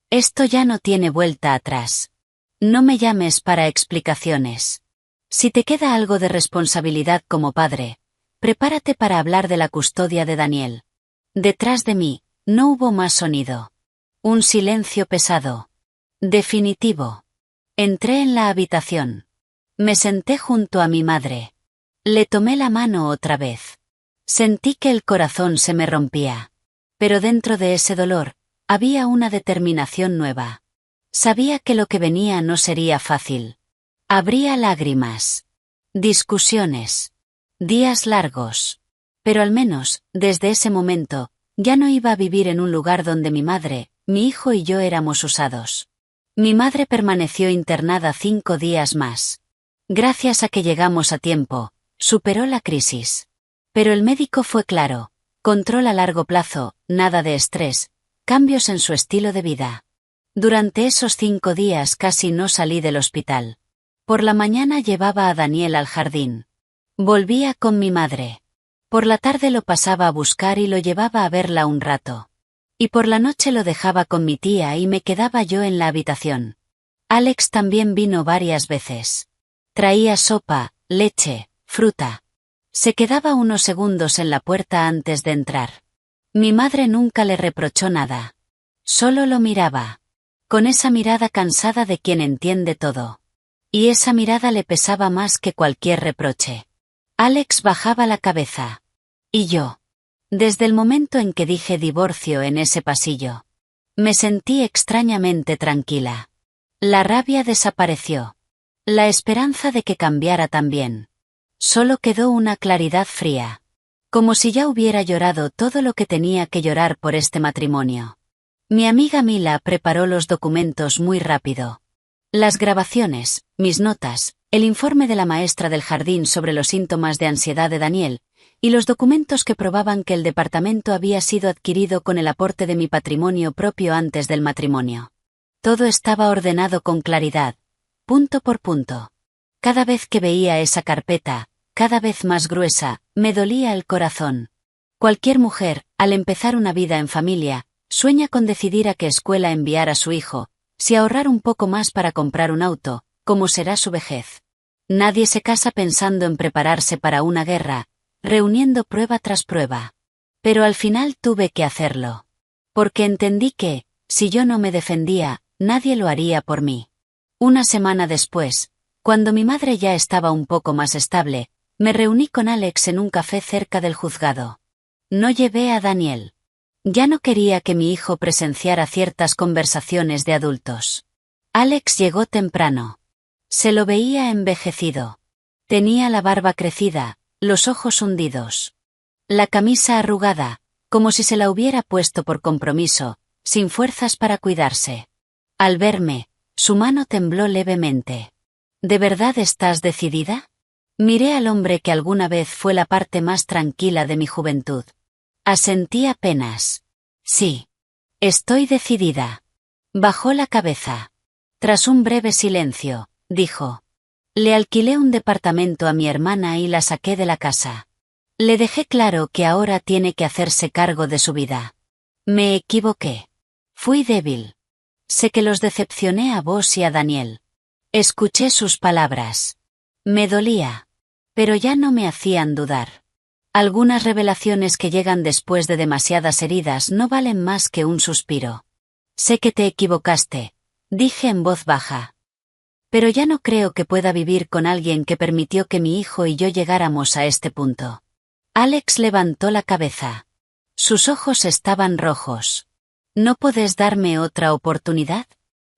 Esto ya no tiene vuelta atrás. No me llames para explicaciones. Si te queda algo de responsabilidad como padre, prepárate para hablar de la custodia de Daniel. Detrás de mí, no hubo más sonido. Un silencio pesado. Definitivo. Entré en la habitación. Me senté junto a mi madre. Le tomé la mano otra vez. Sentí que el corazón se me rompía. Pero dentro de ese dolor, había una determinación nueva. Sabía que lo que venía no sería fácil. Habría lágrimas. Discusiones. Días largos. Pero al menos, desde ese momento, ya no iba a vivir en un lugar donde mi madre, mi hijo y yo éramos usados. Mi madre permaneció internada 5 días más. Gracias a que llegamos a tiempo, superó la crisis. Pero el médico fue claro, control a largo plazo, nada de estrés, cambios en su estilo de vida. Durante esos 5 días casi no salí del hospital. Por la mañana llevaba a Daniel al jardín. Volvía con mi madre. Por la tarde lo pasaba a buscar y lo llevaba a verla un rato. Y por la noche lo dejaba con mi tía y me quedaba yo en la habitación. Alex también vino varias veces. Traía sopa, leche, fruta. Se quedaba unos segundos en la puerta antes de entrar. Mi madre nunca le reprochó nada. Solo lo miraba. Con esa mirada cansada de quien entiende todo. Y esa mirada le pesaba más que cualquier reproche. Alex bajaba la cabeza. Y yo. Desde el momento en que dije divorcio en ese pasillo, me sentí extrañamente tranquila. La rabia desapareció. La esperanza de que cambiara también. Solo quedó una claridad fría. Como si ya hubiera llorado todo lo que tenía que llorar por este matrimonio. Mi amiga Mila preparó los documentos muy rápido. Las grabaciones, mis notas, el informe de la maestra del jardín sobre los síntomas de ansiedad de Daniel, y los documentos que probaban que el departamento había sido adquirido con el aporte de mi patrimonio propio antes del matrimonio. Todo estaba ordenado con claridad, punto por punto. Cada vez que veía esa carpeta, cada vez más gruesa, me dolía el corazón. Cualquier mujer, al empezar una vida en familia, sueña con decidir a qué escuela enviar a su hijo, si ahorrar un poco más para comprar un auto, cómo será su vejez. Nadie se casa pensando en prepararse para una guerra, reuniendo prueba tras prueba. Pero al final tuve que hacerlo. Porque entendí que, si yo no me defendía, nadie lo haría por mí. Una semana después, cuando mi madre ya estaba un poco más estable, me reuní con Alex en un café cerca del juzgado. No llevé a Daniel. Ya no quería que mi hijo presenciara ciertas conversaciones de adultos. Alex llegó temprano. Se lo veía envejecido. Tenía la barba crecida, los ojos hundidos. La camisa arrugada, como si se la hubiera puesto por compromiso, sin fuerzas para cuidarse. Al verme, su mano tembló levemente. ¿De verdad estás decidida? Miré al hombre que alguna vez fue la parte más tranquila de mi juventud. Asentí apenas. Sí. Estoy decidida. Bajó la cabeza. Tras un breve silencio, dijo. Le alquilé un departamento a mi hermana y la saqué de la casa. Le dejé claro que ahora tiene que hacerse cargo de su vida. Me equivoqué. Fui débil. Sé que los decepcioné a vos y a Daniel. Escuché sus palabras. Me dolía. Pero ya no me hacían dudar. Algunas revelaciones que llegan después de demasiadas heridas no valen más que un suspiro. Sé que te equivocaste, dije en voz baja. Pero ya no creo que pueda vivir con alguien que permitió que mi hijo y yo llegáramos a este punto. Alex levantó la cabeza. Sus ojos estaban rojos. ¿No podés darme otra oportunidad?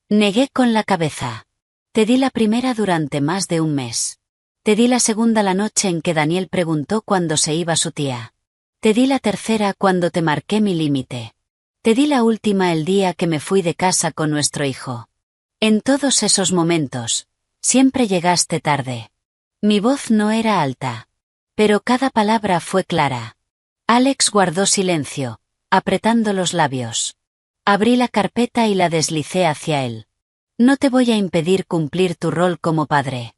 Negué con la cabeza. Te di la primera durante más de un mes. Te di la segunda la noche en que Daniel preguntó cuándo se iba su tía. Te di la tercera cuando te marqué mi límite. Te di la última el día que me fui de casa con nuestro hijo. En todos esos momentos, siempre llegaste tarde. Mi voz no era alta. Pero cada palabra fue clara. Alex guardó silencio, apretando los labios. Abrí la carpeta y la deslicé hacia él. No te voy a impedir cumplir tu rol como padre.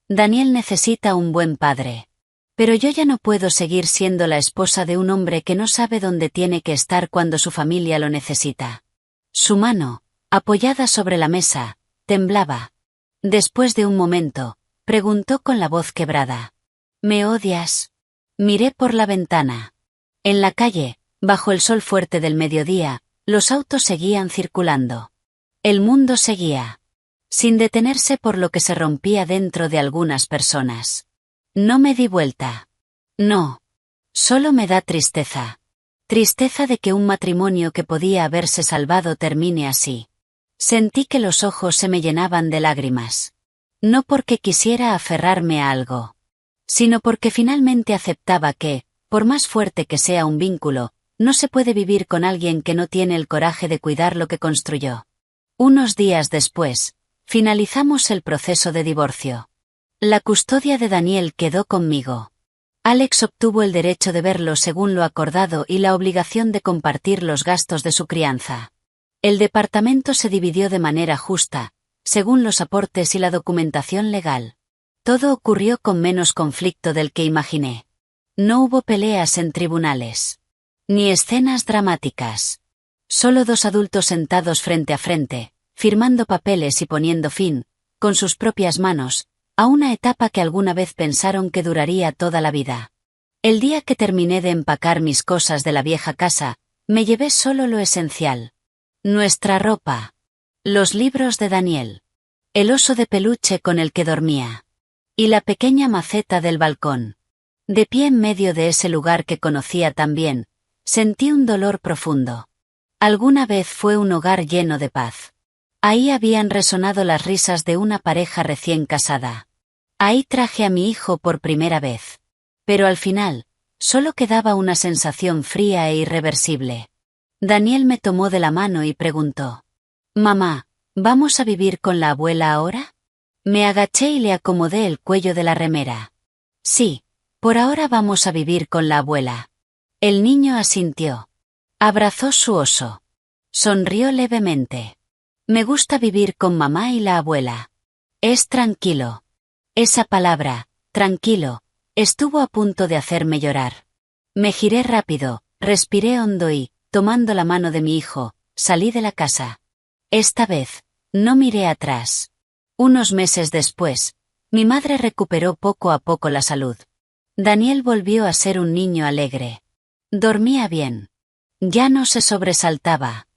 Daniel necesita un buen padre. Pero yo ya no puedo seguir siendo la esposa de un hombre que no sabe dónde tiene que estar cuando su familia lo necesita. Su mano, apoyada sobre la mesa, temblaba. Después de un momento, preguntó con la voz quebrada. ¿Me odias? Miré por la ventana. En la calle, bajo el sol fuerte del mediodía, los autos seguían circulando. El mundo seguía. Sin detenerse por lo que se rompía dentro de algunas personas. No me di vuelta. No. Solo me da tristeza. Tristeza de que un matrimonio que podía haberse salvado termine así. Sentí que los ojos se me llenaban de lágrimas. No porque quisiera aferrarme a algo. Sino porque finalmente aceptaba que, por más fuerte que sea un vínculo, no se puede vivir con alguien que no tiene el coraje de cuidar lo que construyó. Unos días después, finalizamos el proceso de divorcio. La custodia de Daniel quedó conmigo. Alex obtuvo el derecho de verlo según lo acordado y la obligación de compartir los gastos de su crianza. El departamento se dividió de manera justa, según los aportes y la documentación legal. Todo ocurrió con menos conflicto del que imaginé. No hubo peleas en tribunales. Ni escenas dramáticas. Solo dos adultos sentados frente a frente, firmando papeles y poniendo fin, con sus propias manos, a una etapa que alguna vez pensaron que duraría toda la vida. El día que terminé de empacar mis cosas de la vieja casa, me llevé solo lo esencial. Nuestra ropa. Los libros de Daniel. El oso de peluche con el que dormía. Y la pequeña maceta del balcón. De pie en medio de ese lugar que conocía tan bien, sentí un dolor profundo. Alguna vez fue un hogar lleno de paz. Ahí habían resonado las risas de una pareja recién casada. Ahí traje a mi hijo por primera vez. Pero al final, solo quedaba una sensación fría e irreversible. Daniel me tomó de la mano y preguntó: «Mamá, ¿vamos a vivir con la abuela ahora?» Me agaché y le acomodé el cuello de la remera. «Sí, por ahora vamos a vivir con la abuela». El niño asintió. Abrazó su oso. Sonrió levemente. «Me gusta vivir con mamá y la abuela. Es tranquilo». Esa palabra, tranquilo, estuvo a punto de hacerme llorar. Me giré rápido, respiré hondo y, tomando la mano de mi hijo, salí de la casa. Esta vez, no miré atrás. Unos meses después, mi madre recuperó poco a poco la salud. Daniel volvió a ser un niño alegre. Dormía bien. Ya no se sobresaltaba.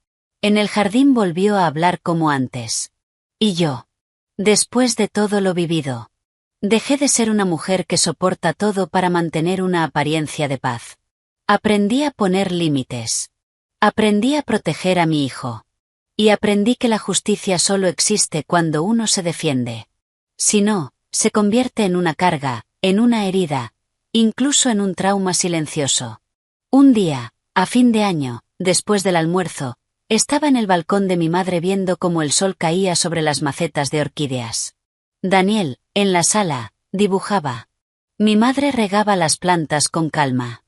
En el jardín volvió a hablar como antes. Y yo. Después de todo lo vivido, dejé de ser una mujer que soporta todo para mantener una apariencia de paz. Aprendí a poner límites. Aprendí a proteger a mi hijo. Y aprendí que la justicia solo existe cuando uno se defiende. Si no, se convierte en una carga, en una herida, incluso en un trauma silencioso. Un día, a fin de año, después del almuerzo, estaba en el balcón de mi madre viendo cómo el sol caía sobre las macetas de orquídeas. Daniel, en la sala, dibujaba. Mi madre regaba las plantas con calma.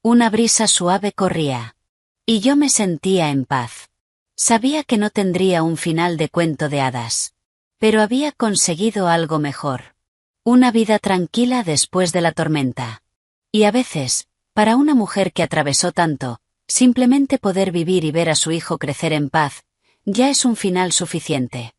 Una brisa suave corría. Y yo me sentía en paz. Sabía que no tendría un final de cuento de hadas. Pero había conseguido algo mejor. Una vida tranquila después de la tormenta. Y a veces, para una mujer que atravesó tanto, simplemente poder vivir y ver a su hijo crecer en paz, ya es un final suficiente.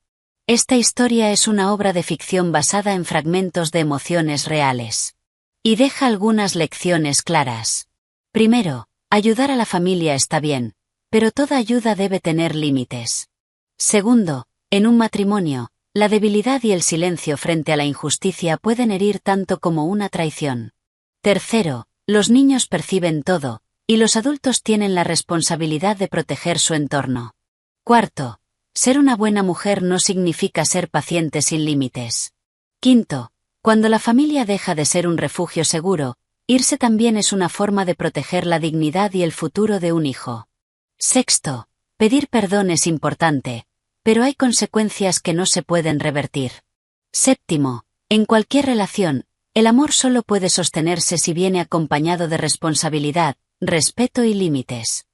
Esta historia es una obra de ficción basada en fragmentos de emociones reales. Y deja algunas lecciones claras. Primero, ayudar a la familia está bien, pero toda ayuda debe tener límites. Segundo, en un matrimonio, la debilidad y el silencio frente a la injusticia pueden herir tanto como una traición. Tercero, los niños perciben todo, y los adultos tienen la responsabilidad de proteger su entorno. Cuarto, ser una buena mujer no significa ser paciente sin límites. Quinto, cuando la familia deja de ser un refugio seguro, irse también es una forma de proteger la dignidad y el futuro de un hijo. Sexto, pedir perdón es importante, pero hay consecuencias que no se pueden revertir. Séptimo, en cualquier relación, el amor solo puede sostenerse si viene acompañado de responsabilidad, respeto y límites.